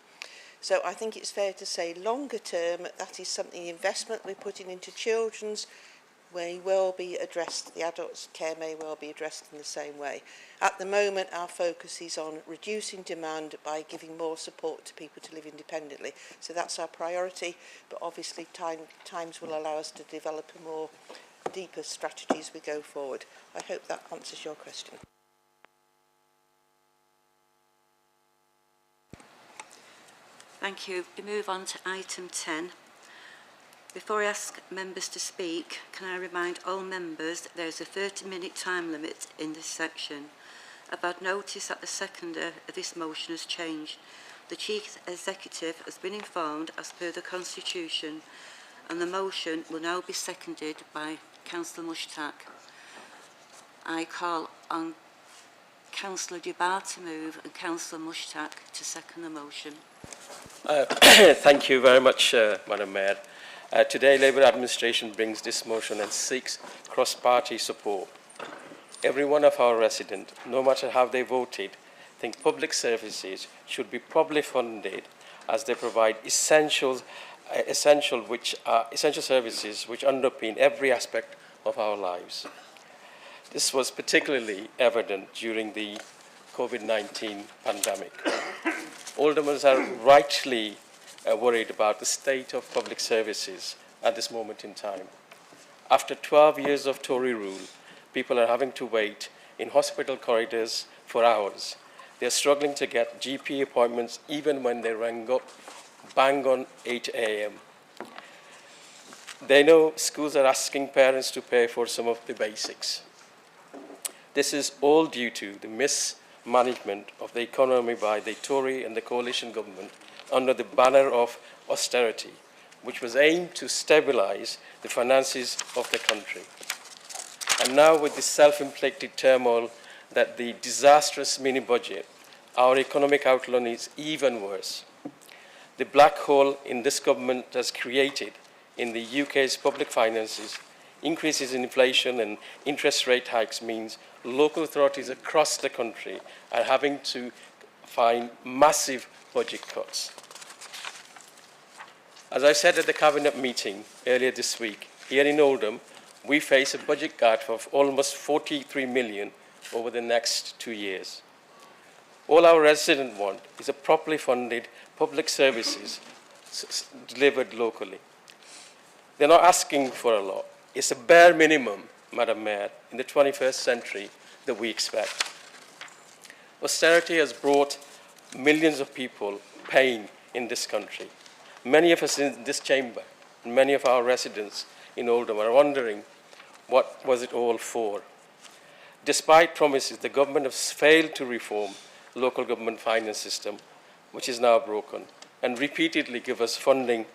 So I think it's fair to say longer term, that is something, the investment we're putting into children's may well be addressed, the adults' care may well be addressed in the same way. At the moment, our focus is on reducing demand by giving more support to people to live independently. So that's our priority, but obviously times will allow us to develop a more deeper strategy as we go forward. I hope that answers your question. Thank you. We move on to item 10. Before I ask members to speak, can I remind all members that there is a 30-minute time limit in this section. I've had notice that the seconder of this motion has changed. The Chief Executive has been informed as per the Constitution, and the motion will now be seconded by Councillor Mushtaq. I call on Councillor Dubar to move and Councillor Mushtaq to second the motion. Thank you very much, Madam Mayor. Today, Labour administration brings this motion and seeks cross-party support. Every one of our residents, no matter how they voted, think public services should be properly funded as they provide essential services which underpin every aspect of our lives. This was particularly evident during the COVID-19 pandemic. Oldhamers are rightly worried about the state of public services at this moment in time. After 12 years of Tory rule, people are having to wait in hospital corridors for hours. They're struggling to get GP appointments even when they ring up bang on 8 a.m. They know schools are asking parents to pay for some of the basics. This is all due to the mismanagement of the economy by the Tory and the coalition government under the banner of austerity, which was aimed to stabilize the finances of the country. And now with the self-inflicted turmoil that the disastrous mini-budget, our economic outlook is even worse. The black hole in this government has created in the UK's public finances, increases in inflation and interest rate hikes means local authorities across the country are having to find massive budget cuts. As I said at the Cabinet meeting earlier this week, here in Oldham, we face a budget gap of almost 43 million over the next 2 years. All our residents want is a properly funded public services delivered locally. They're not asking for a lot. It's a bare minimum, Madam Mayor, in the 21st century that we expect. Austerity has brought millions of people pain in this country. Many of us in this chamber, and many of our residents in Oldham are wondering, what was it all for? Despite promises, the government has failed to reform local government finance system, which is now broken, and repeatedly give us funding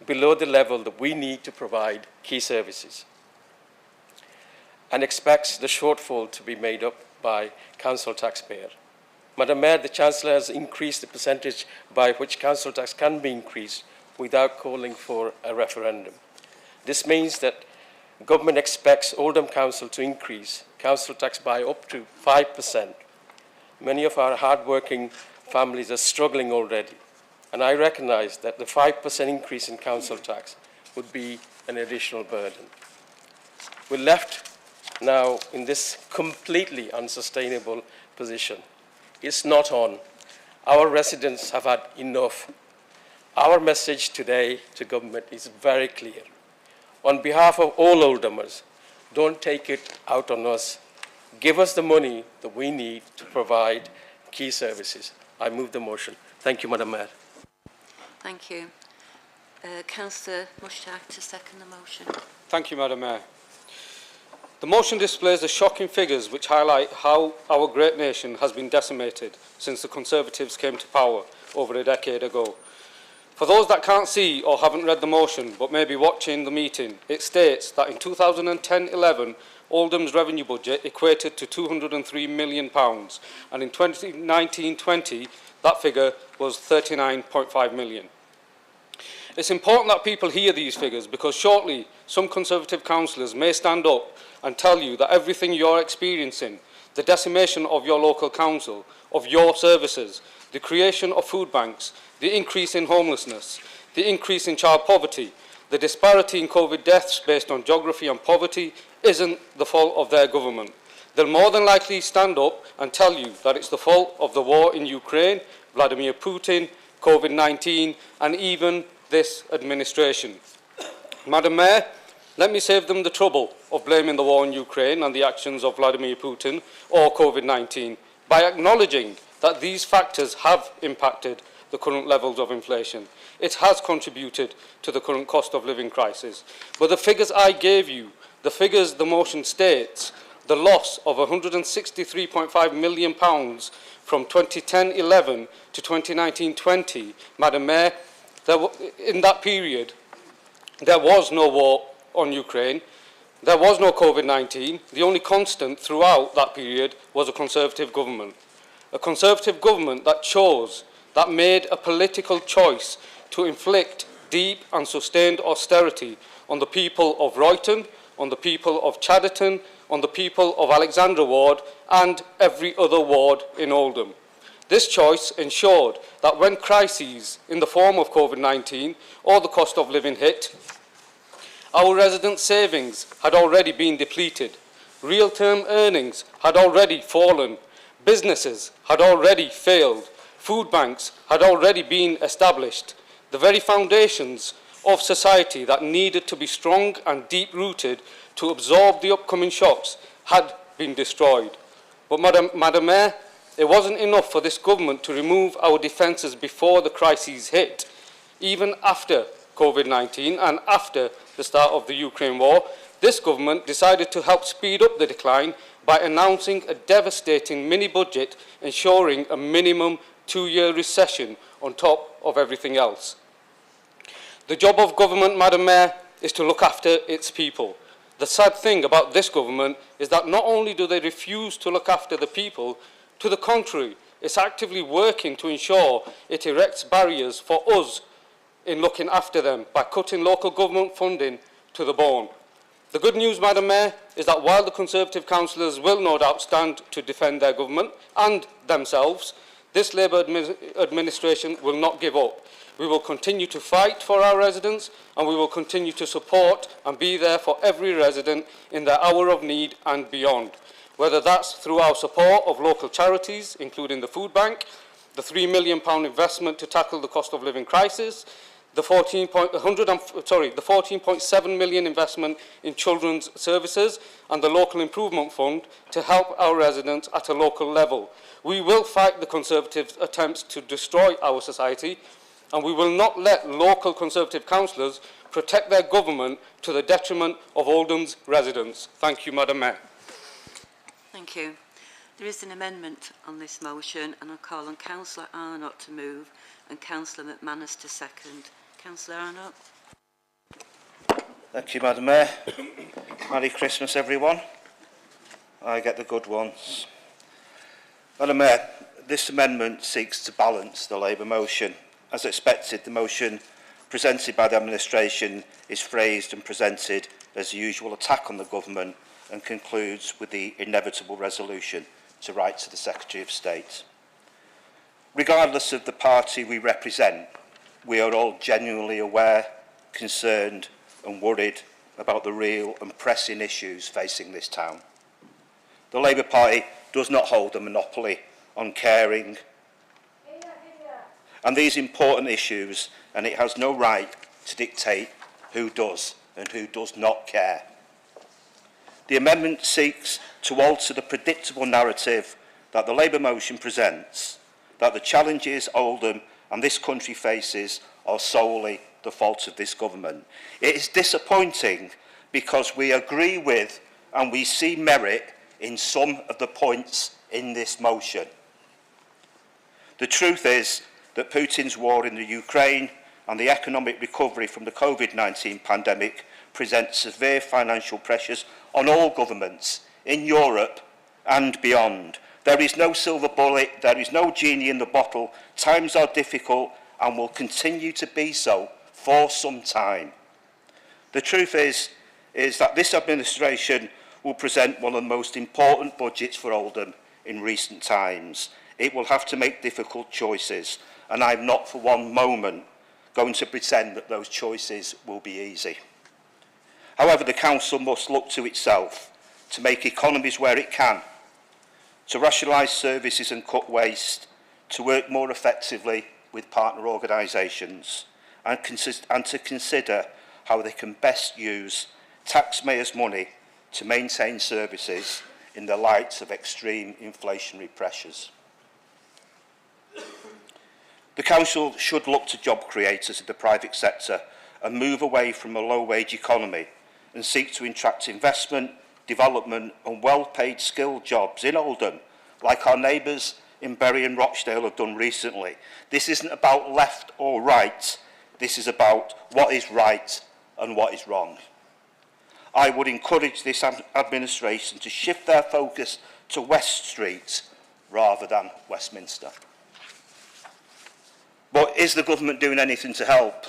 below the level that we need to provide key services, and expects the shortfall to be made up by council taxpayer. Madam Mayor, the Chancellor has increased the percentage by which council tax can be increased without calling for a referendum. This means that government expects Oldham Council to increase council tax by up to 5%. Many of our hard-working families are struggling already, and I recognise that the 5% increase in council tax would be an additional burden. We're left now in this completely unsustainable position. It's not on. Our residents have had enough. Our message today to government is very clear. On behalf of all Oldhamers, don't take it out on us. Give us the money that we need to provide key services. I move the motion. Thank you, Madam Mayor. Thank you. Councillor Mushtaq to second the motion. Thank you, Madam Mayor. The motion displays the shocking figures which highlight how our great nation has been decimated since the Conservatives came to power over a decade ago. For those that can't see or haven't read the motion but may be watching the meeting, it states that in 2010-11, Oldham's revenue budget equated to £203 million, and in 2019-20, that figure was £39.5 million. It's important that people hear these figures because shortly some Conservative councillors may stand up and tell you that everything you're experiencing, the decimation of your local council, of your services, the creation of food banks, the increase in homelessness, the increase in child poverty, the disparity in COVID deaths based on geography and poverty isn't the fault of their government. They'll more than likely stand up and tell you that it's the fault of the war in Ukraine, Vladimir Putin, COVID-19, and even this administration. Madam Mayor, let me save them the trouble of blaming the war in Ukraine and the actions of Vladimir Putin or COVID-19 by acknowledging that these factors have impacted the current levels of inflation. It has contributed to the current cost of living crisis. But the figures I gave you, the figures the motion states, the loss of £163.5 million from 2010-11 to 2019-20, Madam Mayor, in that period, there was no war on Ukraine, there was no COVID-19. The only constant throughout that period was a Conservative government. A Conservative government that chose, that made a political choice to inflict deep and sustained austerity on the people of Royton, on the people of Chadderton, on the people of Alexandra Ward and every other ward in Oldham. This choice ensured that when crises in the form of COVID-19 or the cost of living hit, our residents' savings had already been depleted, real-term earnings had already fallen, businesses had already failed, food banks had already been established, the very foundations of society that needed to be strong and deep-rooted to absorb the upcoming shocks had been destroyed. But Madam Mayor, it wasn't enough for this government to remove our defences before the crises hit. Even after COVID-19 and after the start of the Ukraine war, this government decided to help speed up the decline by announcing a devastating mini-budget ensuring a minimum 2-year recession on top of everything else. The job of government, Madam Mayor, is to look after its people. The sad thing about this government is that not only do they refuse to look after the people, to the contrary, it's actively working to ensure it erects barriers for us in looking after them by cutting local government funding to the bone. The good news, Madam Mayor, is that while the Conservative councillors will no doubt stand to defend their government and themselves, this Labour administration will not give up. We will continue to fight for our residents and we will continue to support and be there for every resident in their hour of need and beyond, whether that's through our support of local charities, including the Food Bank, the £3 million investment to tackle the cost of living crisis, the 14.7 million investment in children's services and the local improvement fund to help our residents at a local level. We will fight the Conservatives' attempts to destroy our society, and we will not let local Conservative councillors protect their government to the detriment of Oldham's residents. Thank you, Madam Mayor. Thank you. There is an amendment on this motion, and I'll call on Councillor Arnott to move and Councillor McManus to second. Councillor Arnott. Thank you, Madam Mayor. Merry Christmas, everyone. I get the good ones. Madam Mayor, this amendment seeks to balance the Labour motion. As expected, the motion presented by the administration is phrased and presented as the usual attack on the government and concludes with the inevitable resolution to write to the Secretary of State. Regardless of the party we represent, we are all genuinely aware, concerned and worried about the real and pressing issues facing this town. The Labour Party does not hold a monopoly on caring and these important issues, and it has no right to dictate who does and who does not care. The amendment seeks to alter the predictable narrative that the Labour motion presents, that the challenges Oldham and this country faces are solely the fault of this government. It is disappointing because we agree with and we see merit in some of the points in this motion. The truth is that Putin's war in the Ukraine and the economic recovery from the COVID-19 pandemic present severe financial pressures on all governments in Europe and beyond. There is no silver bullet, there is no genie in the bottle. Times are difficult and will continue to be so for some time. The truth is that this administration will present one of the most important budgets for Oldham in recent times. It will have to make difficult choices, and I'm not for one moment going to pretend that those choices will be easy. However, the Council must look to itself to make economies where it can, to rationalise services and cut waste, to work more effectively with partner organisations, and to consider how they can best use taxpayers' money to maintain services in the light of extreme inflationary pressures. The Council should look to job creators in the private sector and move away from a low-wage economy and seek to attract investment, development and well-paid skilled jobs in Oldham, like our neighbours in Bury and Rochdale have done recently. This isn't about left or right, this is about what is right and what is wrong. I would encourage this administration to shift their focus to West Street rather than Westminster. But is the government doing anything to help?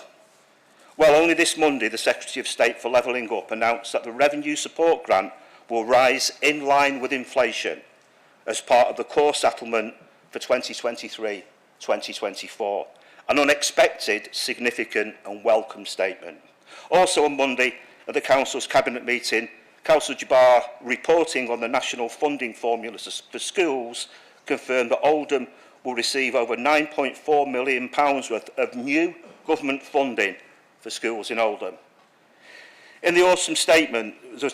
Well, only this Monday, the Secretary of State for Levelling Up announced that the revenue support grant will rise in line with inflation as part of the core settlement for 2023-2024. An unexpected, significant and welcome statement. Also on Monday, at the Council's Cabinet meeting, Councillor Jabbar, reporting on the national funding formula for schools, confirmed that Oldham will receive over £9.4 million worth of new government funding for schools in Oldham. In the autumn statement, there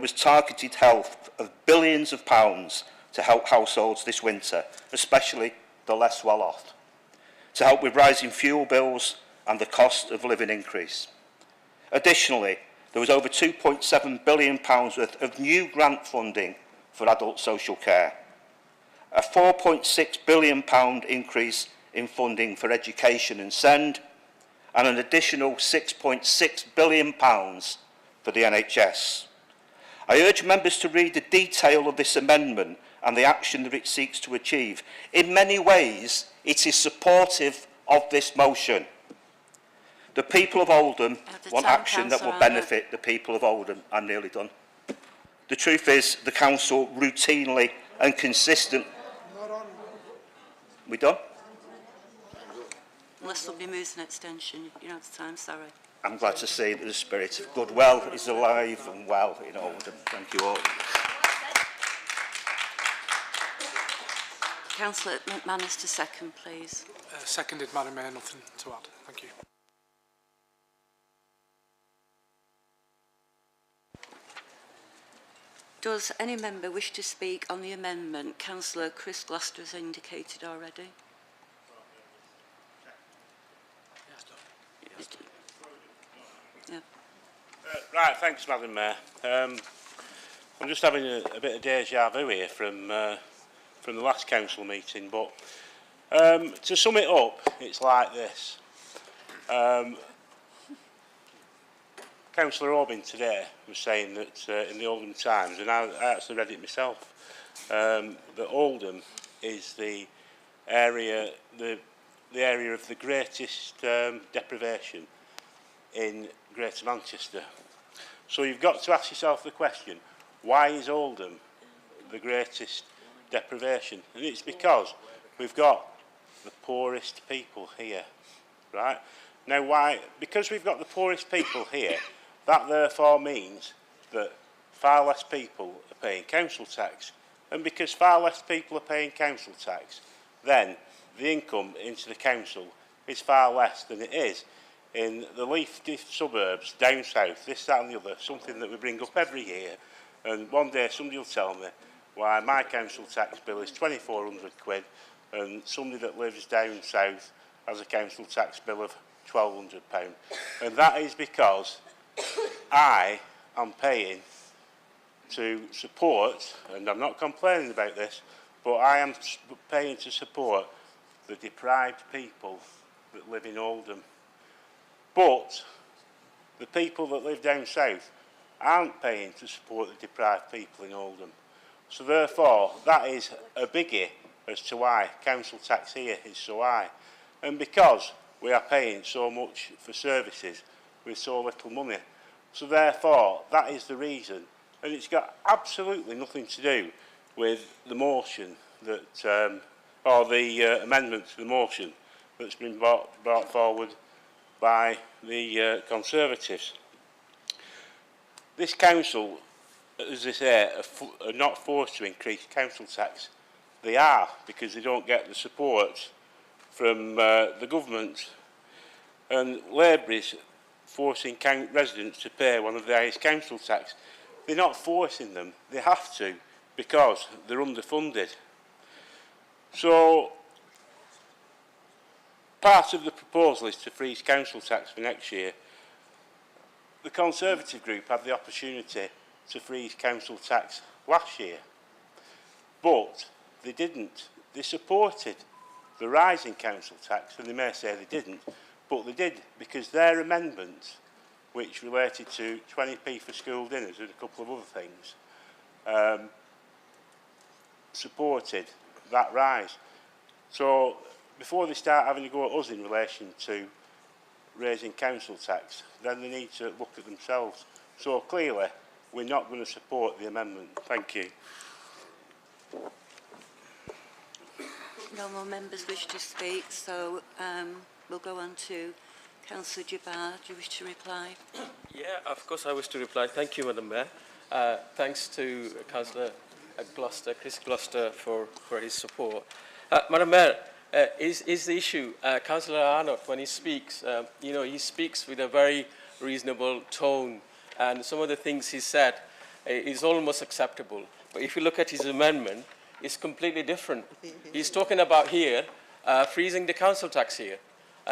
was targeted help of billions of pounds to help households this winter, especially the less well off, to help with rising fuel bills and the cost of living increase. Additionally, there was over £2.7 billion worth of new grant funding for adult social care, a £4.6 billion increase in funding for education and SEND, and an additional £6.6 billion for the NHS. I urge members to read the detail of this amendment and the action that it seeks to achieve. In many ways, it is supportive of this motion. The people of Oldham want action that will benefit the people of Oldham. I'm nearly done. The truth is, the council routinely and consistent... We done? Unless somebody moves an extension, you don't have time, sorry. I'm glad to see that the spirit of goodwill is alive and well in Oldham. Thank you all. Councillor McManus to second, please. Seconded, Madam Mayor. Nothing to add. Thank you. Does any member wish to speak on the amendment Councillor Chris Gloucester has indicated already? Yeah. Right, thanks, Madam Mayor. I'm just having a bit of déjà vu here from the last council meeting, but to sum it up, it's like this. Councillor Orbin today was saying that in the Oldham Times, and I actually read it myself, that Oldham is the area of the greatest deprivation in Greater Manchester. So you've got to ask yourself the question, why is Oldham the greatest deprivation? And it's because we've got the poorest people here, right? Now why? Because we've got the poorest people here, that therefore means that far less people are paying council tax. And because far less people are paying council tax, then the income into the council is far less than it is in the leafy suburbs down south, this, that and the other, something that we bring up every year. And one day somebody will tell me why my council tax bill is 2,400 quid and somebody that lives down south has a council tax bill of £1,200. And that is because I am paying to support, and I'm not complaining about this, but I am paying to support the deprived people that live in Oldham. But the people that live down south aren't paying to support the deprived people in Oldham. So therefore, that is a biggie as to why council tax here is so high. And because we are paying so much for services with so little money. So therefore, that is the reason. And it's got absolutely nothing to do with the motion that, or the amendment to the motion that's been brought forward by the Conservatives. This council, as they say, are not forced to increase council tax. They are, because they don't get the support from the government. And Labour is forcing residents to pay one of the highest council tax. They're not forcing them, they have to, because they're underfunded. So, part of the proposal is to freeze council tax for next year. The Conservative group had the opportunity to freeze council tax last year, but they didn't. They supported the rise in council tax, and they may say they didn't, but they did, because their amendment, which related to 20p for school dinners and a couple of other things, supported that rise. So before they start having to go at us in relation to raising council tax, then they need to look at themselves. So clearly, we're not going to support the amendment. Thank you. No more members wish to speak, so we'll go on to Councillor Jabbar. Do you wish to reply? Yeah, of course I wish to reply. Thank you, Madam Mayor. Thanks to Councillor Gloucester, Chris Gloucester, for his support. Madam Mayor, is the issue, Councillor Arnott, when he speaks, he speaks with a very reasonable tone, and some of the things he said is almost acceptable. But if you look at his amendment, it's completely different. He's talking about here freezing the council tax here.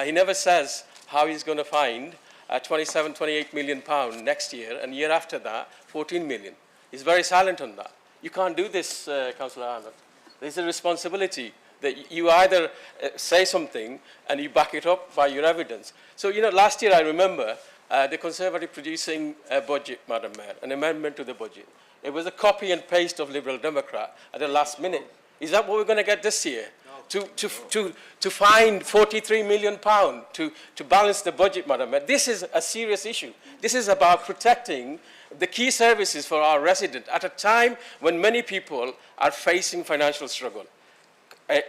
He never says how he's going to find 27, 28 million pound next year, and year after that, 14 million. He's very silent on that. You can't do this, Councillor Arnott. There's a responsibility that you either say something and you back it up by your evidence. So, last year I remember the Conservative producing a budget, Madam Mayor, an amendment to the budget. It was a copy and paste of Liberal Democrat at the last minute. Is that what we're going to get this year? To find 43 million pounds to balance the budget, Madam Mayor. This is a serious issue. This is about protecting the key services for our residents at a time when many people are facing financial struggle.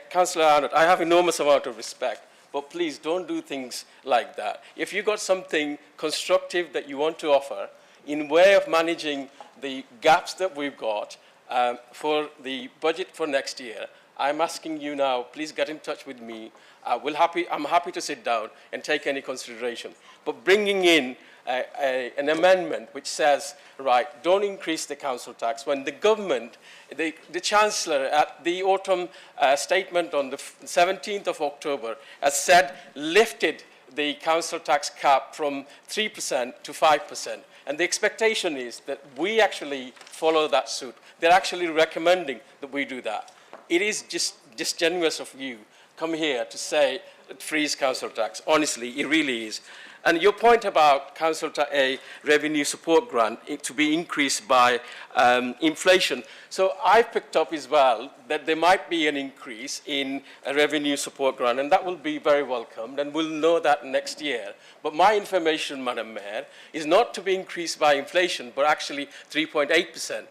Councillor Arnott, I have enormous amount of respect, but please don't do things like that. If you've got something constructive that you want to offer in way of managing the gaps that we've got for the budget for next year, I'm asking you now, please get in touch with me. I'm happy to sit down and take any consideration. But bringing in an amendment which says, right, don't increase the council tax, when the government, the Chancellor at the autumn statement on the 17th of October has said, lifted the council tax cap from 3% to 5%. And the expectation is that we actually follow that suit. They're actually recommending that we do that. It is just disingenuous of you come here to say freeze council tax. Honestly, it really is. And your point about council a revenue support grant to be increased by inflation. So I've picked up as well that there might be an increase in a revenue support grant, and that will be very welcomed, and we'll know that next year. But my information, Madam Mayor, is not to be increased by inflation, but actually 3.8%.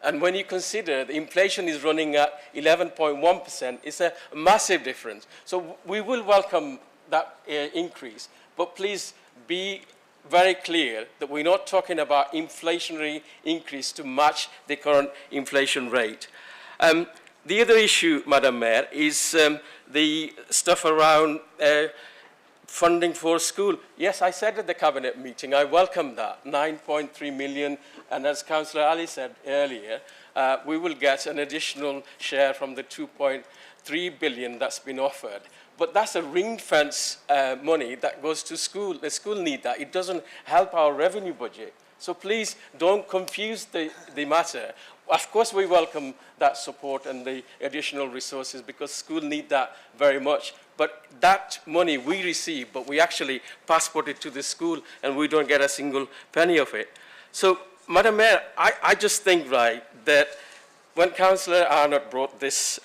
And when you consider the inflation is running at 11.1%, it's a massive difference. So we will welcome that increase. But please be very clear that we're not talking about inflationary increase to match the current inflation rate. The other issue, Madam Mayor, is the stuff around funding for school. Yes, I said at the Cabinet meeting, I welcome that, 9.3 million, and as Councillor Ali said earlier, we will get an additional share from the 2.3 billion that's been offered. But that's a ring-fence money that goes to school. The school need that. It doesn't help our revenue budget. So please don't confuse the matter. Of course, we welcome that support and the additional resources because school need that very much. But that money we receive, but we actually passport it to the school and we don't get a single penny of it. So, Madam Mayor, I just think, right, that when Councillor Arnott brought this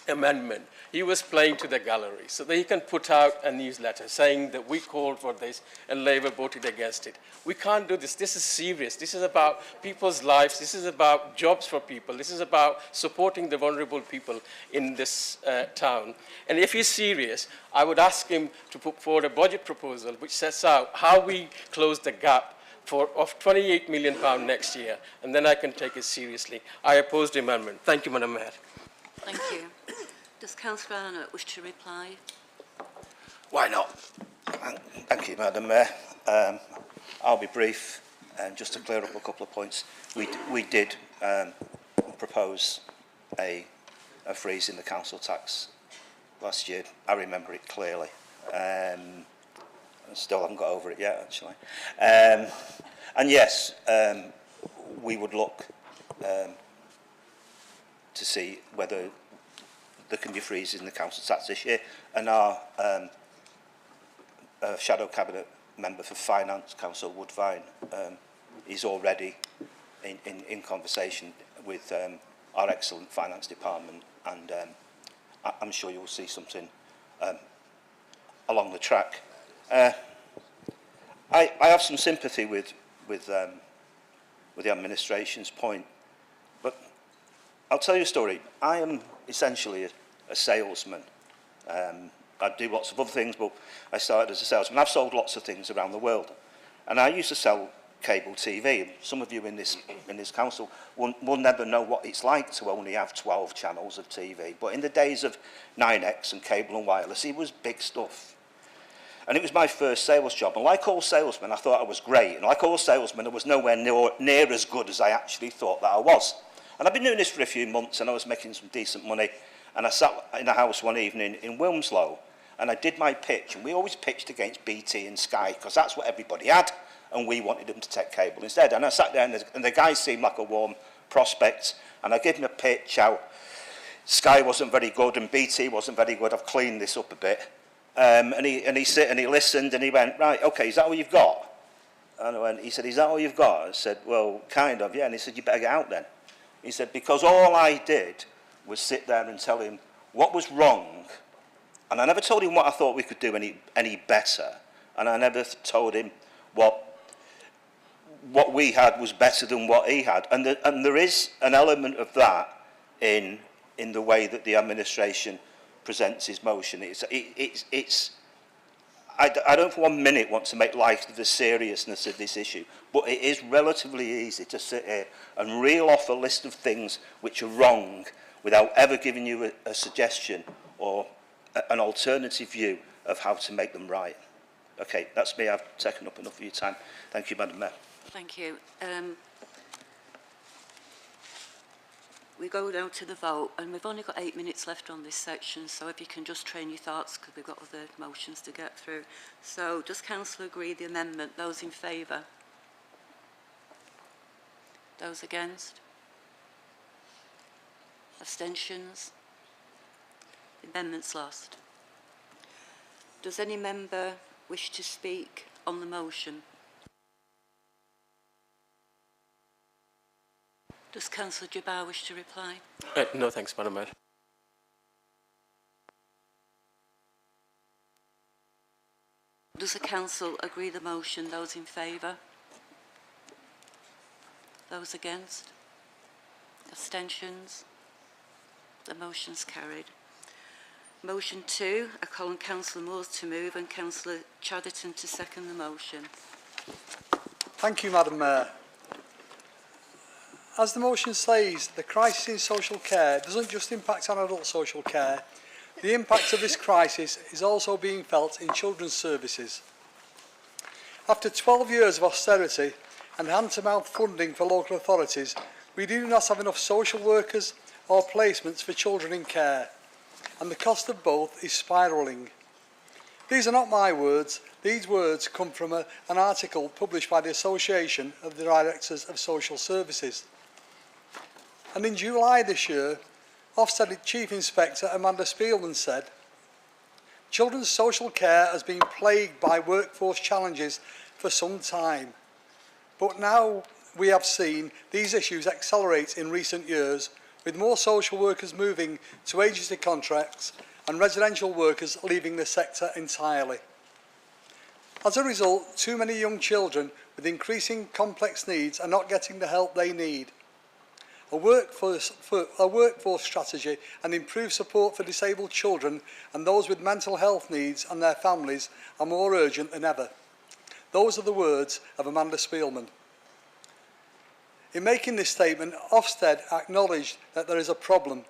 amendment, he was playing to the gallery so that he can put out a newsletter saying that we called for this and Labour voted against it. We can't do this. This is serious. This is about people's lives. This is about jobs for people. This is about supporting the vulnerable people in this town. And if he's serious, I would ask him to put forward a budget proposal which sets out how we close the gap of £28 million next year, and then I can take it seriously. I oppose the amendment. Thank you, Madam Mayor. Thank you. Does Councillor Arnott wish to reply? Why not? Thank you, Madam Mayor. I'll be brief, and just to clear up a couple of points. We did propose a freeze in the council tax last year. I remember it clearly. I still haven't got over it yet, actually. And yes, we would look to see whether there can be freezes in the council tax this year, and our shadow cabinet member for finance, Councillor Woodvine, is already in conversation with our excellent finance department, and I'm sure you'll see something along the track. I have some sympathy with the administration's point, but I'll tell you a story. I am essentially a salesman. I do lots of other things, but I started as a salesman. I've sold lots of things around the world. And I used to sell cable TV. Some of you in this council will never know what it's like to only have 12 channels of TV. But in the days of 9X and cable and wireless, it was big stuff. And it was my first sales job. And like all salesmen, I thought I was great. And like all salesmen, I was nowhere near as good as I actually thought that I was. And I've been doing this for a few months, and I was making some decent money. And I sat in a house one evening in Wilmslow, and I did my pitch. And we always pitched against BT and Sky, because that's what everybody had. And we wanted them to take cable instead. And I sat there, and the guy seemed like a warm prospect. And I gave him a pitch how Sky wasn't very good and BT wasn't very good. I've cleaned this up a bit. And he listened, and he went, right, okay, is that all you've got? And he said, is that all you've got? I said, well, kind of, yeah. And he said, you better get out then. He said, because all I did was sit there and tell him what was wrong. And I never told him what I thought we could do any better. And I never told him what we had was better than what he had. And there is an element of that in the way that the administration presents his motion. I don't for 1 minute want to make light of the seriousness of this issue, but it is relatively easy to sit here and reel off a list of things which are wrong without ever giving you a suggestion or an alternative view of how to make them right. Okay, that's me. I've taken up enough of your time. Thank you, Madam Mayor. Thank you. We go down to the vote, and we've only got 8 minutes left on this section, so if you can just train your thoughts, because we've got other motions to get through. So, does Council agree the amendment? Those in favour? Those against? Abstentions? The amendment's lost. Does any member wish to speak on the motion? Does Councillor Jabbar wish to reply? No, thanks, Madam Mayor. Does the Council agree the motion? Those in favour? Those against? Abstentions? The motion's carried. Motion 2, I call on Councillor Moores to move and Councillor Chatterton to second the motion. Thank you, Madam Mayor. As the motion says, the crisis in social care doesn't just impact on adult social care. The impact of this crisis is also being felt in children's services. After 12 years of austerity and hand-to-mouth funding for local authorities, we do not have enough social workers or placements for children in care, and the cost of both is spiralling. These are not my words. These words come from an article published by the Association of the Directors of Social Services. And in July this year, Ofsted Chief Inspector Amanda Spielman said, children's social care has been plagued by workforce challenges for some time, but now we have seen these issues accelerate in recent years, with more social workers moving to agency contracts and residential workers leaving the sector entirely. As a result, too many young children with increasing complex needs are not getting the help they need. A workforce strategy and improved support for disabled children and those with mental health needs and their families are more urgent than ever. Those are the words of Amanda Spielman. In making this statement, Ofsted acknowledged that there is a problem,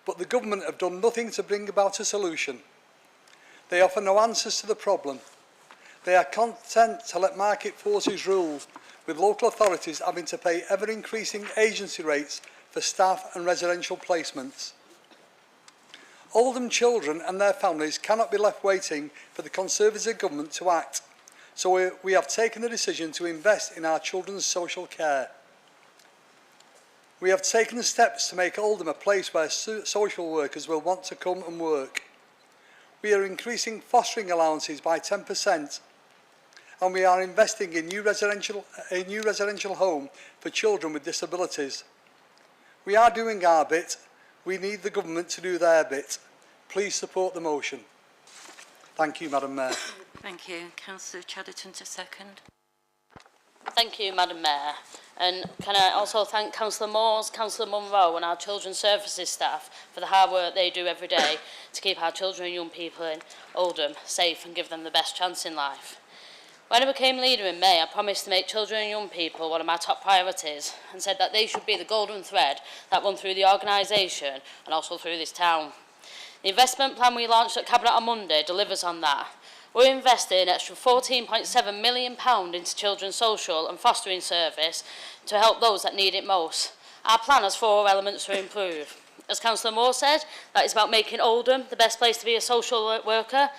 but the government have done nothing to bring about a solution. They offer no answers to the problem. They are content to let market forces rule, with local authorities having to pay ever-increasing agency rates for staff and residential placements. Oldham children and their families cannot be left waiting for the Conservative government to act, so we have taken the decision to invest in our children's social care. We have taken the steps to make Oldham a place where social workers will want to come and work. We are increasing fostering allowances by 10%, and we are investing in a new residential home for children with disabilities. We are doing our bit. We need the government to do their bit. Please support the motion. Thank you, Madam Mayor. Thank you. Councillor Chatterton to second. Thank you, Madam Mayor. And can I also thank Councillor Moores, Councillor Munro and our children's services staff for the hard work they do every day to keep our children and young people in Oldham safe and give them the best chance in life. When I became leader in May, I promised to make children and young people one of my top priorities and said that they should be the golden thread that run through the organisation and also through this town. The investment plan we launched at Cabinet on Monday delivers on that. We're investing an extra £14.7 million into children's social and fostering service to help those that need it most. Our plan has 4 elements to improve. As Councillor Moore said, that is about making Oldham the best place to be a social worker,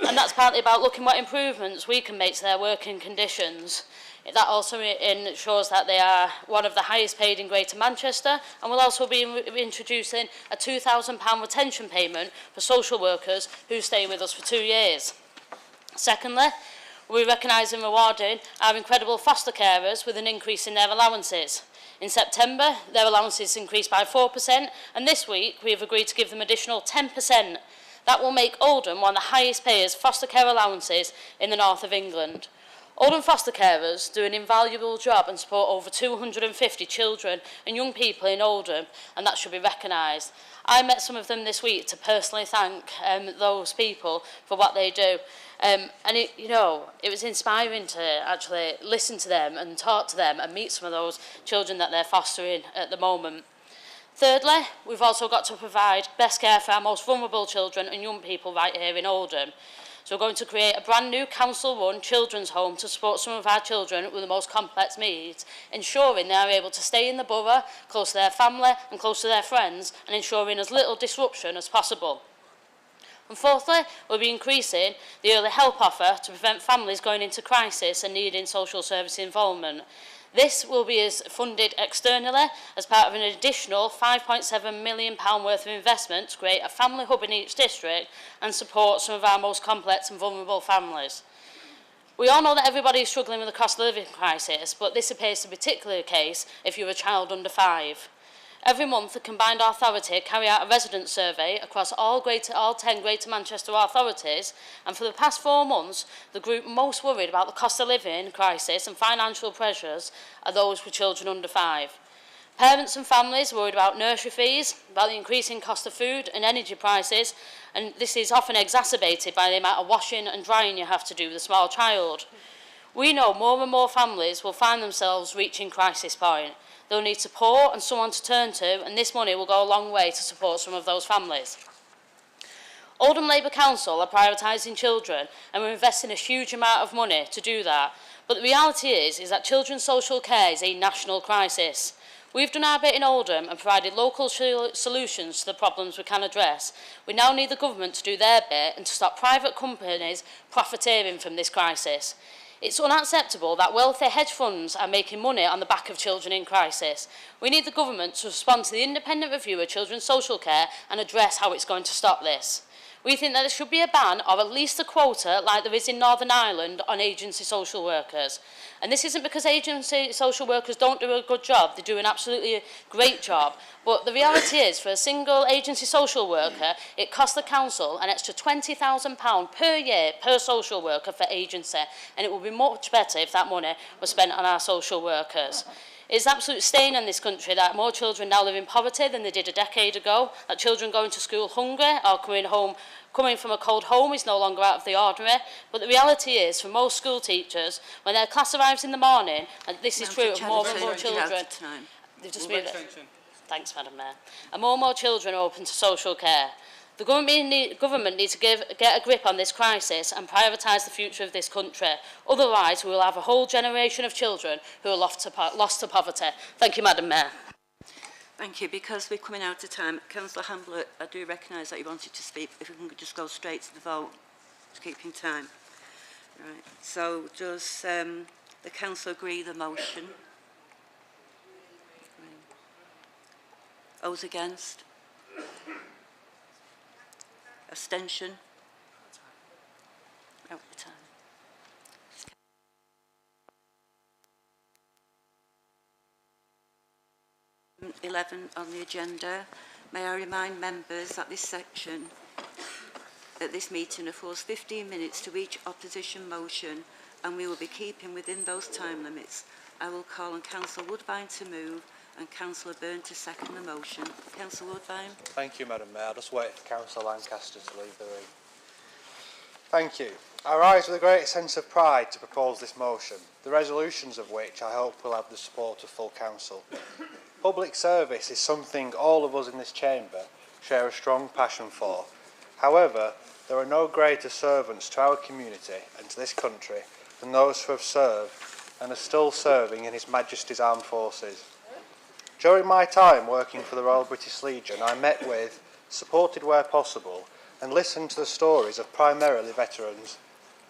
and that's partly about looking what improvements we can make to their working conditions. That also ensures that they are one of the highest paid in Greater Manchester, and we'll also be introducing a £2,000 retention payment for social workers who stay with us for 2 years. Secondly, we recognise and rewarding our incredible foster carers with an increase in their allowances. In September, their allowances increased by 4%, and this week we have agreed to give them additional 10%. That will make Oldham one of the highest payers foster care allowances in the north of England. Oldham foster carers do an invaluable job and support over 250 children and young people in Oldham, and that should be recognised. I met some of them this week to personally thank those people for what they do. And it was inspiring to actually listen to them and talk to them and meet some of those children that they're fostering at the moment. Thirdly, we've also got to provide best care for our most vulnerable children and young people right here in Oldham. So we're going to create a brand new council-run children's home to support some of our children with the most complex needs, ensuring they are able to stay in the borough, close to their family and close to their friends, and ensuring as little disruption as possible. And fourthly, we'll be increasing the early help offer to prevent families going into crisis and needing social service involvement. This will be funded externally as part of an additional £5.7 million worth of investment to create a family hub in each district and support some of our most complex and vulnerable families. We all know that everybody is struggling with the cost of living crisis, but this appears to be particularly the case if you're a child under 5. Every month, the combined authority carry out a resident survey across all 10 Greater Manchester authorities, and for the past 4 months, the group most worried about the cost of living crisis and financial pressures are those with children under 5. Parents and families are worried about nursery fees, about the increasing cost of food and energy prices, and this is often exacerbated by the amount of washing and drying you have to do with a small child. We know more and more families will find themselves reaching crisis point. They'll need support and someone to turn to, and this money will go a long way to support some of those families. Oldham Labour Council are prioritising children, and we're investing a huge amount of money to do that. But the reality is that children's social care is a national crisis. We've done our bit in Oldham and provided local solutions to the problems we can address. We now need the government to do their bit and to stop private companies profiteering from this crisis. It's unacceptable that wealthy hedge funds are making money on the back of children in crisis. We need the government to respond to the independent review of children's social care and address how it's going to stop this. We think that there should be a ban or at least a quota like there is in Northern Ireland on agency social workers. And this isn't because agency social workers don't do a good job, they do an absolutely great job. But the reality is, for a single agency social worker, it costs the council an extra £20,000 per year per social worker for agency. And it would be much better if that money was spent on our social workers. It's absolute stain in this country that more children now live in poverty than they did a decade ago, that children going to school hungry or coming from a cold home is no longer out of the ordinary. But the reality is, for most school teachers, when their class arrives in the morning, and this is true of more and more children, they've just moved it. Thanks, Madam Mayor. And more children are open to social care. The government needs to get a grip on this crisis and prioritise the future of this country. Otherwise, we will have a whole generation of children who are lost to poverty. Thank you, Madam Mayor. Thank you. Because we're coming out of time, Councillor Hamblett, I do recognise that you wanted to speak. If we can just go straight to the vote, to keep in time. Right. So, does the Council agree the motion? Those against? Abstention? Out the time. 11 on the agenda. May I remind members that this section at this meeting affords 15 minutes to each opposition motion, and we will be keeping within those time limits. I will call on Councillor Woodbine to move and Councillor Byrne to second the motion. Councillor Woodbine. Thank you, Madam Mayor. I'll just wait for Councillor Lancaster to leave the room. Thank you. I rise with a great sense of pride to propose this motion, the resolutions of which I hope will have the support of full council. Public service is something all of us in this chamber share a strong passion for. However, there are no greater servants to our community and to this country than those who have served and are still serving in His Majesty's Armed Forces. During my time working for the Royal British Legion, I met with, supported where possible, and listened to the stories of primarily veterans,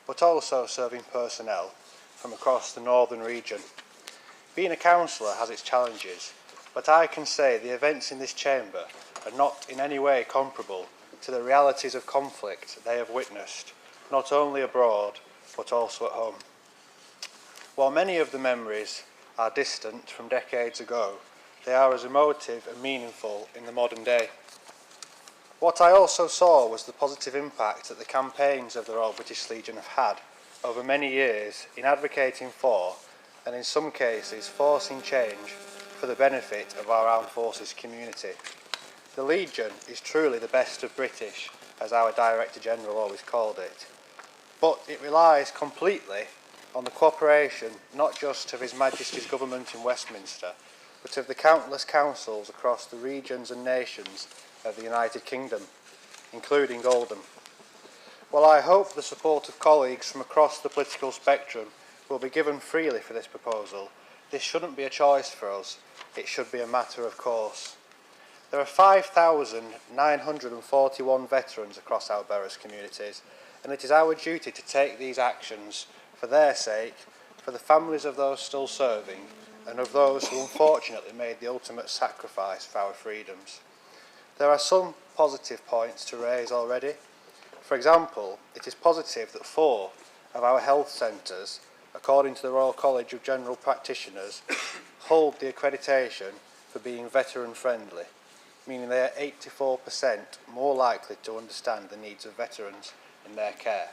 but also serving personnel from across the northern region. Being a councillor has its challenges, but I can say the events in this chamber are not in any way comparable to the realities of conflict they have witnessed, not only abroad, but also at home. While many of the memories are distant from decades ago, they are as emotive and meaningful in the modern day. What I also saw was the positive impact that the campaigns of the Royal British Legion have had over many years in advocating for, and in some cases forcing change for the benefit of our armed forces community. The Legion is truly the best of British, as our Director General always called it, but it relies completely on the cooperation not just of His Majesty's Government in Westminster, but of the countless councils across the regions and nations of the United Kingdom, including Oldham. While I hope the support of colleagues from across the political spectrum will be given freely for this proposal, this shouldn't be a choice for us, it should be a matter of course. There are 5,941 veterans across our boroughs communities, and it is our duty to take these actions for their sake, for the families of those still serving, and of those who unfortunately made the ultimate sacrifice for our freedoms. There are some positive points to raise already. For example, it is positive that 4 of our health centres, according to the Royal College of General Practitioners, hold the accreditation for being veteran friendly, meaning they are 84% more likely to understand the needs of veterans in their care.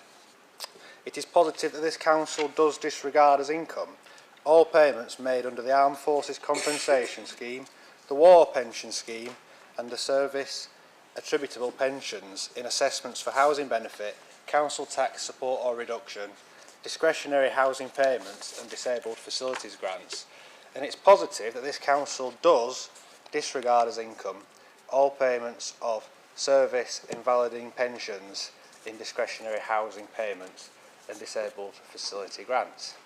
It is positive that this council does disregard as income all payments made under the Armed Forces Compensation Scheme, the War Pension Scheme and the Service Attributable Pensions in assessments for housing benefit, council tax support or reduction, discretionary housing payments and disabled facilities grants. And it's positive that this council does disregard as income all payments of service invaliding pensions in discretionary housing payments and disabled facility grants.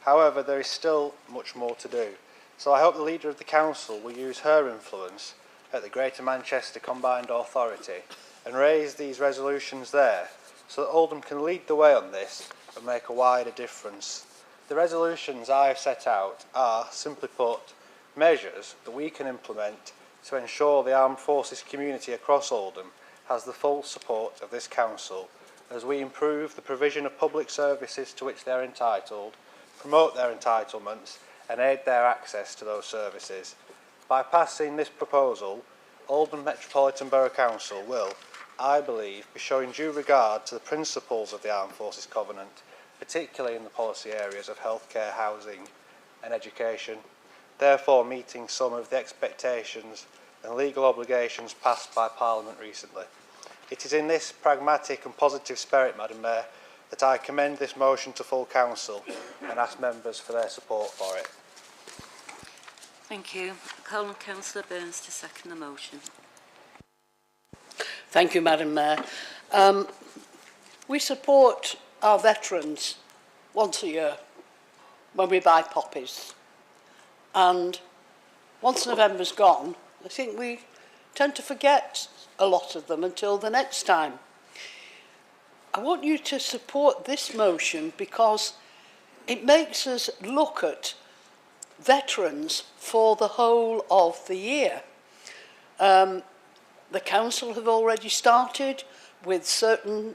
However, there is still much more to do, so I hope the Leader of the Council will use her influence at the Greater Manchester Combined Authority and raise these resolutions there so that Oldham can lead the way on this and make a wider difference. The resolutions I have set out are, simply put, measures that we can implement to ensure the armed forces community across Oldham has the full support of this council as we improve the provision of public services to which they are entitled, promote their entitlements and aid their access to those services. By passing this proposal, Oldham Metropolitan Borough Council will, I believe, be showing due regard to the principles of the Armed Forces Covenant, particularly in the policy areas of healthcare, housing and education, therefore meeting some of the expectations and legal obligations passed by Parliament recently. It is in this pragmatic and positive spirit, Madam Mayor, that I commend this motion to full council and ask members for their support for it. Thank you. Call on Councillor Burns to second the motion. Thank you, Madam Mayor. We support our veterans once a year when we buy poppies. And once November's gone, I think we tend to forget a lot of them until the next time. I want you to support this motion because it makes us look at veterans for the whole of the year. The council have already started with certain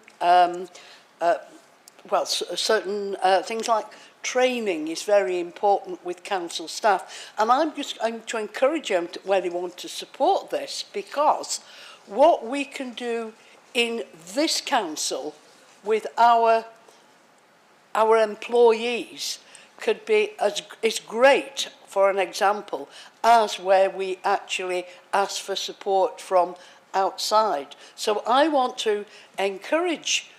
things like training is very important with council staff, and I'm going to encourage them to, where they want to support this, because what we can do in this council with our employees could be is great, for an example, as where we actually ask for support from outside. So I want to encourage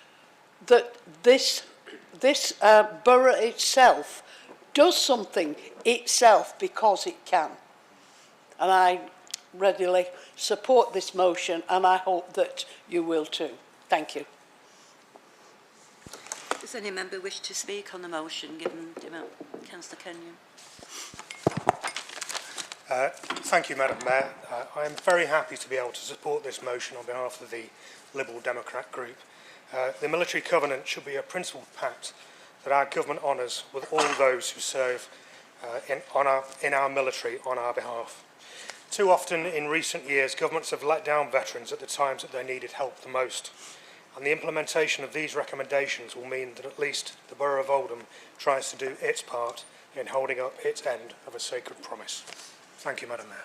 that this borough itself does something itself because it can. And I readily support this motion, and I hope that you will too. Thank you. Does any member wish to speak on the motion given Councillor Kenyon? Thank you, Madam Mayor. I am very happy to be able to support this motion on behalf of the Liberal Democrat group. The military covenant should be a principled pact that our government honours with all those who serve in our military on our behalf. Too often in recent years, governments have let down veterans at the times that they needed help the most. And the implementation of these recommendations will mean that at least the Borough of Oldham tries to do its part in holding up its end of a sacred promise. Thank you, Madam Mayor.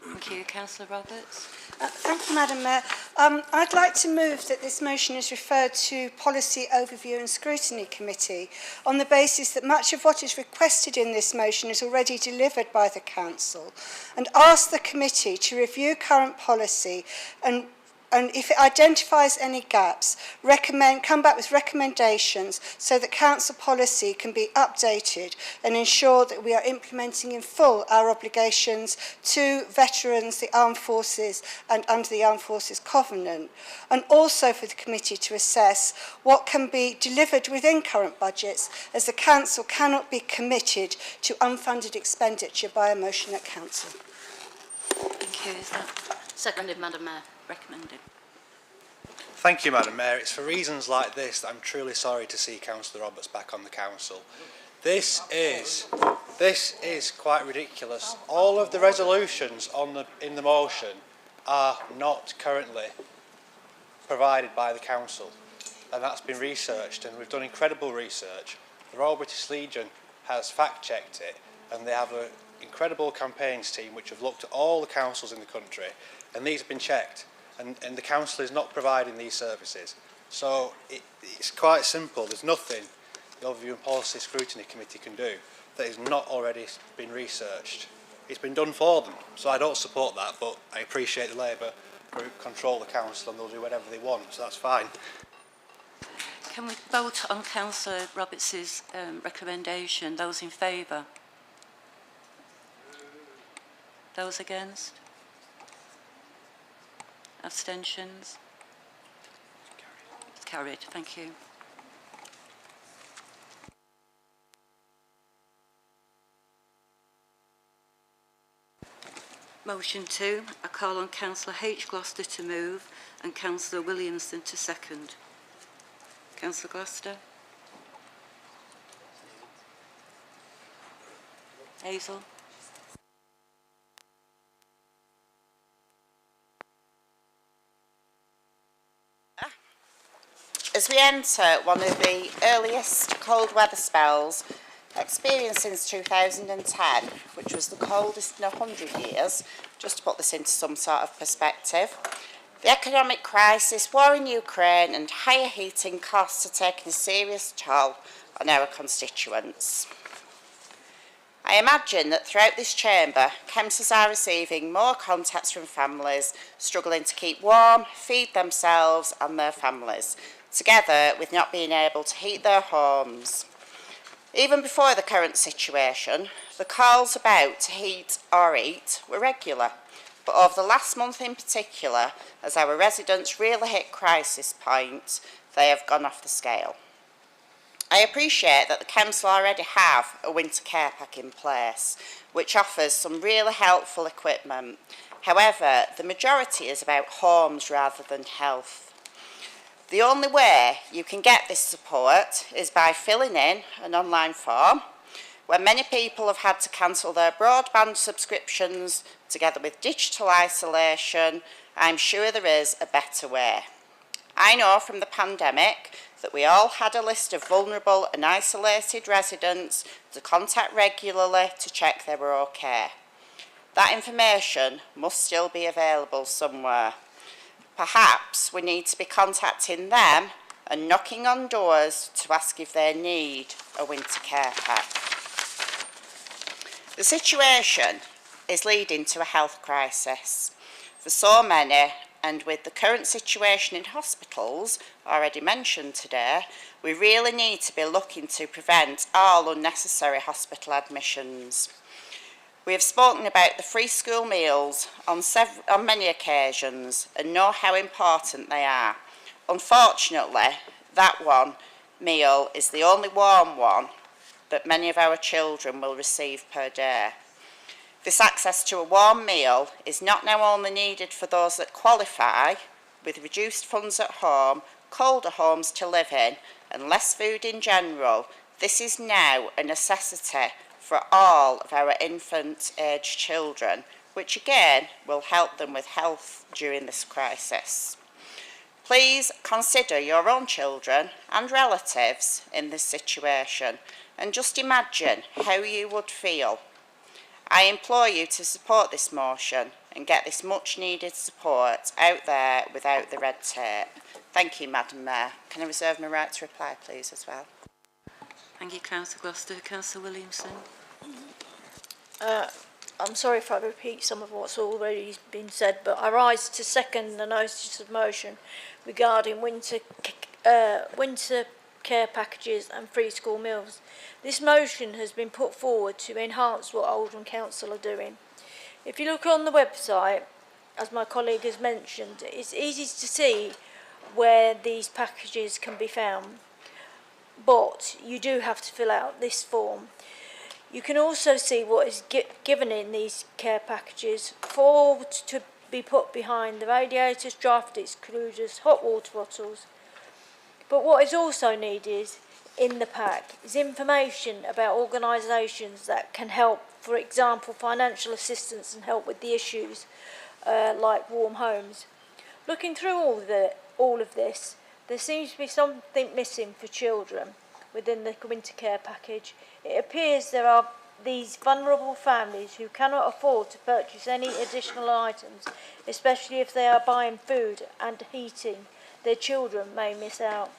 Thank you. Councillor Roberts. Thank you, Madam Mayor. I'd like to move that this motion is referred to Policy Overview and Scrutiny Committee on the basis that much of what is requested in this motion is already delivered by the Council, and ask the committee to review current policy and if it identifies any gaps, come back with recommendations so that council policy can be updated and ensure that we are implementing in full our obligations to veterans, the armed forces and under the Armed Forces Covenant, and also for the committee to assess what can be delivered within current budgets, as the council cannot be committed to unfunded expenditure by a motion at council. Thank you. Is that seconded, Madam Mayor? Recommended. Thank you, Madam Mayor. It's for reasons like this that I'm truly sorry to see Councillor Roberts back on the council. This is quite ridiculous. All of the resolutions in the motion are not currently provided by the council, and that's been researched, and we've done incredible research. The Royal British Legion has fact-checked it, and they have an incredible campaigns team which have looked at all the councils in the country, and these have been checked. And the council is not providing these services. So it's quite simple. There's nothing the Overview and Policy Scrutiny Committee can do that has not already been researched. It's been done for them, so I don't support that, but I appreciate the Labour group control the council and they'll do whatever they want, so that's fine. Can we vote on Councillor Roberts' recommendation? Those in favour? Those against? Abstentions? It's carried. Thank you. Motion 2. I call on Councillor H. Gloucester to move and Councillor Williamson to second. Councillor Gloucester. Hazel. As we enter one of the earliest cold weather spells experienced since 2010, which was the coldest in 100 years, just to put this into some sort of perspective, the economic crisis, war in Ukraine and higher heating costs are taking a serious toll on our constituents. I imagine that throughout this chamber, councillors are receiving more contacts from families struggling to keep warm, feed themselves and their families, together with not being able to heat their homes. Even before the current situation, the calls about to heat or eat were regular, but over the last month in particular, as our residents really hit crisis point, they have gone off the scale. I appreciate that the council already have a winter care pack in place, which offers some really helpful equipment. However, the majority is about homes rather than health. The only way you can get this support is by filling in an online form. When many people have had to cancel their broadband subscriptions together with digital isolation, I'm sure there is a better way. I know from the pandemic that we all had a list of vulnerable and isolated residents to contact regularly to check they were okay. That information must still be available somewhere. Perhaps we need to be contacting them and knocking on doors to ask if they need a winter care pack. The situation is leading to a health crisis for so many And with the current situation in hospitals, already mentioned today, we really need to be looking to prevent all unnecessary hospital admissions. We have spoken about the free school meals on many occasions and know how important they are. Unfortunately, that one meal is the only warm one that many of our children will receive per day. This access to a warm meal is not now only needed for those that qualify, with reduced funds at home, colder homes to live in, and less food in general. This is now a necessity for all of our infant-aged children, which again will help them with health during this crisis. Please consider your own children and relatives in this situation and just imagine how you would feel. I implore you to support this motion and get this much needed support out there without the red tape. Thank you, Madam Mayor. Can I reserve my right to reply, please, as well? Thank you, Councillor Gloucester. Councillor Williamson. I'm sorry if I repeat some of what's already been said, but I rise to second the notice of motion regarding winter care packages and free school meals. This motion has been put forward to enhance what Oldham Council are doing. If you look on the website, as my colleague has mentioned, it's easy to see where these packages can be found, but you do have to fill out this form. You can also see what is given in these care packages to be put behind the radiators, draft excluders, hot water bottles. But what is also needed in the pack is information about organisations that can help, for example, financial assistance and help with the issues like warm homes. Looking through all of this, there seems to be something missing for children within the winter care package. It appears there are these vulnerable families who cannot afford to purchase any additional items, especially if they are buying food and heating. Their children may miss out.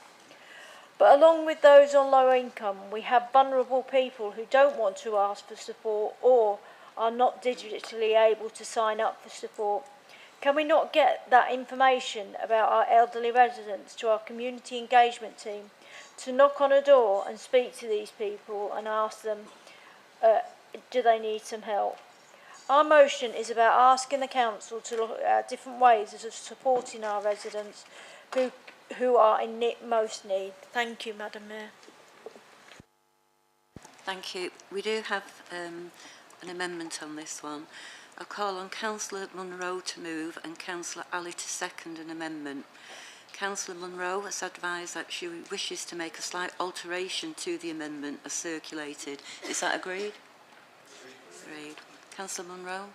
But along with those on low income, we have vulnerable people who don't want to ask for support or are not digitally able to sign up for support. Can we not get that information about our elderly residents to our community engagement team to knock on a door and speak to these people and ask them, do they need some help? Our motion is about asking the council to look at different ways of supporting our residents who are in most need. Thank you, Madam Mayor. Thank you. We do have an amendment on this one. I call on Councillor Munro to move and Councillor Ali to second an amendment. Councillor Munro has advised that she wishes to make a slight alteration to the amendment as circulated. Is that agreed? Agreed. Councillor Munro.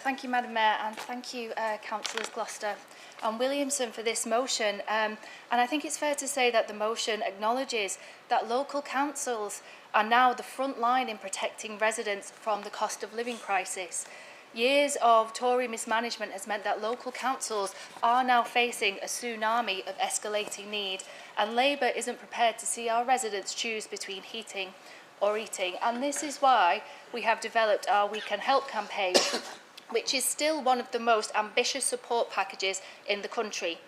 Thank you, Madam Mayor, and thank you, Councillors Gloucester and Williamson, for this motion. And I think it's fair to say that the motion acknowledges that local councils are now the front line in protecting residents from the cost of living crisis. Years of Tory mismanagement has meant that local councils are now facing a tsunami of escalating need, and Labour isn't prepared to see our residents choose between heating or eating. And this is why we have developed our We Can Help campaign, which is still one of the most ambitious support packages in the country.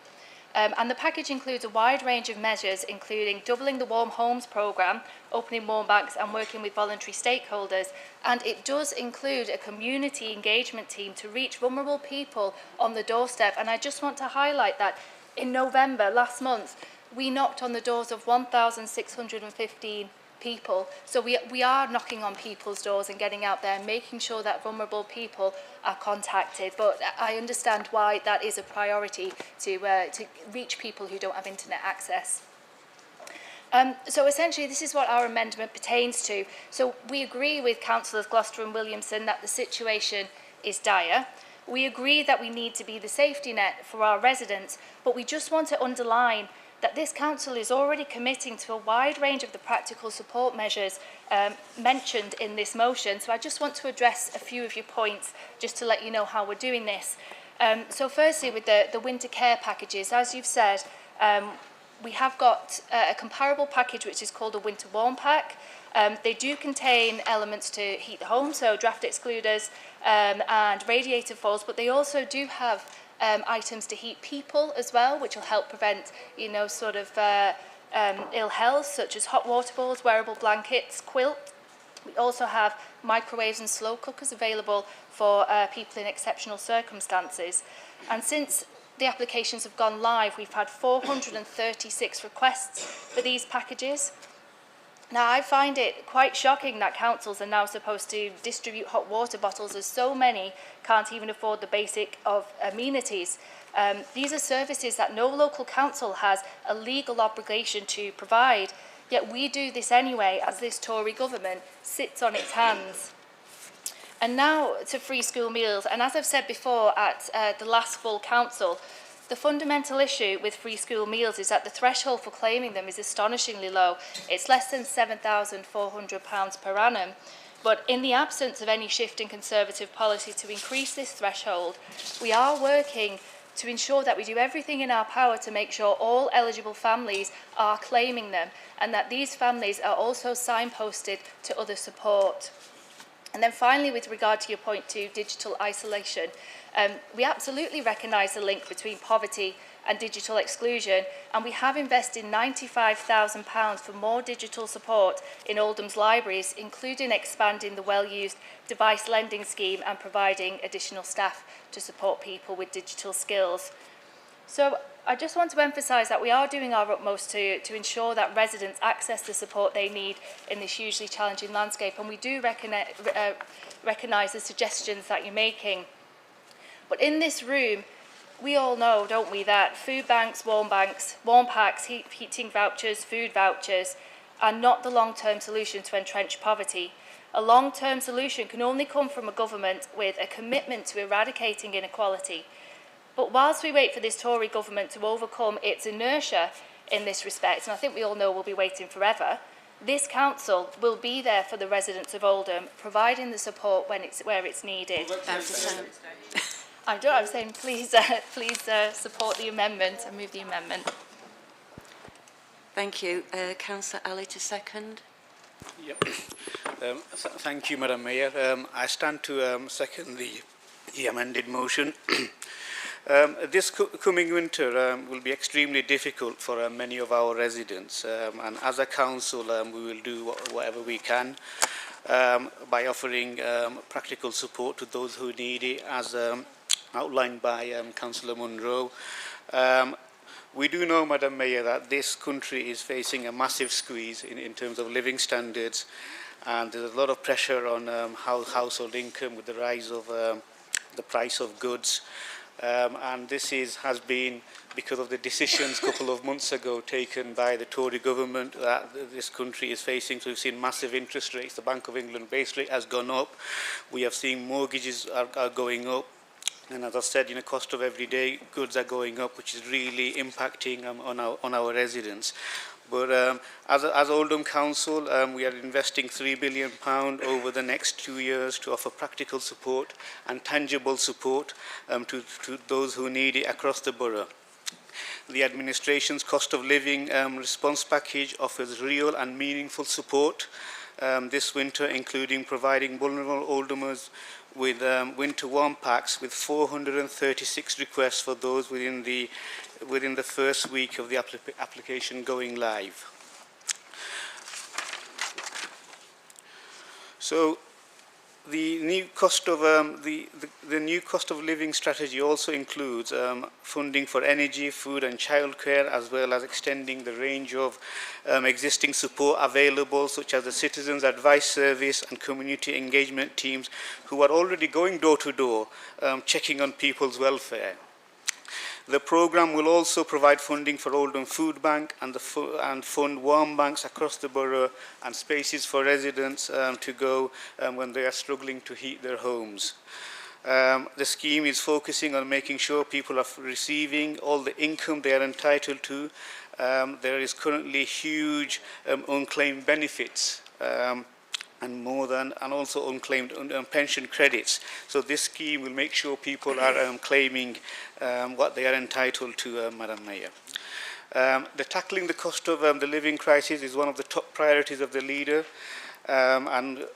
And the package includes a wide range of measures, including doubling the Warm Homes programme, opening warm banks and working with voluntary stakeholders. And it does include a community engagement team to reach vulnerable people on the doorstep. And I just want to highlight that in November last month, we knocked on the doors of 1,615 people. So we are knocking on people's doors and getting out there, making sure that vulnerable people are contacted. But I understand why that is a priority to reach people who don't have internet access. So essentially, this is what our amendment pertains to. So we agree with Councillors Gloucester and Williamson that the situation is dire. We agree that we need to be the safety net for our residents, but we just want to underline that this council is already committing to a wide range of the practical support measures mentioned in this motion. So I just want to address a few of your points just to let you know how we're doing this. So firstly, with the winter care packages, as you've said, we have got a comparable package which is called a winter warm pack. They do contain elements to heat the home, so draft excluders and radiator foils, but they also do have items to heat people as well, which will help prevent, you know, sort of ill health, such as hot water balls, wearable blankets, quilt. We also have microwaves and slow cookers available for people in exceptional circumstances. And since the applications have gone live, we've had 436 requests for these packages. Now, I find it quite shocking that councils are now supposed to distribute hot water bottles, as so many can't even afford the basic of amenities. These are services that no local council has a legal obligation to provide, yet we do this anyway as this Tory government sits on its hands. And now to free school meals, and as I've said before at the last full council, the fundamental issue with free school meals is that the threshold for claiming them is astonishingly low. It's less than £7,400 per annum. But in the absence of any shift in Conservative policy to increase this threshold, we are working to ensure that we do everything in our power to make sure all eligible families are claiming them, and that these families are also signposted to other support. And then finally, with regard to your point to digital isolation, we absolutely recognise the link between poverty and digital exclusion, and we have invested £95,000 for more digital support in Oldham's libraries, including expanding the well-used device lending scheme and providing additional staff to support people with digital skills. So I just want to emphasise that we are doing our utmost to ensure that residents access the support they need in this hugely challenging landscape, and we do recognise the suggestions that you're making. But in this room, we all know, don't we, that food banks, warm packs, heating vouchers, food vouchers are not the long-term solution to entrench poverty. A long-term solution can only come from a government with a commitment to eradicating inequality. But whilst we wait for this Tory government to overcome its inertia in this respect, and I think we all know we'll be waiting forever, this council will be there for the residents of Oldham, providing the support where it's needed. I'm saying please support the amendment and move the amendment. Thank you. Councillor Ali to second. Yep. Thank you, Madam Mayor. I stand to second the amended motion. This coming winter will be extremely difficult for many of our residents, and as a council we will do whatever we can by offering practical support to those who need it, as outlined by Councillor Munro. We do know, Madam Mayor, that this country is facing a massive squeeze in terms of living standards, and there's a lot of pressure on household income with the rise of the price of goods. And this has been because of the decisions a couple of months ago taken by the Tory government that this country is facing. So we've seen massive interest rates. The Bank of England base rate has gone up. We have seen mortgages are going up. And as I said, cost of everyday goods are going up, which is really impacting on our residents. But as Oldham Council, we are investing £3 billion over the next 2 years to offer practical support and tangible support to those who need it across the borough. The administration's cost of living response package offers real and meaningful support this winter, including providing vulnerable Oldhamers with winter warm packs, with 436 requests for those within the first week of the application going live. So the new cost of the new cost of living strategy also includes funding for energy, food and childcare, as well as extending the range of existing support available, such as the Citizens Advice Service and community engagement teams, who are already going door to door, checking on people's welfare. The programme will also provide funding for Oldham Food Bank and fund warm banks across the borough and spaces for residents to go when they are struggling to heat their homes. The scheme is focusing on making sure people are receiving all the income they are entitled to. There is currently huge unclaimed benefits and also unclaimed pension credits. So this scheme will make sure people are claiming what they are entitled to, Madam Mayor. The tackling the cost of the living crisis is one of the top priorities of the leader, and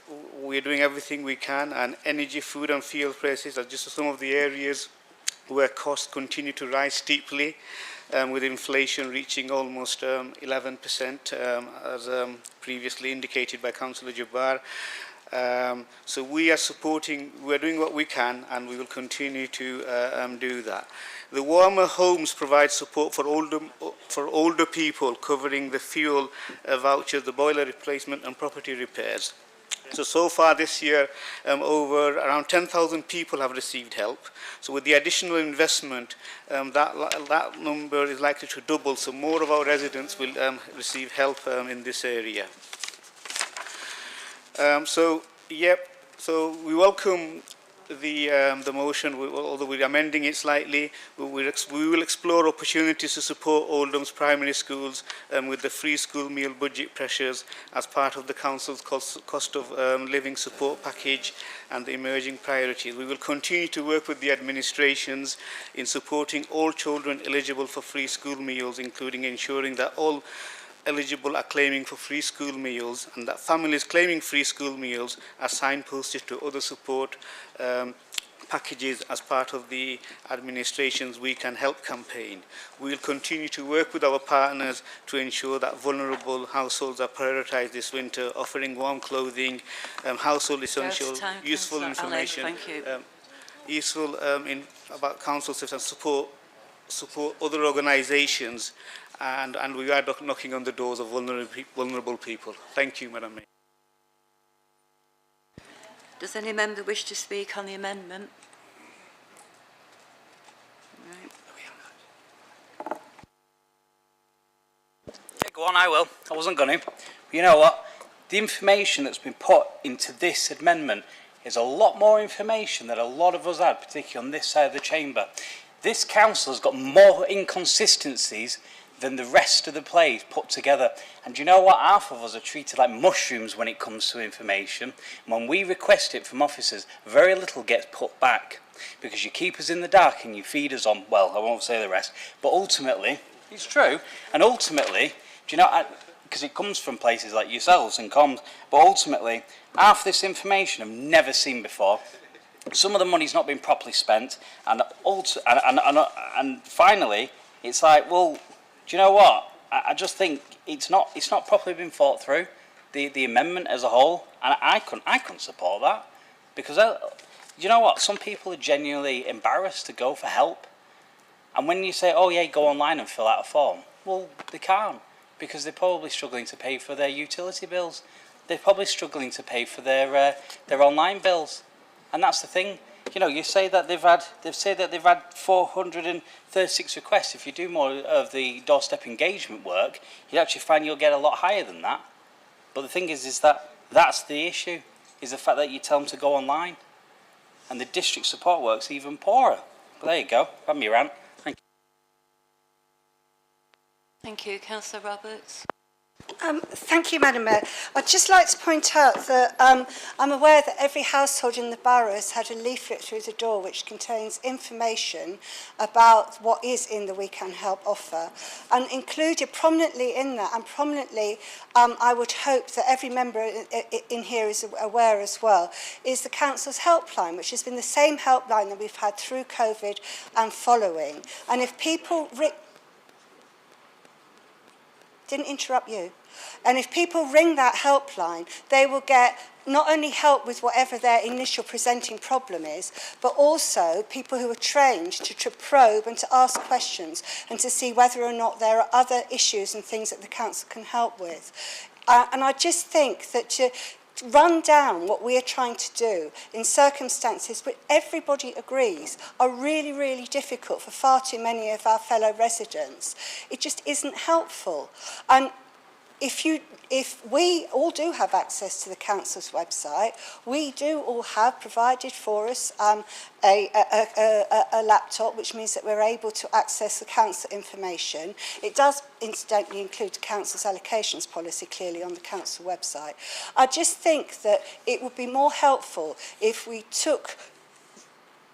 we're doing everything we can, and energy, food and fuel prices are just some of the areas where costs continue to rise steeply, with inflation reaching almost 11%, as previously indicated by Councillor Jabbar. So we are doing what we can, and we will continue to do that. The warmer homes provide support for older people, covering the fuel vouchers, the boiler replacement and property repairs. So far this year, around 10,000 people have received help. So with the additional investment, that number is likely to double, so more of our residents will receive help in this area. So we welcome the motion, although we're amending it slightly. We will explore opportunities to support Oldham's primary schools with the free school meal budget pressures as part of the Council's cost of living support package and the emerging priorities. We will continue to work with the administrations in supporting all children eligible for free school meals, including ensuring that all eligible are claiming for free school meals, and that families claiming free school meals are signposted to other support packages as part of the administration's We Can Help campaign. We will continue to work with our partners to ensure that vulnerable households are prioritised this winter, offering warm clothing, household essentials, useful information, useful about council and support other organisations, and we are knocking on the doors of vulnerable people. Thank you, Madam Mayor. Does any member wish to speak on the amendment? Right. Yeah, go on, I will. I wasn't going to. But you know what? The information that's been put into this amendment is a lot more information that a lot of us had, particularly on this side of the chamber. This council has got more inconsistencies than the rest of the place put together. And you know what? Half of us are treated like mushrooms when it comes to information. When we request it from officers, very little gets put back, because you keep us in the dark and you feed us on, well, I won't say the rest, but ultimately, it's true, and ultimately, do you know, because it comes from places like yourselves and comms, but ultimately, half this information I've never seen before. Some of the money's not been properly spent, and finally, it's like, well, do you know what? I just think it's not properly been thought through, the amendment as a whole, and I couldn't support that, because you know what? Some people are genuinely embarrassed to go for help, and when you say, oh yeah, go online and fill out a form, well, they can't, because they're probably struggling to pay for their utility bills. They're probably struggling to pay for their online bills, and that's the thing. You know, you say that they've had 436 requests. If you do more of the doorstep engagement work, you actually find you'll get a lot higher than that. But the thing is that that's the issue, is the fact that you tell them to go online, and the district support work's even poorer. But there you go. Have me rant. Thank you. Thank you, Councillor Roberts. Thank you, Madam Mayor. I'd just like to point out that I'm aware that every household in the borough has had a leaflet through the door which contains information about what is in the We Can Help offer. And included prominently in that, and prominently, I would hope that every member in here is aware as well, is the Council's helpline, which has been the same helpline that we've had through COVID and following. And if people... Didn't interrupt you. And if people ring that helpline, they will get not only help with whatever their initial presenting problem is, but also people who are trained to probe and to ask questions and to see whether or not there are other issues and things that the council can help with. And I just think that to run down what we are trying to do in circumstances which everybody agrees are really, really difficult for far too many of our fellow residents, it just isn't helpful. And if we all do have access to the council's website, we do all have provided for us a laptop, which means that we're able to access the council information. It does incidentally include the council's allocations policy clearly on the council website. I just think that it would be more helpful if we took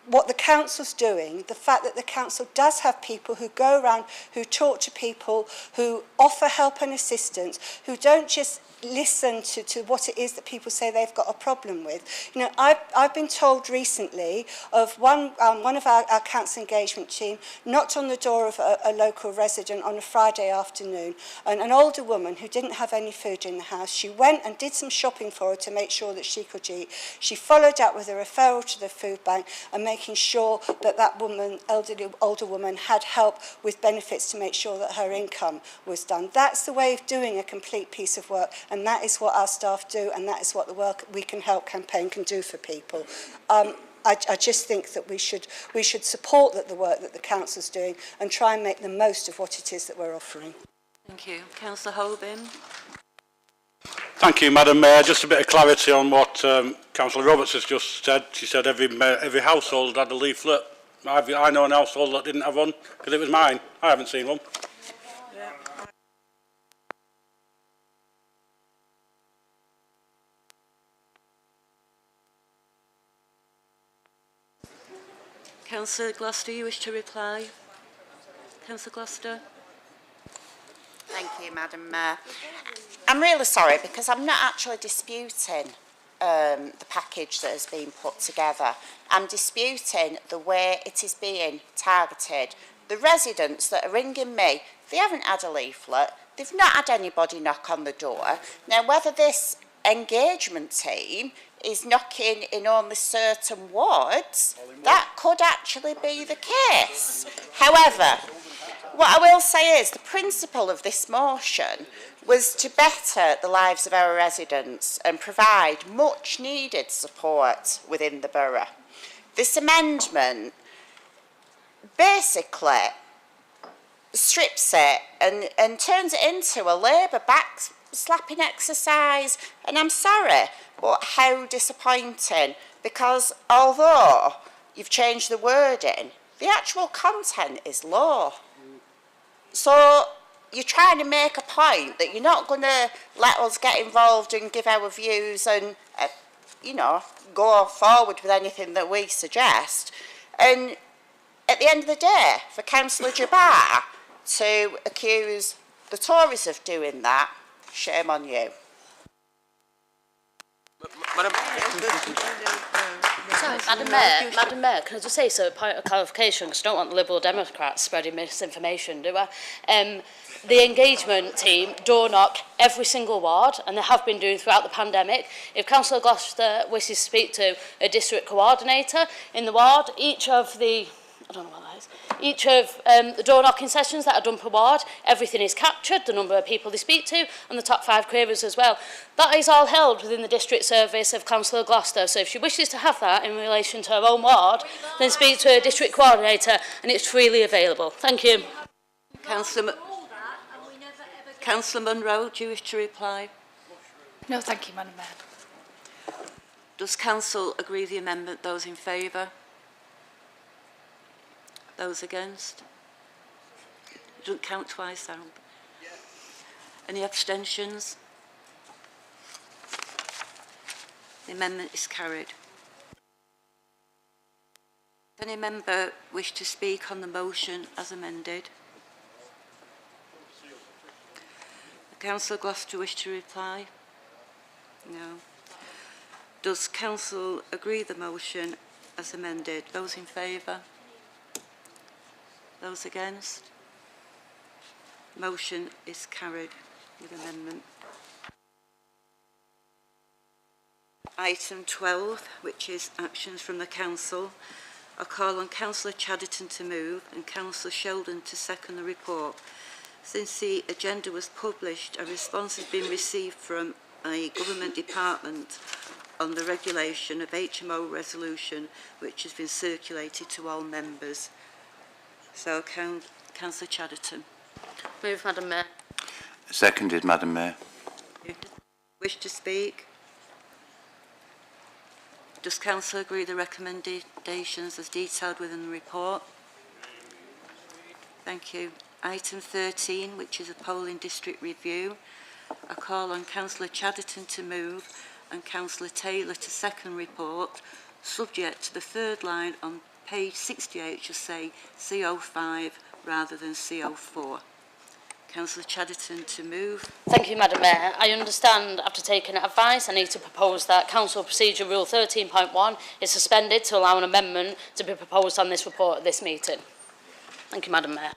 what the council's doing, the fact that the council does have people who go around, who talk to people, who offer help and assistance, who don't just listen to what it is that people say they've got a problem with. You know, I've been told recently of one of our council engagement team knocked on the door of a local resident on a Friday afternoon, and an older woman who didn't have any food in the house. She went and did some shopping for her to make sure that she could eat. She followed up with a referral to the food bank and making sure that that woman, older woman, had help with benefits to make sure that her income was done. That's the way of doing a complete piece of work, and that is what our staff do, and that is what the Work We Can Help campaign can do for people. I just think that we should support the work that the council's doing and try and make the most of what it is that we're offering. Thank you. Councillor Holbin. Thank you, Madam Mayor. Just a bit of clarity on what Councillor Roberts has just said. She said every household had a leaflet. I know an household that didn't have one because it was mine. I haven't seen one. Councillor Gloucester, you wish to reply? Councillor Gloucester. Thank you, Madam Mayor. I'm really sorry because I'm not actually disputing the package that has been put together. I'm disputing the way it is being targeted. The residents that are ringing me, they haven't had a leaflet. They've not had anybody knock on the door. Now, whether this engagement team is knocking in only certain wards, that could actually be the case. However, what I will say is the principle of this motion was to better the lives of our residents and provide much needed support within the borough. This amendment basically strips it and turns it into a Labour back-slapping exercise, and I'm sorry, but how disappointing, because although you've changed the wording, the actual content is law. So you're trying to make a point that you're not going to let us get involved and give our views and, you know, go forward with anything that we suggest. And at the end of the day, for Councillor Jabbar to accuse the Tories of doing that, shame on you. Madam Mayor, can I just say, so a point of clarification, because I don't want the Liberal Democrats spreading misinformation, do I? The engagement team door knock every single ward, and they have been doing throughout the pandemic. If Councillor Gloucester wishes to speak to a district coordinator in the ward, each of the door knocking sessions that are done per ward, everything is captured, the number of people they speak to, and the top 5 queries as well. That is all held within the district service of Councillor Gloucester. So if she wishes to have that in relation to her own ward, then speak to a district coordinator, and it's freely available. Thank you. Councillor Munro, do you wish to reply? No, thank you, Madam Mayor. Does Council agree the amendment? Those in favour? Those against? It doesn't count twice, Aaron. Any abstentions? The amendment is carried. Does any member wish to speak on the motion as amended? Councillor Gloucester wish to reply? No. Does Council agree the motion as amended? Those in favour? Those against? Motion is carried with amendment. Item 12, which is actions from the Council. I call on Councillor Chadderton to move and Councillor Sheldon to second the report. Since the agenda was published, a response has been received from a government department on the regulation of HMO resolution, which has been circulated to all members. So, Councillor Chadderton. Move, Madam Mayor. Seconded, Madam Mayor. Wish to speak? Does Council agree the recommendations as detailed within the report? Thank you. Item 13, which is a polling district review. I call on Councillor Chadderton to move and Councillor Taylor to second report, subject to the third line on page 68 should say CO5 rather than CO4. Councillor Chadderton to move. Thank you, Madam Mayor. I understand, after taking advice, I need to propose that Council Procedure Rule 13.1 is suspended to allow an amendment to be proposed on this report at this meeting. Thank you, Madam Mayor.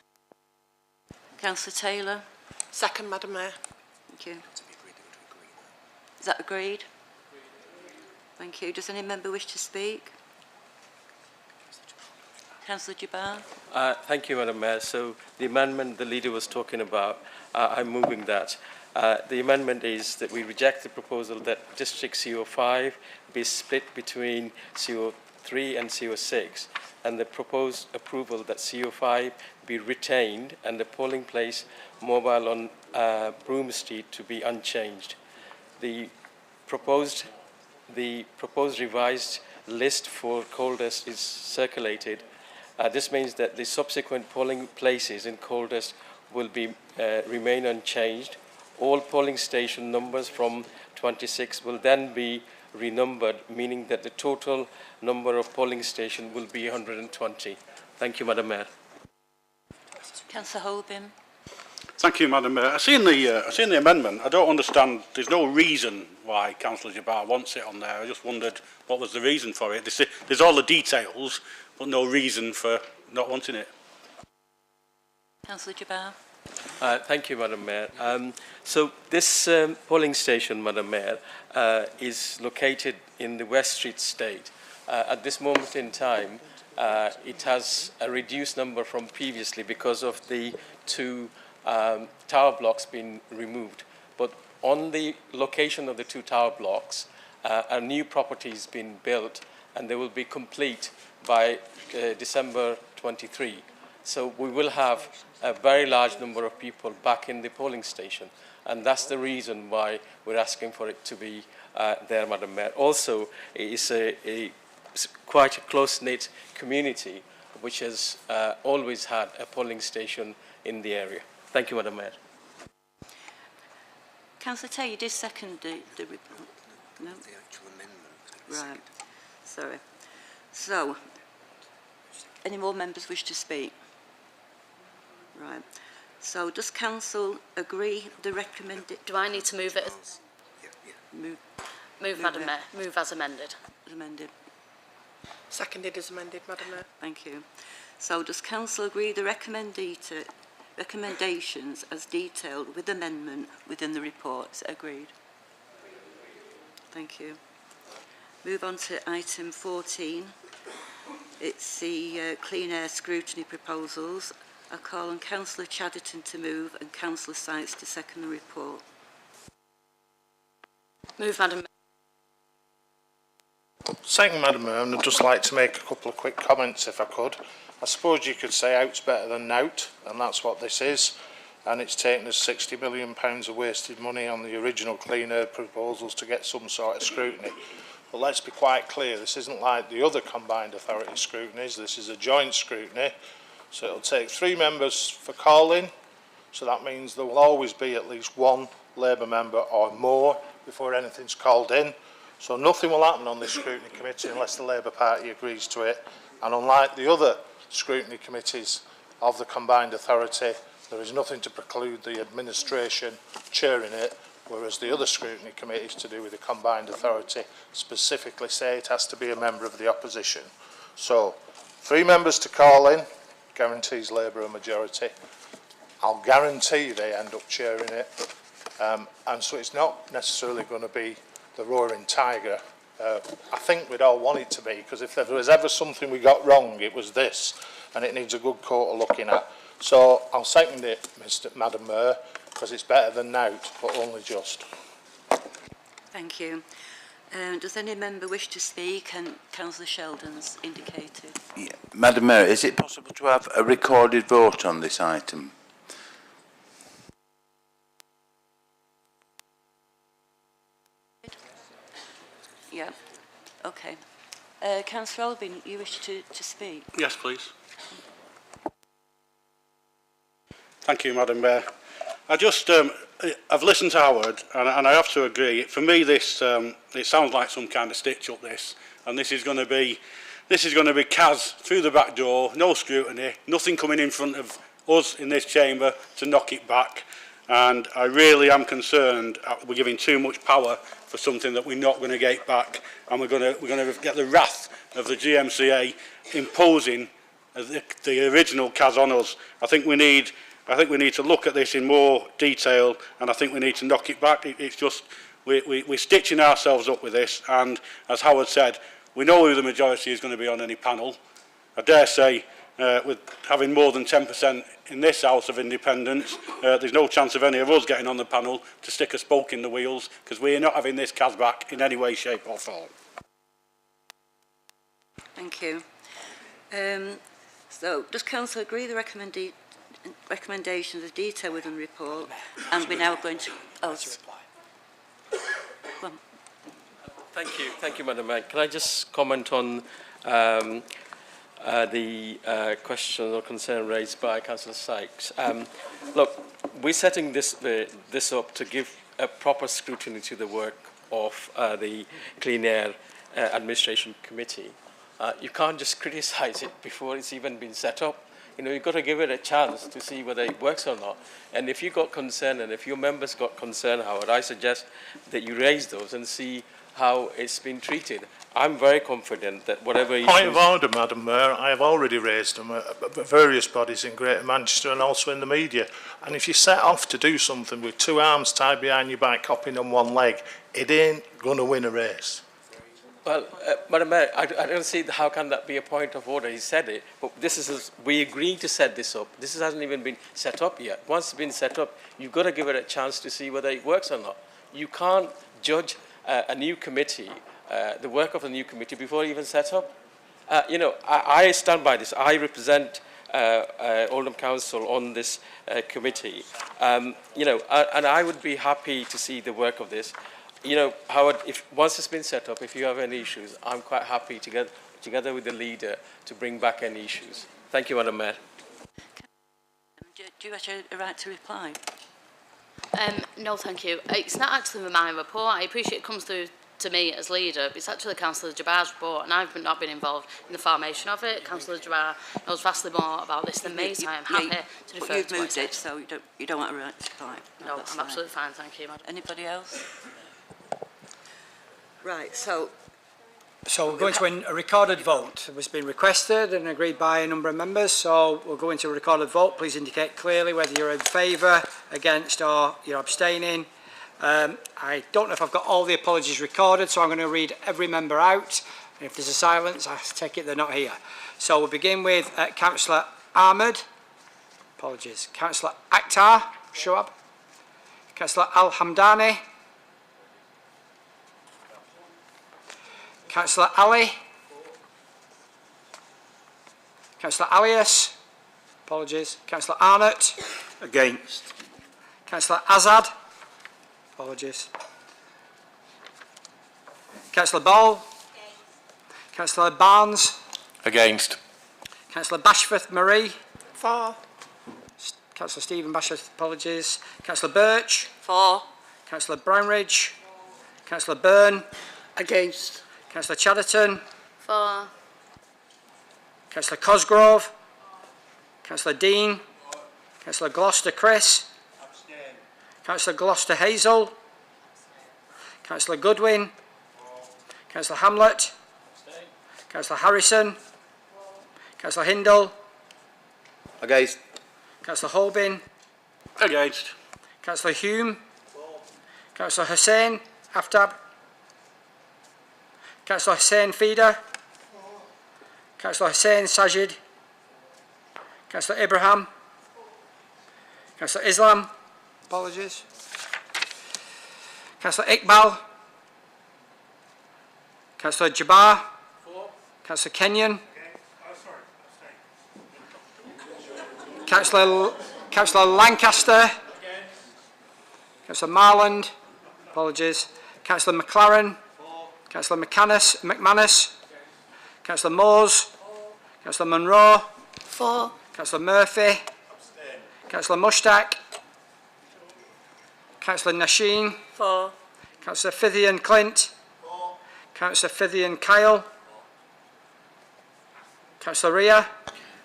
Councillor Taylor. Second, Madam Mayor. Thank you. Is that agreed? Thank you. Does any member wish to speak? Councillor Jabbar. Thank you, Madam Mayor. So the amendment the leader was talking about, I'm moving that. The amendment is that we reject the proposal that District CO5 be split between CO3 and CO6, and the proposed approval that CO5 be retained and the polling place mobile on Broome Street to be unchanged. The proposed revised list for Coldest is circulated. This means that the subsequent polling places in Coldest will be remain unchanged. All polling station numbers from 26 will then be renumbered, meaning that the total number of polling stations will be 120. Thank you, Madam Mayor. Councillor Holbin. Thank you, Madam Mayor. I've seen the amendment. I don't understand. There's no reason why Councillor Jabbar wants it on there. I just wondered what was the reason for it. There's all the details, but no reason for not wanting it. Councillor Jabbar. Thank you, Madam Mayor. So this polling station, Madam Mayor, is located in the West Street State. At this moment in time, it has a reduced number from previously because of the two tower blocks being removed. But on the location of the two tower blocks, a new property has been built, and they will be complete by December 23. So we will have a very large number of people back in the polling station, and that's the reason why we're asking for it to be there, Madam Mayor. Also, it's quite a close-knit community which has always had a polling station in the area. Thank you, Madam Mayor. Councillor Tay, you did second the report. No? The actual amendment. Right. Sorry. So, any more members wish to speak? Right. So, does Council agree the recommended... Do I need to move it? Move, Madam Mayor. Move as amended. As amended. Seconded as amended, Madam Mayor. Thank you. So, does Council agree the recommendations as detailed with amendment within the report? Is it agreed? Thank you. Move on to item 14. It's the clean air scrutiny proposals. I call on Councillor Chadderton to move and Councillor Sykes to second the report. Move, Madam Mayor. Second, Madam Mayor, I'd just like to make a couple of quick comments if I could. I suppose you could say out's better than nout, and that's what this is. And it's taken us £60 million of wasted money on the original clean air proposals to get some sort of scrutiny. But let's be quite clear, this isn't like the other combined authority scrutinies. This is a joint scrutiny. So it'll take 3 members for calling. So that means there will always be at least one Labour member or more before anything's called in. So nothing will happen on this scrutiny committee unless the Labour Party agrees to it. And unlike the other scrutiny committees of the combined authority, there is nothing to preclude the administration chairing it, whereas the other scrutiny committees to do with the combined authority specifically say it has to be a member of the opposition. So 3 members to call in guarantees Labour a majority. I'll guarantee they end up chairing it. And so it's not necessarily going to be the roaring tiger. I think we'd all want it to be, because if there was ever something we got wrong, it was this, and it needs a good court of looking at. So I'll second it, Madam Mayor, because it's better than nout, but only just. Thank you. Does any member wish to speak? And Councillor Sheldon's indicated. Yeah. Madam Mayor, is it possible to have a recorded vote on this item? Yeah. Okay. Councillor Albin, you wish to speak? Yes, please. Thank you, Madam Mayor. I just, I've listened to Howard, and I have to agree. For me, this it sounds like some kind of stitch-up, this, and this is going to be This is going to be CAS through the back door, no scrutiny, nothing coming in front of us in this chamber to knock it back. And I really am concerned we're giving too much power for something that we're not going to get back, and we're going to get the wrath of the GMCA imposing the original CAS on us. I think we need to look at this in more detail, and I think we need to knock it back. It's just we're stitching ourselves up with this, and as Howard said, we know who the majority is going to be on any panel. I dare say, with having more than 10% in this House of Independents, there's no chance of any of us getting on the panel to stick a spoke in the wheels, because we're not having this CAS back in any way, shape or form. Thank you. So, does Council agree the recommendations are detailed within the report? And we're now going to... Oh, well. Thank you, Madam Mayor. Can I just comment on the question or concern raised by Councillor Sykes? Look, we're setting this up to give a proper scrutiny to the work of the Clean Air Administration Committee. You can't just criticise it before it's even been set up. You know, you've got to give it a chance to see whether it works or not. And if you've got concern, and if your members got concern, Howard, I suggest that you raise those and see how it's been treated. I'm very confident that whatever issues... Point of order, Madam Mayor, I have already raised them at various bodies in Greater Manchester and also in the media. And if you set off to do something with two arms tied behind your back, hopping on one leg, it ain't going to win a race. Well, Madam Mayor, I don't see how can that be a point of order. He said it, but we agreed to set this up. This hasn't even been set up yet. Once it's been set up, you've got to give it a chance to see whether it works or not. You can't judge a new committee, the work of a new committee, before even set up. You know, I stand by this. I represent Oldham Council on this committee. You know, and I would be happy to see the work of this. You know, Howard, once it's been set up, if you have any issues, I'm quite happy to get together with the leader to bring back any issues. Thank you, Madam Mayor. Do you have a right to reply? No, thank you. It's not actually my report. I appreciate it comes through to me as leader, but it's actually Councillor Jabbar's report, and I've not been involved in the formation of it. Councillor Jabbar knows vastly more about this than me, so I am happy to defer you've to moved it, so you don't want a right to reply. No, I'm absolutely fine, thank you, Madam. Anybody else? Right, so we're going to a recorded vote. It was been requested and agreed by a number of members, so we'll go into a recorded vote. Please indicate clearly whether you're in favour, against or you're abstaining. I don't know if I've got all the apologies recorded, so I'm going to read every member out. And if there's a silence, I take it they're not here. So we'll begin with Councillor Ahmed. Apologies. Councillor Akhtar, Shoab. Councillor Al-Hamdani. Councillor Ali. Councillor Alias. Apologies. Councillor Arnott. Against. Councillor Azad. Apologies. Councillor Ball. Councillor Barnes. Against. Councillor Bashforth Marie. For. Councillor Stephen Bashforth, apologies. Councillor Birch. For. Councillor Brownridge. Councillor Byrne. Against. Councillor Chatterton. For. Councillor Cosgrove. Councillor Dean. Councillor Gloucester Chris. Councillor Gloucester Hazel. Councillor Goodwin. Councillor Hamlet. Councillor Harrison. Councillor Hindle. Against. Councillor Holbin. Against. Councillor Hume. Councillor Hussain Aftab. Councillor Hussain Feeder. Councillor Hussain Sajid. Councillor Ibrahim. Councillor Islam. Apologies. Councillor Iqbal. Councillor Jabbar. Councillor Kenyon. Councillor Lancaster. Councillor Marland. Apologies. Councillor McLaren. Councillor McManus. Councillor Moores. Councillor Monroe. For. Councillor Murphy. Councillor Mushtaq. Councillor Nasheen. For. Councillor Fithian Clint. Councillor Fithian Kyle. Councillor Ria.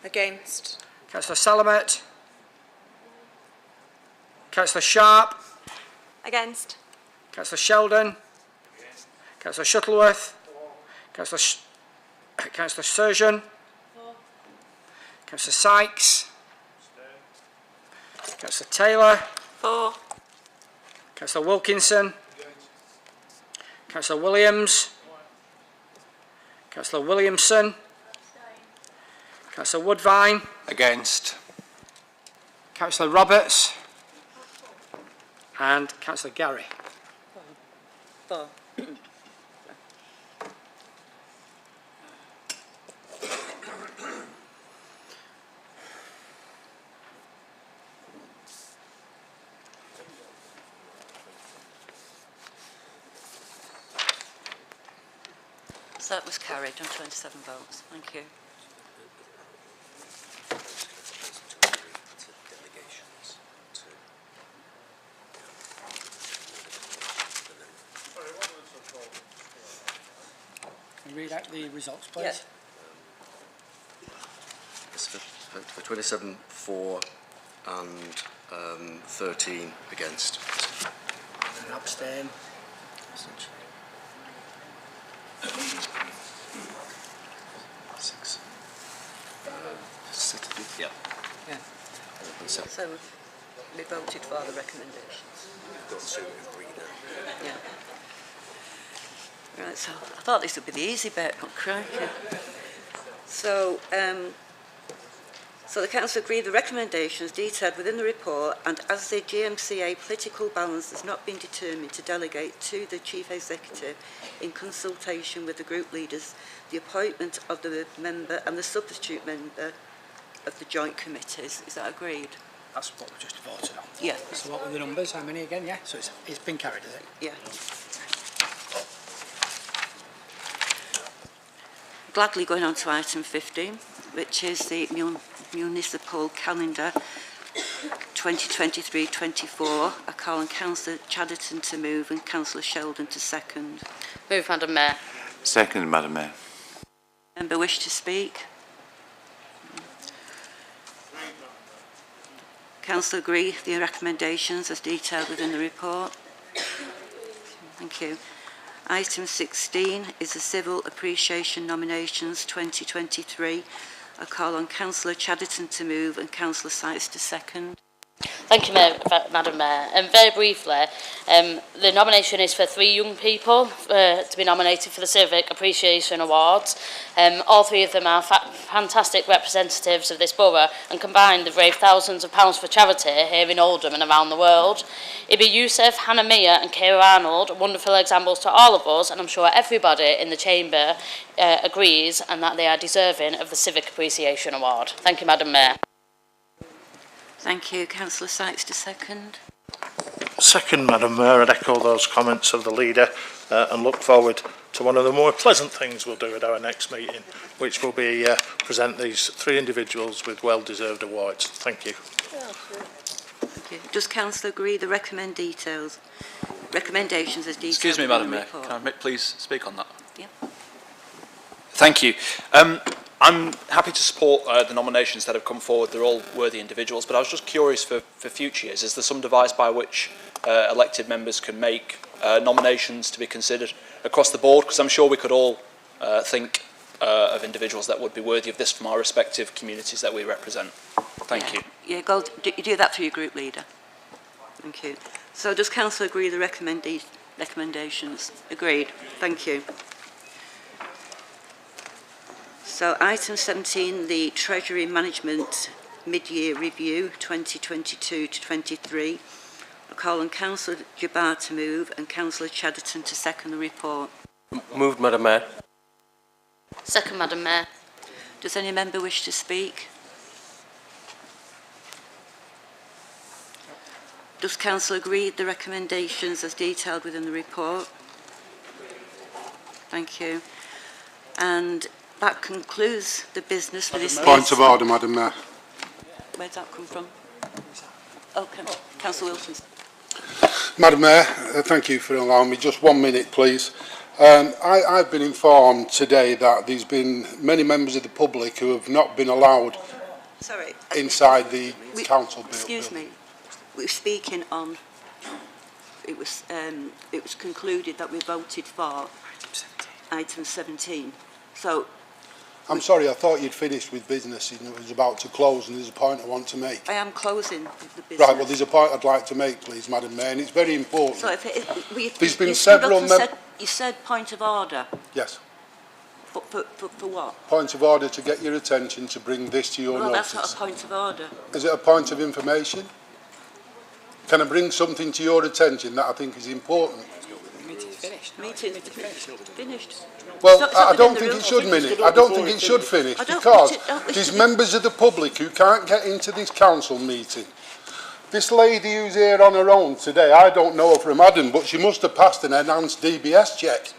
Against. Councillor Salamet. Councillor Sharp. Against. Councillor Sheldon. Councillor Shuttleworth. Councillor Surgeon. Councillor Sykes. Councillor Taylor. For. Councillor Wilkinson. Councillor Williams. Councillor Williamson. Councillor Woodvine. Against. Councillor Roberts. And Councillor Gary. For. So that was carried on 27 votes. Thank you. Can you read out the results, please? Yes. For 27 for and 13 against. And abstain. Six. Yeah. Yeah. So we voted for the recommendations. We've got to agree now. Yeah. Right, so I thought this would be the easy bit, but crikey. So the Council agreed the recommendations detailed within the report, and as the GMCA political balance has not been determined to delegate to the Chief Executive in consultation with the group leaders the appointment of the member and the substitute member of the joint committees. Is that agreed? That's what we just voted on. Yeah. So what were the numbers? How many again? Yeah. So it's been carried, is it? Yeah. Gladly going on to item 15, which is the municipal calendar 2023-24. I call on Councillor Chadderton to move and Councillor Sheldon to second. Move, Madam Mayor. Second, Madam Mayor. Member wish to speak? Council agree the recommendations as detailed within the report. Thank you. Item 16 is the Civil Appreciation Nominations 2023. I call on Councillor Chadderton to move and Councillor Sykes to second. Thank you, Madam Mayor. Very briefly, the nomination is for 3 young people to be nominated for the Civic Appreciation Awards. All 3 of them are fantastic representatives of this borough, and combined they've raised thousands of pounds for charity here in Oldham and around the world. Ibi Youssef, Hannah Mia and Kira Arnold, wonderful examples to all of us, and I'm sure everybody in the chamber agrees, and that they are deserving of the Civic Appreciation Award. Thank you, Madam Mayor. Thank you. Councillor Sykes to second. Second, Madam Mayor, I'd echo those comments of the leader and look forward to one of the more pleasant things we'll do at our next meeting, which will be present these 3 individuals with well-deserved awards. Thank you. Thank you. Does Council agree the recommendations as detailed? Excuse me, Madam Mayor. Can I please speak on that? Yeah. Thank you. I'm happy to support the nominations that have come forward. They're all worthy individuals, but I was just curious for future years. Is there some device by which elected members can make nominations to be considered across the board? Because I'm sure we could all think of individuals that would be worthy of this from our respective communities that we represent. Thank you. Yeah, you do that through your group leader. Thank you. So does Council agree the recommendations? Agreed. Thank you. So item 17, the Treasury Management Mid-Year Review 2022 to 23. I call on Councillor Jabbar to move and Councillor Chadderton to second the report. Moved, Madam Mayor. Second, Madam Mayor. Does any member wish to speak? Does Council agree the recommendations as detailed within the report? Thank you. And that concludes the business for this meeting. Point of order, Madam Mayor. Where's that come from? Oh, Councillor Wilson. Madam Mayor, thank you for allowing me just 1 minute, please. I've been informed today that there's been many members of the public who have not been allowed inside the council building. Excuse me, we're speaking on, it was concluded that we voted for item 17. So, I'm sorry, I thought you'd finished with business and it was about to close, and there's a point I want to make. I am closing the business. Right, well, there's a point I'd like to make, please, Madam Mayor, and it's very important. So There's been several... You said point of order. Yes. For what? Point of order to get your attention to bring this to your Well, notice. that's not a point of order. Is it a point of information? Can I bring something to your attention that I think is important? Meeting's finished. Meeting's finished. Well, I don't think it should finish. I don't think it should finish because there's members of the public who can't get into this council meeting. This lady who's here on her own today, I don't know her from Adam, but she must have passed an enhanced DBS check.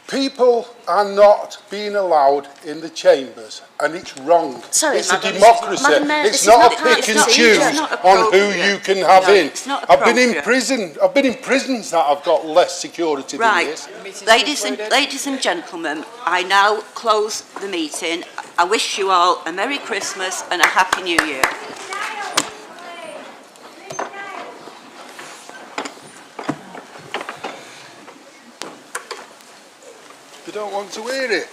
People are not being allowed in the chambers, and it's wrong. Sorry, it's Madam, a democracy. It's not a pick and choose on who you can have in. I've been in prison. I've been in prisons that have got less security than this. Ladies and gentlemen, I now close the meeting. I wish you all a Merry Christmas and a Happy New Year. You don't want to hear it.